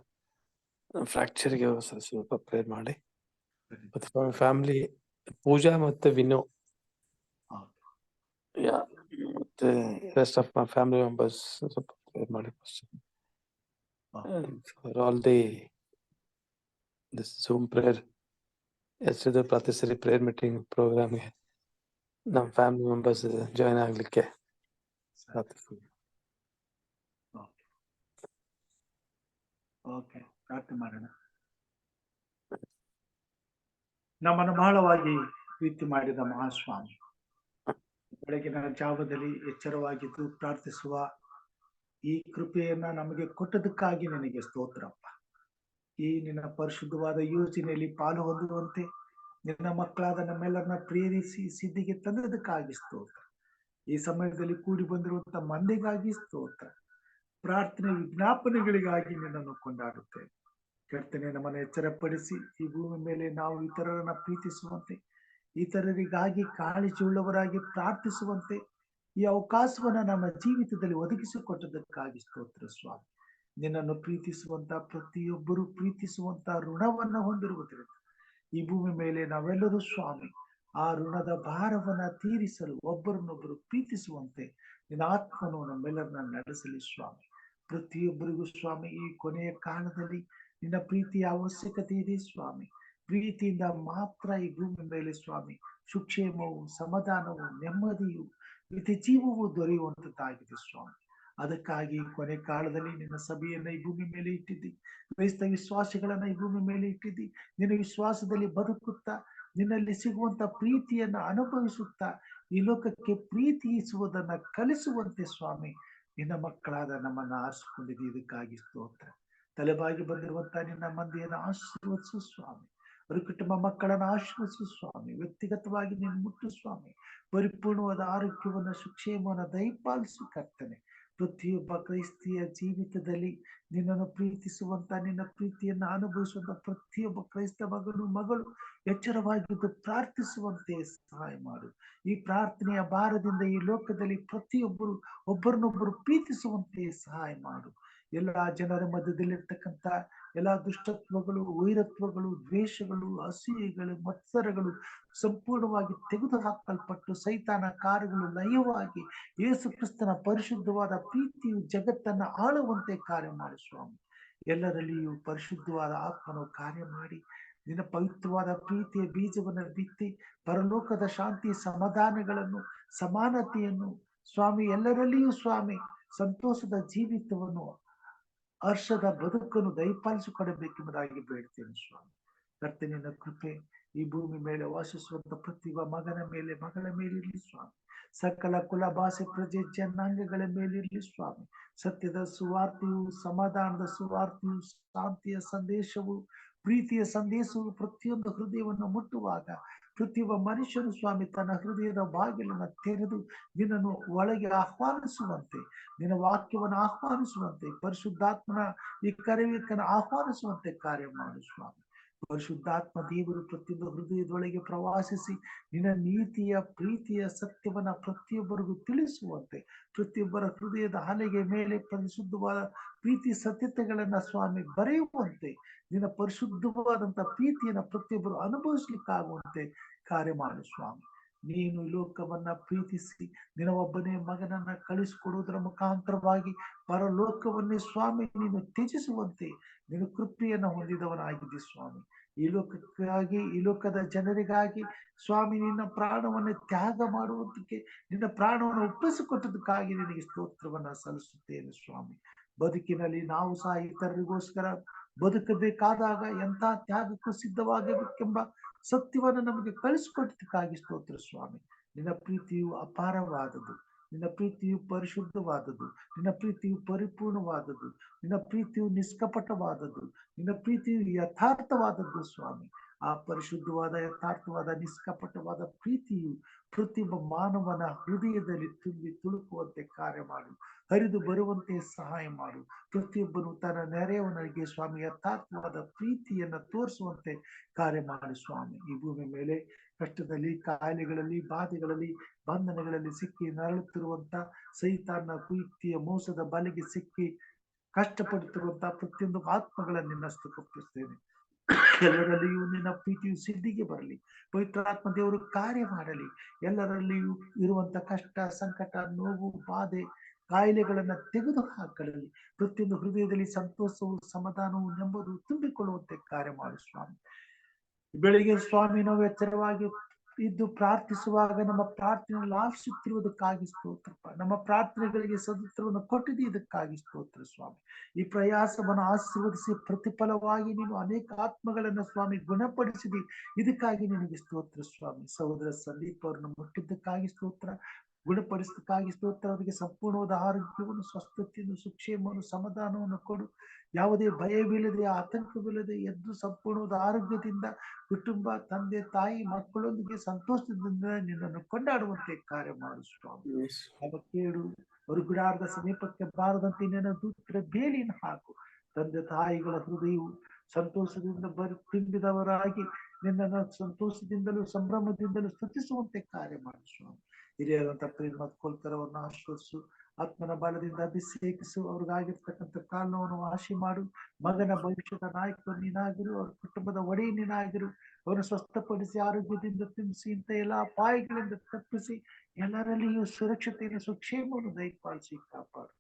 ಫ್ರಾಕ್ಚರ್ಗೆ ಸ್ವಲ್ಪ ಪ್ರೇರ್ ಮಾಡಿ, ಮತ್ತೆ ಫ್ಯಾಮಿಲಿ ಪೂಜಾ ಮತ್ತೆ ವಿನೋ ಮತ್ತೆ rest of my family members ಸ್ವಲ್ಪ ಪ್ರೇರ್ ಮಾಡಿ for all this Zoom prayer. ಎಷ್ಟೊಂದು ಪ್ರಾರ್ಥಿಸರಿ ಪ್ರೇಯರ್ ಮೀಟಿಂಗ್ ಪ್ರೋಗ್ರಾಮ್ಗೆ ನಮ್ಮ ಫ್ಯಾಮಿಲಿ ಮೆಂಬರ್ಸ್ ಜಾಯ್ನ್ ಆಗ್ಲಿಕ್ಕೆ ಪ್ರಾರ್ಥಿಸ್ತೀವಿ. ಓಕೆ, ಪ್ರಾರ್ಥನೆ ಮಾಡೋಣ. ನಮ್ಮನ್ನು ಬಹಳವಾಗಿ ಪ್ರೀತಿ ಮಾಡಿದ ಮಹಾಸ್ವಾಮಿ, ಬೆಳಗಿನ ಜಾವದಲ್ಲಿ ಎಚ್ಚರವಾಗಿದ್ದು ಪ್ರಾರ್ಥಿಸುವ ಈ ಕೃಪೆಯನ್ನ ನಮಗೆ ಕೊಟ್ಟದಕ್ಕಾಗಿ ನಿನಗೆ ಸ್ತೋತ್ರಪ್ಪ. ಈ ನಿನ್ನ ಪರಿಶುದ್ಧವಾದ ಯೋಜನೆಯಲ್ಲಿ ಪಾಲು ಹೊಂದುವಂತೆ ನಿನ್ನ ಮಕ್ಕಳಾದ ನಮ್ಮೆಲ್ಲರನ್ನ ಪ್ರೇರಿಸಿ ಸಿದ್ಧಿಗೆ ತಂದದಕ್ಕಾಗಿ ಸ್ತೋತ್ರ. ಈ ಸಮಯದಲ್ಲಿ ಕೂಡಿ ಬಂದಿರುವಂತ ಮಂದಿಗಾಗಿ ಸ್ತೋತ್ರ. ಪ್ರಾರ್ಥನೆ ವಿಜ್ಞಾಪನೆಗಳಿಗಾಗಿ ನಿನ್ನನ್ನು ಕೊಂಡಾಡುತ್ತೇವೆ. ಕರ್ತನೆ, ನಮ್ಮನ್ನು ಎಚ್ಚರಪಡಿಸಿ ಈ ಭೂಮಿ ಮೇಲೆ ನಾವು ಇತರರನ್ನ ಪ್ರೀತಿಸುವಂತೆ, ಇತರರಿಗಾಗಿ ಕಾಳಜಿ ಉಳ್ಳವರಾಗಿ ಪ್ರಾರ್ಥಿಸುವಂತೆ ಈ ಅವಕಾಶವನ್ನ ನಮ್ಮ ಜೀವಿತದಲ್ಲಿ ಒದಗಿಸಿಕೊಟ್ಟದಕ್ಕಾಗಿ ಸ್ತೋತ್ರ ಸ್ವಾಮಿ. ನಿನ್ನನ್ನು ಪ್ರೀತಿಸುವಂತ ಪ್ರತಿಯೊಬ್ಬರು ಪ್ರೀತಿಸುವಂತ ಋಣವನ್ನ ಹೊಂದಿರುವುದರಿಂದ ಈ ಭೂಮಿ ಮೇಲೆ ನಾವೆಲ್ಲರೂ ಸ್ವಾಮಿ ಆ ಋಣದ ಭಾರವನ್ನ ತೀರಿಸಲು ಒಬ್ಬರನ್ನೊಬ್ಬರು ಪ್ರೀತಿಸುವಂತೆ ನಿನ್ನ ಆತ್ಮನು ನಮ್ಮೆಲ್ಲರನ್ನ ನಡೆಸಲಿ ಸ್ವಾಮಿ. ಪ್ರತಿಯೊಬ್ಬರಿಗೂ ಸ್ವಾಮಿ ಈ ಕೊನೆಯ ಕಾಲದಲ್ಲಿ ನಿನ್ನ ಪ್ರೀತಿಯ ಅವಶ್ಯಕತೆ ಇದೆ ಸ್ವಾಮಿ. ಪ್ರೀತಿಯಿಂದ ಮಾತ್ರ ಈ ಭೂಮಿ ಮೇಲೆ ಸ್ವಾಮಿ ಸುಕ್ಷೇಮವು, ಸಮಾಧಾನವು, ನೆಮ್ಮದಿಯು, ನಿತ್ಯ ಜೀವವು ದೊರೆಯುವಂತದ್ದಾಗಿದೆ ಸ್ವಾಮಿ. ಅದಕ್ಕಾಗಿ ಕೊನೆ ಕಾಲದಲ್ಲಿ ನಿನ್ನ ಸಭೆಯನ್ನ ಈ ಭೂಮಿ ಮೇಲೆ ಇಟ್ಟಿದ್ದಿ, ಕ್ರೈಸ್ತ ವಿಶ್ವಾಸಿಗಳನ್ನ ಈ ಭೂಮಿ ಮೇಲೆ ಇಟ್ಟಿದ್ದಿ. ನಿನ್ನ ವಿಶ್ವಾಸದಲ್ಲಿ ಬದುಕುತ್ತಾ ನಿನ್ನಲ್ಲಿ ಸಿಗುವಂತ ಪ್ರೀತಿಯನ್ನ ಅನುಭವಿಸುತ್ತಾ ಈ ಲೋಕಕ್ಕೆ ಪ್ರೀತಿಸುವುದನ್ನ ಕಲಿಸುವಂತೆ ಸ್ವಾಮಿ ನಿನ್ನ ಮಕ್ಕಳಾದ ನಮ್ಮನ್ನ ಆರಿಸಿಕೊಂಡಿದ್ದಿ. ಇದಕ್ಕಾಗಿ ಸ್ತೋತ್ರ. ತಲೆಬಾಗಿ ಬಂದಿರುವಂತ ನಿನ್ನ ಮಂದಿಯನ್ನು ಆಶೀರ್ವದಿಸು ಸ್ವಾಮಿ. ಅವರ ಕುಟುಂಬ ಮಕ್ಕಳನ್ನು ಆಶೀರ್ವದಿಸು ಸ್ವಾಮಿ. ವ್ಯಕ್ತಿಗತವಾಗಿ ನೀನು ಮುಟ್ಟು ಸ್ವಾಮಿ. ಪರಿಪೂರ್ಣವಾದ ಆರೋಗ್ಯವನ್ನ, ಸುಕ್ಷೇಮವನ್ನ ದಯಪಾಲಿಸು ಕರ್ತನೆ. ಪ್ರತಿಯೊಬ್ಬ ಕ್ರೈಸ್ತಿಯ ಜೀವಿತದಲ್ಲಿ ನಿನ್ನನ್ನು ಪ್ರೀತಿಸುವಂತ, ನಿನ್ನ ಪ್ರೀತಿಯನ್ನ ಅನುಭವಿಸುವಂತ ಪ್ರತಿಯೊಬ್ಬ ಕ್ರೈಸ್ತ ಮಗಳು ಎಚ್ಚರವಾಗಿದ್ದು ಪ್ರಾರ್ಥಿಸುವಂತೆ ಸಹಾಯ ಮಾಡು. ಈ ಪ್ರಾರ್ಥನೆಯ ಭಾರದಿಂದ ಈ ಲೋಕದಲ್ಲಿ ಪ್ರತಿಯೊಬ್ಬರು ಒಬ್ಬರನ್ನೊಬ್ಬರು ಪ್ರೀತಿಸುವಂತೆ ಸಹಾಯ ಮಾಡು. ಎಲ್ಲಾ ಜನರ ಮಧ್ಯದಲ್ಲಿರ್ತಕ್ಕಂಥ ಎಲ್ಲಾ ದುಷ್ಟತ್ವಗಳು, ವೈರತ್ವಗಳು, ದ್ವೇಷಗಳು, ಅಸೂಯೆಗಳು, ಮತ್ಸರಗಳು ಸಂಪೂರ್ಣವಾಗಿ ತೆಗೆದು ಹಾಕಲ್ಪಟ್ಟು ಸೈತಾನ ಕಾರ್ಯಗಳು ಲಯವಾಗಿ ಯೇಸು ಕ್ರಿಸ್ತನ ಪರಿಶುದ್ಧವಾದ ಪ್ರೀತಿಯು ಜಗತ್ತನ್ನ ಆಳುವಂತೆ ಕಾರ್ಯ ಮಾಡಿ ಸ್ವಾಮಿ. ಎಲ್ಲರಲ್ಲಿಯೂ ಪರಿಶುದ್ಧವಾದ ಆತ್ಮನು ಕಾರ್ಯ ಮಾಡಿ ನಿನ್ನ ಪವಿತ್ರವಾದ ಪ್ರೀತಿಯ ಬೀಜವನ್ನು ಬಿತ್ತಿ ಪರಲೋಕದ ಶಾಂತಿ, ಸಮಾಧಾನಗಳನ್ನು, ಸಮಾನತೆಯನ್ನು ಸ್ವಾಮಿ ಎಲ್ಲರಲ್ಲಿಯೂ ಸ್ವಾಮಿ ಸಂತೋಷದ ಜೀವಿತವನ್ನು, ಹರ್ಷದ ಬದುಕನ್ನು ದಯಪಾಲಿಸಿಕೊಡಬೇಕೆಂಬುದಾಗಿ ಬೇಡ್ತೇನೆ ಸ್ವಾಮಿ. ಕರ್ತನಿನ ಕೃಪೆ ಈ ಭೂಮಿ ಮೇಲೆ ವಾಸಿಸುವಂತ ಪ್ರತಿಯೊಬ್ಬ ಮಗನ ಮೇಲೆ, ಮಗಳ ಮೇಲೆ ಇರಲಿ ಸ್ವಾಮಿ. ಸಕಲ ಕುಲ, ಭಾಷೆ, ಪ್ರಜೆ, ಜನಾಂಗಗಳ ಮೇಲೆ ಇರಲಿ ಸ್ವಾಮಿ. ಸತ್ಯದ ಸುವಾರ್ತೆಯು, ಸಮಾಧಾನದ ಸುವಾರ್ತೆಯು, ಶಾಂತಿಯ ಸಂದೇಶವು, ಪ್ರೀತಿಯ ಸಂದೇಶವು ಪ್ರತಿಯೊಂದು ಹೃದಯವನ್ನು ಮುಟ್ಟುವಾಗ ಪ್ರತಿಯೊಬ್ಬ ಮನುಷ್ಯನು ಸ್ವಾಮಿ ತನ್ನ ಹೃದಯದ ಬಾಗಿಲನ್ನು ತೆರೆದು ನಿನ್ನನ್ನು ಒಳಗೆ ಆಹ್ವಾನಿಸುವಂತೆ, ನಿನ್ನ ವಾಕ್ಯವನ್ನು ಆಹ್ವಾನಿಸುವಂತೆ, ಪರಿಶುದ್ಧಾತ್ಮನ ಈ ಕರೆಯುವಿಕನ್ನು ಆಹ್ವಾನಿಸುವಂತೆ ಕಾರ್ಯ ಮಾಡು ಸ್ವಾಮಿ. ಪರಿಶುದ್ಧಾತ್ಮ ದೇವರು ಪ್ರತಿಯೊಂದು ಹೃದಯದೊಳಗೆ ಪ್ರವಾಸಿಸಿ ನಿನ್ನ ನೀತಿಯ, ಪ್ರೀತಿಯ ಸತ್ಯವನ್ನ ಪ್ರತಿಯೊಬ್ಬರಿಗೂ ತಿಳಿಸುವಂತೆ, ಪ್ರತಿಯೊಬ್ಬರ ಹೃದಯದ ಹಲೆಗೆ ಮೇಲೆ ಪರಿಶುದ್ಧವಾದ ಪ್ರೀತಿ ಸತ್ಯತೆಗಳನ್ನ ಸ್ವಾಮಿ ಬರೆಯುವಂತೆ, ನಿನ್ನ ಪರಿಶುದ್ಧವಾದಂತ ಪ್ರೀತಿಯನ್ನ ಪ್ರತಿಯೊಬ್ಬರು ಅನುಭವಿಸ್ಲಿಕ್ಕಾಗುವಂತೆ ಕಾರ್ಯ ಮಾಡು ಸ್ವಾಮಿ. ನೀನು ಲೋಕವನ್ನ ಪ್ರೀತಿಸಿ ನಿನ್ನ ಒಬ್ಬನೇ ಮಗನನ್ನ ಕಳಿಸಿಕೊಡುವುದರ ಮುಖಾಂತರವಾಗಿ ಪರಲೋಕವನ್ನೇ ಸ್ವಾಮಿ ನೀನು ತ್ಯಜಿಸುವಂತೆ ನೀನು ಕೃಪೆಯನ್ನು ಹೊಂದಿದವನಾಗಿದ್ದಿ ಸ್ವಾಮಿ. ಈ ಲೋಕಕ್ಕಾಗಿ, ಈ ಲೋಕದ ಜನರಿಗಾಗಿ ಸ್ವಾಮಿ ನಿನ್ನ ಪ್ರಾಣವನ್ನು ತ್ಯಾಗ ಮಾಡುವುದಕ್ಕೆ, ನಿನ್ನ ಪ್ರಾಣವನ್ನು ಒಪ್ಪಿಸಿಕೊಟ್ಟದಕ್ಕಾಗಿ ನಿನಗೆ ಸ್ತೋತ್ರವನ್ನ ಸಲ್ಲಿಸುತ್ತೇನೆ ಸ್ವಾಮಿ. ಬದುಕಿನಲ್ಲಿ ನಾವು ಸಹ ಇತರರಿಗೋಸ್ಕರ ಬದುಕಬೇಕಾದಾಗ ಎಂಥ ತ್ಯಾಗಕ್ಕೂ ಸಿದ್ಧವಾಗಬೇಕೆಂಬ ಸತ್ಯವನ್ನು ನಮಗೆ ಕಳಿಸಿಕೊಟ್ಟದಕ್ಕಾಗಿ ಸ್ತೋತ್ರ ಸ್ವಾಮಿ. ನಿನ್ನ ಪ್ರೀತಿಯು ಅಪಾರವಾದದ್ದು, ನಿನ್ನ ಪ್ರೀತಿಯು ಪರಿಶುದ್ಧವಾದದ್ದು, ನಿನ್ನ ಪ್ರೀತಿಯು ಪರಿಪೂರ್ಣವಾದದ್ದು, ನಿನ್ನ ಪ್ರೀತಿಯು ನಿಷ್ಕಪಟವಾದದ್ದು, ನಿನ್ನ ಪ್ರೀತಿಯು ಯಥಾರ್ಥವಾದದ್ದು ಸ್ವಾಮಿ. ಆ ಪರಿಶುದ್ಧವಾದ, ಯಥಾರ್ಥವಾದ, ನಿಷ್ಕಪಟವಾದ ಪ್ರೀತಿಯು ಪ್ರತಿಯೊಬ್ಬ ಮಾನವನ ಹೃದಯದಲ್ಲಿ ತುಂಬಿ ತುಳುಕುವಂತೆ ಕಾರ್ಯ ಮಾಡು, ಹರಿದು ಬರುವಂತೆ ಸಹಾಯ ಮಾಡು. ಪ್ರತಿಯೊಬ್ಬನು ತನ್ನ ನೆರೆಯವನಿಗೆ ಸ್ವಾಮಿ ಯಥಾರ್ಥವಾದ ಪ್ರೀತಿಯನ್ನ ತೋರಿಸುವಂತೆ ಕಾರ್ಯ ಮಾಡು ಸ್ವಾಮಿ. ಈ ಭೂಮಿ ಮೇಲೆ ಕಷ್ಟದಲ್ಲಿ, ಕಾಯಿಲೆಗಳಲ್ಲಿ, ಬಾಧೆಗಳಲ್ಲಿ, ಬಂಧನಗಳಲ್ಲಿ ಸಿಕ್ಕಿ ನರಳುತ್ತಿರುವಂತ ಸೈತಾನ ಕುಯುಕ್ತಿಯ ಮೋಸದ ಬಲೆಗೆ ಸಿಕ್ಕಿ ಕಷ್ಟಪಡುತ್ತಿರುವಂತಹ ಪ್ರತಿಯೊಂದು ಆತ್ಮಗಳನ್ನು ನಿನ್ನಷ್ಟುಕೊಪ್ಪಿಸ್ತೇನೆ. ಎಲ್ಲರಲ್ಲಿಯೂ ನಿನ್ನ ಪ್ರೀತಿಯು ಸಿದ್ಧಿಗೆ ಬರಲಿ, ಪವಿತ್ರಾತ್ಮ ದೇವರು ಕಾರ್ಯ ಮಾಡಲಿ. ಎಲ್ಲರಲ್ಲಿಯೂ ಇರುವಂತ ಕಷ್ಟ, ಸಂಕಟ, ನೋವು, ಬಾಧೆ, ಕಾಯಿಲೆಗಳನ್ನ ತೆಗೆದು ಹಾಕಲಿ. ಪ್ರತಿಯೊಂದು ಹೃದಯದಲ್ಲಿ ಸಂತೋಷವು, ಸಮಾಧಾನವು, ನೆಮ್ಮದಿಯು ತುಂಬಿಕೊಳ್ಳುವಂತೆ ಕಾರ್ಯ ಮಾಡು ಸ್ವಾಮಿ. ಬೆಳಿಗ್ಗೆ ಸ್ವಾಮಿ ನಾವು ಎಚ್ಚರವಾಗಿ ಇದ್ದು ಪ್ರಾರ್ಥಿಸುವಾಗ ನಮ್ಮ ಪ್ರಾರ್ಥನೆಯನ್ನು ಆಲಿಸುತ್ತಿರುವುದಕ್ಕಾಗಿ ಸ್ತೋತ್ರಪ್ಪ. ನಮ್ಮ ಪ್ರಾರ್ಥನೆಗಳಿಗೆ ಸದುತ್ತರವನ್ನು ಕೊಟ್ಟಿದ್ದು ಇದಕ್ಕಾಗಿ ಸ್ತೋತ್ರ ಸ್ವಾಮಿ. ಈ ಪ್ರಯಾಸವನ್ನು ಆಶೀರ್ವದಿಸಿ ಪ್ರತಿಫಲವಾಗಿ ನೀನು ಅನೇಕ ಆತ್ಮಗಳನ್ನ ಸ್ವಾಮಿ ಗುಣಪಡಿಸಿದಿ, ಇದಕ್ಕಾಗಿ ನಿನಗೆ ಸ್ತೋತ್ರ ಸ್ವಾಮಿ. ಸಹೋದರ ಸಂದೀಪ್ ಅವರನ್ನು ಮುಟ್ಟಿದ್ದಕ್ಕಾಗಿ ಸ್ತೋತ್ರ, ಗುಣಪಡಿಸದಕ್ಕಾಗಿ ಸ್ತೋತ್ರ. ಅವರಿಗೆ ಸಂಪೂರ್ಣವಾದ ಆರೋಗ್ಯವನ್ನು, ಸ್ವಸ್ಥತೆಯನ್ನು, ಸುಕ್ಷೇಮವನ್ನು, ಸಮಾಧಾನವನ್ನು ಕೊಡು. ಯಾವುದೇ ಭಯವಿಲ್ಲದೆ, ಆತಂಕವಿಲ್ಲದೆ ಎದ್ದು ಸಂಪೂರ್ಣವಾದ ಆರೋಗ್ಯದಿಂದ ಕುಟುಂಬ, ತಂದೆ, ತಾಯಿ, ಮಕ್ಕಳೊಂದಿಗೆ ಸಂತೋಷದಿಂದ ನಿನ್ನನ್ನು ಕೊಂಡಾಡುವಂತೆ ಕಾರ್ಯ ಮಾಡು ಸ್ವಾಮಿ. ಅವ ಕೇಳು ಅವರು ಗುಡಾರದ ಸಮೀಪಕ್ಕೆ ಬಾರದಂತೆ ನಿನ್ನ ದೂತರ ಬೇಲಿನ ಹಾಕು. ತಂದೆ ತಾಯಿಗಳ ಹೃದಯವು ಸಂತೋಷದಿಂದ ತುಂಬಿದವರಾಗಿ ನಿನ್ನನ್ನು ಸಂತೋಷದಿಂದಲೂ ಸಂಭ್ರಮದಿಂದಲೂ ಸ್ತುತಿಸುವಂತೆ ಕಾರ್ಯ ಮಾಡು ಸ್ವಾಮಿ. ಹಿರಿಯರಂತ ಪ್ರೇಮತ್ ಕೋಲ್ಕರ್ ಅವರನ್ನು ಆಶ್ವಸಿಸು, ಆತ್ಮನ ಬಲದಿಂದ ಅಭಿಷೇಕಿಸು. ಅವ್ರಿಗಾಗಿರ್ತಕ್ಕಂಥ ಕಾರಣವನ್ನು ವಾಸಿ ಮಾಡು. ಮಗನ ಭವಿಷ್ಯದ ನಾಯಕರು ನೀನಾಗಿರು, ಅವ್ರ ಕುಟುಂಬದ ಒಡೆಯ ನೀನಾಗಿರು. ಅವರನ್ನು ಸ್ವಸ್ಥಪಡಿಸಿ ಆರೋಗ್ಯದಿಂದ ತುಂಬಿಸಿ, ಇಂಥ ಎಲ್ಲಾ ಅಪಾಯಗಳಿಂದ ತಪ್ಪಿಸಿ ಎಲ್ಲರಲ್ಲಿಯೂ ಸುರಕ್ಷತೆಯನ್ನು, ಸುಕ್ಷೇಮವನ್ನು ದಯಪಾಲಿಸಿ ಕಾಪಾಡು.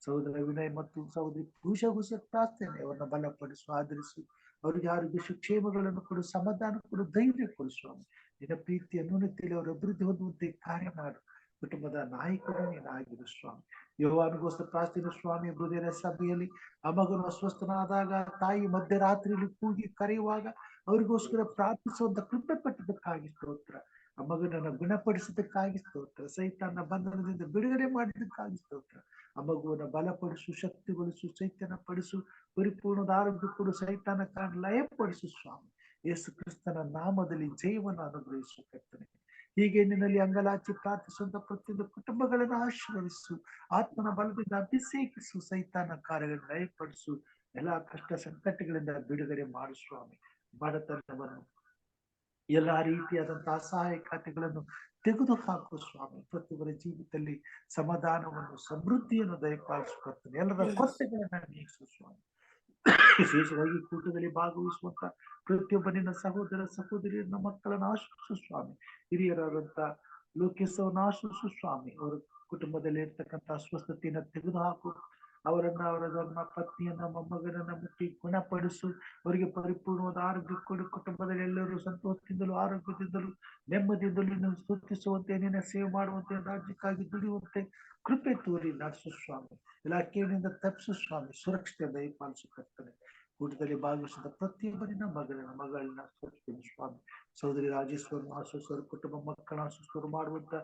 ಸಹೋದರ ವಿನಯ್ ಮತ್ತು ಸಹೋದರಿ ಪೂಜಾಗೂ ಪ್ರಾರ್ಥನೆ, ಅವರನ್ನ ಬಲಪಡಿಸು, ಆಧರಿಸು. ಅವರಿಗೆ ಆರೋಗ್ಯ ಸುಕ್ಷೇಮಗಳನ್ನು ಕೊಡು, ಸಮಾಧಾನ ಕೊಡು, ಧೈರ್ಯ ಕೊಡು ಸ್ವಾಮಿ. ನಿನ್ನ ಪ್ರೀತಿಯ ನ್ಯೂನತೆಯಲ್ಲಿ ಅವರು ಅಭಿವೃದ್ಧಿ ಹೊಂದುವಂತೆ ಕಾರ್ಯ ಮಾಡು. ಕುಟುಂಬದ ನಾಯಕರು ನೀನಾಗಿರು ಸ್ವಾಮಿ. ಯೋಹಾನಗೋಸ್ಕರ ಪ್ರಾರ್ಥನೆ ಸ್ವಾಮಿ. ಹೃದಯದ ಸಭೆಯಲ್ಲಿ ಆ ಮಗನು ಅಸ್ವಸ್ಥನಾದಾಗ ತಾಯಿ ಮಧ್ಯರಾತ್ರಿಯಲ್ಲಿ ಕೂಗಿ ಕರೆಯುವಾಗ ಅವರಿಗೋಸ್ಕರ ಪ್ರಾರ್ಥಿಸುವಂತ ಕೃಪೆ ಪಟ್ಟದಕ್ಕಾಗಿ ಸ್ತೋತ್ರ. ಆ ಮಗನನ್ನು ಗುಣಪಡಿಸಿದ್ದಕ್ಕಾಗಿ ಸ್ತೋತ್ರ. ಸೈತಾನ ಬಂಧನದಿಂದ ಬಿಡುಗಡೆ ಮಾಡಿದ್ದಕ್ಕಾಗಿ ಸ್ತೋತ್ರ. ಆ ಮಗುವನ್ನು ಬಲಪಡಿಸು, ಶಕ್ತಿಗೊಳಿಸು, ಚೈತನ್ಯ ಪಡಿಸು, ಪರಿಪೂರ್ಣದ ಆರೋಗ್ಯ ಕೊಡು, ಸೈತಾನ ಕಾರಣ ಲಯಪಡಿಸು ಸ್ವಾಮಿ. ಯೇಸು ಕ್ರಿಸ್ತನ ನಾಮದಲ್ಲಿ ಜಯವನ್ನು ಅನುಗ್ರಹಿಸು ಕರ್ತನೆ. ಹೀಗೆ ನಿನ್ನಲ್ಲಿ ಅಂಗಲಾಚಿ ಪ್ರಾರ್ಥಿಸುವಂತ ಪ್ರತಿಯೊಂದು ಕುಟುಂಬಗಳನ್ನು ಆಶೀರ್ವದಿಸು, ಆತ್ಮನ ಬಲದಿಂದ ಅಭಿಷೇಕಿಸು, ಸೈತಾನ ಕಾರ್ಯಗಳನ್ನು ಲಯಪಡಿಸು, ಎಲ್ಲಾ ಕಷ್ಟ ಸಂಕಟಗಳಿಂದ ಬಿಡುಗಡೆ ಮಾಡು ಸ್ವಾಮಿ. ಬಡತನವನ್ನು, ಎಲ್ಲಾ ರೀತಿಯಾದಂತಹ ಸಹಾಯಕತೆಗಳನ್ನು ತೆಗೆದು ಹಾಕು ಸ್ವಾಮಿ. ಪ್ರತಿಯೊಬ್ಬರ ಜೀವಿತದಲ್ಲಿ ಸಮಾಧಾನವನ್ನು, ಸಮೃದ್ಧಿಯನ್ನು ದಯಪಾಲಿಸುತ್ತೇನೆ. ಎಲ್ಲರ ಕೊರತೆಗಳನ್ನ ನೀಗಿಸು ಸ್ವಾಮಿ. ವಿಶೇಷವಾಗಿ ಕೂಟದಲ್ಲಿ ಭಾಗವಹಿಸುವಂತ ಪ್ರತಿಯೊಬ್ಬ ನಿನ್ನ ಸಹೋದರ ಸಹೋದರಿಯರನ್ನ, ಮಕ್ಕಳನ್ನ ಆಶ್ರಯಿಸು ಸ್ವಾಮಿ. ಹಿರಿಯರಾದಂತ ಲೋಕೇಶ್ ಅವರನ್ನ ಆಶ್ರಯಿಸು ಸ್ವಾಮಿ. ಅವರ ಕುಟುಂಬದಲ್ಲಿ ಇರ್ತಕ್ಕಂಥ ಅಸ್ವಸ್ಥತೆಯನ್ನ ತೆಗೆದುಹಾಕು. ಅವರನ್ನ, ಅವರ ಪತ್ನಿಯನ್ನ, ಮೊಮ್ಮಗನನ್ನ ಮುಟ್ಟಿ ಗುಣಪಡಿಸು. ಅವರಿಗೆ ಪರಿಪೂರ್ಣವಾದ ಆರೋಗ್ಯ ಕೊಡು. ಕುಟುಂಬದಲ್ಲಿ ಎಲ್ಲರೂ ಸಂತೋಷದಿಂದಲೂ ಆರೋಗ್ಯದಿಂದಲೂ ನೆಮ್ಮದಿಯಿಂದಲೂ ನಿನ್ನ ಸ್ತುತಿಸುವಂತೆ, ನಿನ್ನ ಸೇವೆ ಮಾಡುವಂತೆ, ರಾಜ್ಯಕ್ಕಾಗಿ ದುಡಿಯುವಂತೆ ಕೃಪೆ ತೋರಿ ನಡೆಸು ಸ್ವಾಮಿ. ಇಲಾಖೆಯಿಂದ ತಪ್ಪಿಸು ಸ್ವಾಮಿ. ಸುರಕ್ಷತೆ ದಯಪಾಲಿಸು ಕರ್ತನೆ. ಕೂಟದಲ್ಲಿ ಭಾಗವಹಿಸಿದ ಪ್ರತಿಯೊಬ್ಬರಿನ ಮಗಳನ್ನ ಸುರಕ್ಷಿತ ಸ್ವಾಮಿ. ಸಹೋದರಿ ರಾಜೇಶ್ವರನ ಆಶ್ವಸರು, ಕುಟುಂಬ ಮಕ್ಕಳ ಆಶ್ವಸರು ಮಾಡುವಂತ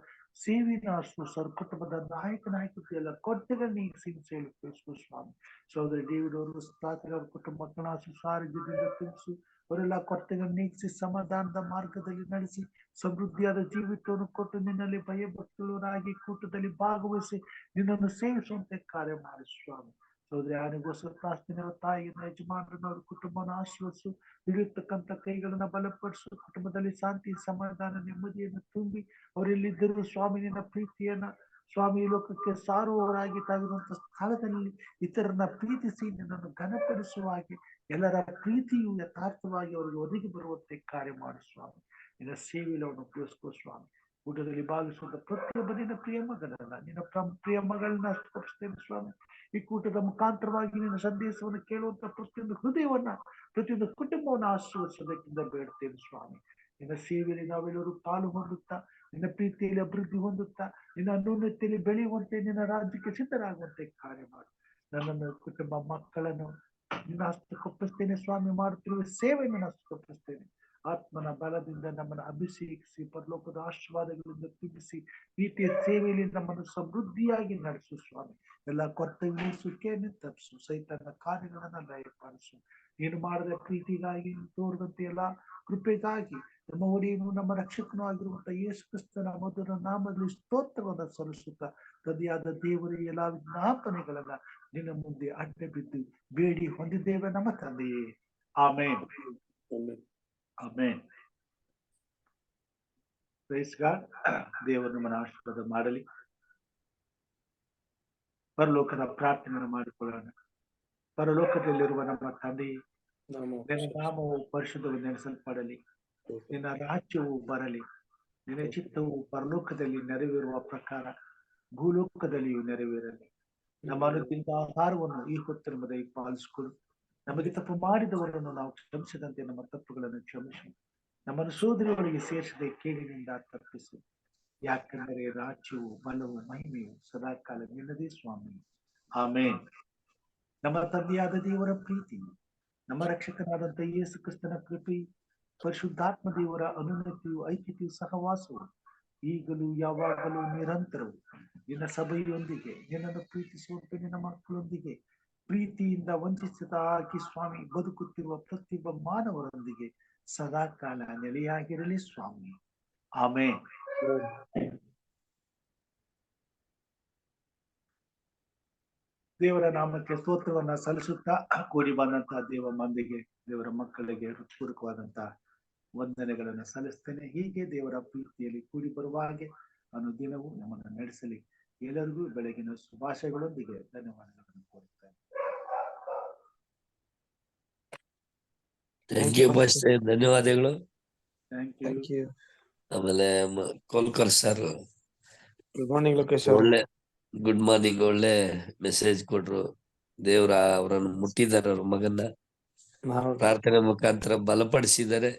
ಸೇವೆನ ಆಶ್ವಸರು, ಕುಟುಂಬದ ನಾಯಕರು ಎಲ್ಲ ಕೊರತೆಗಳನ್ನ ನೀಗಿಸು ಸ್ವಾಮಿ. ಸಹೋದರಿ ಡೇವಿಡ್ ಅವರು ಅವ್ರ ಕುಟುಂಬ ಮಕ್ಕಳ ಆಶ್ವಸ ಆರೋಗ್ಯದಿಂದ ತಿಳಿಸು. ಅವರೆಲ್ಲ ಕೊರತೆಗಳನ್ನು ನೀಗಿಸಿ ಸಮಾಧಾನದ ಮಾರ್ಗದಲ್ಲಿ ನಡೆಸಿ ಸಮೃದ್ಧಿಯಾದ ಜೀವಿತವನ್ನು ಕೊಟ್ಟು ನಿನ್ನಲ್ಲಿ ಭಯಭಕ್ತರಾಗಿ ಕೂಟದಲ್ಲಿ ಭಾಗವಹಿಸಿ ನಿನ್ನನ್ನು ಸೇವಿಸುವಂತೆ ಕಾರ್ಯ ಮಾಡಿ ಸ್ವಾಮಿ. ಸಹೋದರಿ ಆನೆಗೋಸ್ಕರ ಪ್ರಾರ್ಥನೆ, ತಾಯಿಯನ್ನು, ಯಜಮಾನರನ್ನವ್ರ ಕುಟುಂಬನ ಆಶ್ರಯಿಸು. ಹಿಡಿಯತಕ್ಕಂಥ ಕೈಗಳನ್ನ ಬಲಪಡಿಸು. ಕುಟುಂಬದಲ್ಲಿ ಶಾಂತಿ, ಸಮಾಧಾನ, ನೆಮ್ಮದಿಯನ್ನು ತುಂಬಿ ಅವರೆಲ್ಲಿದ್ದರೂ ಸ್ವಾಮಿ ನಿನ್ನ ಪ್ರೀತಿಯನ್ನ ಸ್ವಾಮಿ ಲೋಕಕ್ಕೆ ಸಾರುವವರಾಗಿ ತಾವಿರುವಂತ ಸ್ಥಳದಲ್ಲಿ ಇತರನ್ನ ಪ್ರೀತಿಸಿ ನಿನ್ನನ್ನು ಘನಪಡಿಸುವ ಹಾಗೆ ಎಲ್ಲರ ಪ್ರೀತಿಯು ಯಥಾರ್ಥವಾಗಿ ಅವರಿಗೆ ಒದಗಿ ಬರುವಂತೆ ಕಾರ್ಯ ಮಾಡು ಸ್ವಾಮಿ. ನಿನ್ನ ಸೇವೆಯಲ್ಲಿ ಅವನು ಉಪಯೋಗಿಸ್ಕೋ ಸ್ವಾಮಿ. ಊಟದಲ್ಲಿ ಭಾಗಿಸುವಂತ ಪ್ರತಿಯೊಬ್ಬ ನಿನ್ನ ಪ್ರಿಯ ಮಗನನ್ನ, ನಿನ್ನ ಪ್ರಿಯ ಮಗಳನ್ನ ಸ್ಪರ್ಶಿಸ್ತೇನೆ ಸ್ವಾಮಿ. ಈ ಕೂಟದ ಮುಖಾಂತರವಾಗಿ ನಿನ್ನ ಸಂದೇಶವನ್ನು ಕೇಳುವಂತ ಪ್ರತಿಯೊಂದು ಹೃದಯವನ್ನ, ಪ್ರತಿಯೊಂದು ಕುಟುಂಬವನ್ನು ಆಶೀರ್ವದಿಸೋದಕ್ಕಿಂತ ಬೇಡ್ತೇನೆ ಸ್ವಾಮಿ. ನಿನ್ನ ಸೇವೆಯಲ್ಲಿ ನಾವೆಲ್ಲರೂ ಪಾಲು ಹೊಂದುತ್ತಾ, ನಿನ್ನ ಪ್ರೀತಿಯಲ್ಲಿ ಅಭಿವೃದ್ಧಿ ಹೊಂದುತ್ತಾ, ನಿನ್ನ ಅನ್ಯೋನ್ಯತೆಯಲ್ಲಿ ಬೆಳೆಯುವಂತೆ, ನಿನ್ನ ರಾಜ್ಯಕ್ಕೆ ಸಿದ್ಧರಾಗುವಂತೆ ಕಾರ್ಯ ಮಾಡು. ನನ್ನನ್ನು, ಕುಟುಂಬ ಮಕ್ಕಳನ್ನು ನಿನ್ನ ಹಸ್ತಕ್ಕೊಪ್ಪಿಸ್ತೇನೆ ಸ್ವಾಮಿ. ಮಾಡುತ್ತಿರುವ ಸೇವೆಯನ್ನು ಹಸ್ತಕ್ಕೊಪ್ಪಿಸ್ತೇನೆ. ಆತ್ಮನ ಬಲದಿಂದ ನಮ್ಮನ್ನು ಅಭಿಷೇಕಿಸಿ, ಪರಲೋಕದ ಆಶೀರ್ವಾದಗಳಿಂದ ತುಂಬಿಸಿ, ಪ್ರೀತಿಯ ಸೇವೆಯಲ್ಲಿ ನಮ್ಮನ್ನು ಸಮೃದ್ಧಿಯಾಗಿ ನಡೆಸು ಸ್ವಾಮಿ. ಎಲ್ಲ ಕೊರತೆಗಳು, ಸುಖೆಯನ್ನು ತಪ್ಪಿಸು. ಸೈತನ ಕಾರ್ಯಗಳನ್ನ ಲಯಪಾಲಿಸು. ನೀನು ಮಾಡಿದ ಪ್ರೀತಿಗಾಗಿ, ತೋರಿದಂತೆ ಎಲ್ಲ ಕೃಪೆಗಾಗಿ ನಮ್ಮ ಒಡೆಯನು, ನಮ್ಮ ರಕ್ಷಕನೂ ಆಗಿರುವಂತ ಯೇಸು ಕ್ರಿಸ್ತನ ಮಧುರ ನಾಮದಲ್ಲಿ ಸ್ತೋತ್ರವನ್ನು ಸಲ್ಲಿಸುತ್ತಾ, ತಂದೆಯಾದ ದೇವರ ಎಲ್ಲ ವಿಜ್ಞಾಪನೆಗಳನ್ನ ನಿನ್ನ ಮುಂದೆ ಅಡ್ಡ ಬಿದ್ದು ಬೇಡಿ ಹೊಂದಿದ್ದೇವೆ ನಮ್ಮ ತಂದೆಯೇ. Amen, amen. Praise God. ದೇವರು ನಮ್ಮನ್ನು ಆಶೀರ್ವಾದ ಮಾಡಲಿ. ಪರಲೋಕದ ಪ್ರಾರ್ಥನೆಯನ್ನು ಮಾಡಿಕೊಳ್ಳೋಣ. ಪರಲೋಕದಲ್ಲಿರುವ ನಮ್ಮ ತಂದೆಯೇ, ನಿನ್ನ ನಾಮವು ಪರಿಶುದ್ಧವು ನೆನೆಸಲ್ಪಡಲಿ. ನಿನ್ನ ರಾಜ್ಯವು ಬರಲಿ. ನಿನ್ನ ಚಿತ್ತವು ಪರಲೋಕದಲ್ಲಿ ನೆರವೇರುವ ಪ್ರಕಾರ ಭೂಲೋಕದಲ್ಲಿಯೂ ನೆರವೇರಲಿ. ನಮ್ಮ ಅನುದಿನದ ಆಹಾರವನ್ನು ಈ ಹೊತ್ತು ನಮ್ಮದೇ ಪಾಲಿಸಿಕೊಡು. ನಮಗೆ ತಪ್ಪು ಮಾಡಿದವರನ್ನು ನಾವು ಕ್ಷಮಿಸಿದಂತೆ ನಮ್ಮ ತಪ್ಪುಗಳನ್ನು ಕ್ಷಮಿಸಿ, ನಮ್ಮನ್ನು ಸೋದರಿಯೊಳಗೆ ಸೇರಿಸದೆ ಕೇಳಿನಿಂದ ತಪ್ಪಿಸು. ಯಾಕೆಂದರೆ ರಾಜ್ಯವು ಬಲವು ಮಹಿಮೆಯು ಸದಾಕಾಲ ನಿನ್ನದೇ ಸ್ವಾಮಿ. ಆಮೇನ್. ನಮ್ಮ ತಂದೆಯಾದ ದೇವರ ಪ್ರೀತಿ, ನಮ್ಮ ರಕ್ಷಕನಾದಂತ ಯೇಸು ಕ್ರಿಸ್ತನ ಕೃಪೆ, ಪರಿಶುದ್ಧಾತ್ಮ ದೇವರ ಅನುಮತಿಯು ಐಕ್ಯತೆಯು ಸಹವಾಸವು ಈಗಲೂ ಯಾವಾಗಲೂ ನಿರಂತರವು ನಿನ್ನ ಸಭೆಯೊಂದಿಗೆ, ನಿನ್ನನ್ನು ಪ್ರೀತಿಸುವಂತ ನಿನ್ನ ಮಕ್ಕಳೊಂದಿಗೆ, ಪ್ರೀತಿಯಿಂದ ವಂಚಿಸಿದಾಗಿ ಸ್ವಾಮಿ ಬದುಕುತ್ತಿರುವ ಪ್ರತಿಯೊಬ್ಬ ಮಾನವರೊಂದಿಗೆ ಸದಾಕಾಲ ನೆಲೆಯಾಗಿರಲಿ ಸ್ವಾಮಿ. ಆಮೇನ್. ದೇವರ ನಾಮಕ್ಕೆ ಸ್ತೋತ್ರವನ್ನ ಸಲ್ಲಿಸುತ್ತಾ ಕೂಡಿ ಬಂದಂತಹ ದೇವ ಮಂದಿಗೆ, ದೇವರ ಮಕ್ಕಳಿಗೆ ಹೃತ್ಪೂರ್ವಕವಾದಂತಹ ವಂದನೆಗಳನ್ನು ಸಲ್ಲಿಸ್ತೇನೆ. ಹೀಗೆ ದೇವರ ಪ್ರೀತಿಯಲ್ಲಿ ಕೂಡಿ ಬರುವ ಹಾಗೆ ಅನುದಿನವೂ ನಮ್ಮನ್ನು ನಡೆಸಲಿ. ಎಲ್ಲರಿಗೂ ಬೆಳಗಿನ ಶುಭಾಶಯಗಳೊಂದಿಗೆ ಧನ್ಯವಾದಗಳನ್ನು ಕೋರುತ್ತೇನೆ. ಥ್ಯಾಂಕ್ ಯು ಪಾಸ್ಟರ್, ಧನ್ಯವಾದಗಳು. Thank you. ಆಮೇಲೆ Kolkar sir good morning Lokesh. ಒಳ್ಳೆ ಗುಡ್ ಮಾರ್ನಿಂಗ್, ಒಳ್ಳೆ ಮೆಸೇಜ್ ಕೊಟ್ರು. ದೇವ್ರ ಅವರನ್ನು ಮುಟ್ಟಿದ್ದಾರೆ, ಅವ್ರ ಮಗನ್ನ ಪ್ರಾರ್ಥನೆ ಮುಖಾಂತರ ಬಲಪಡಿಸಿದ್ದಾರೆ.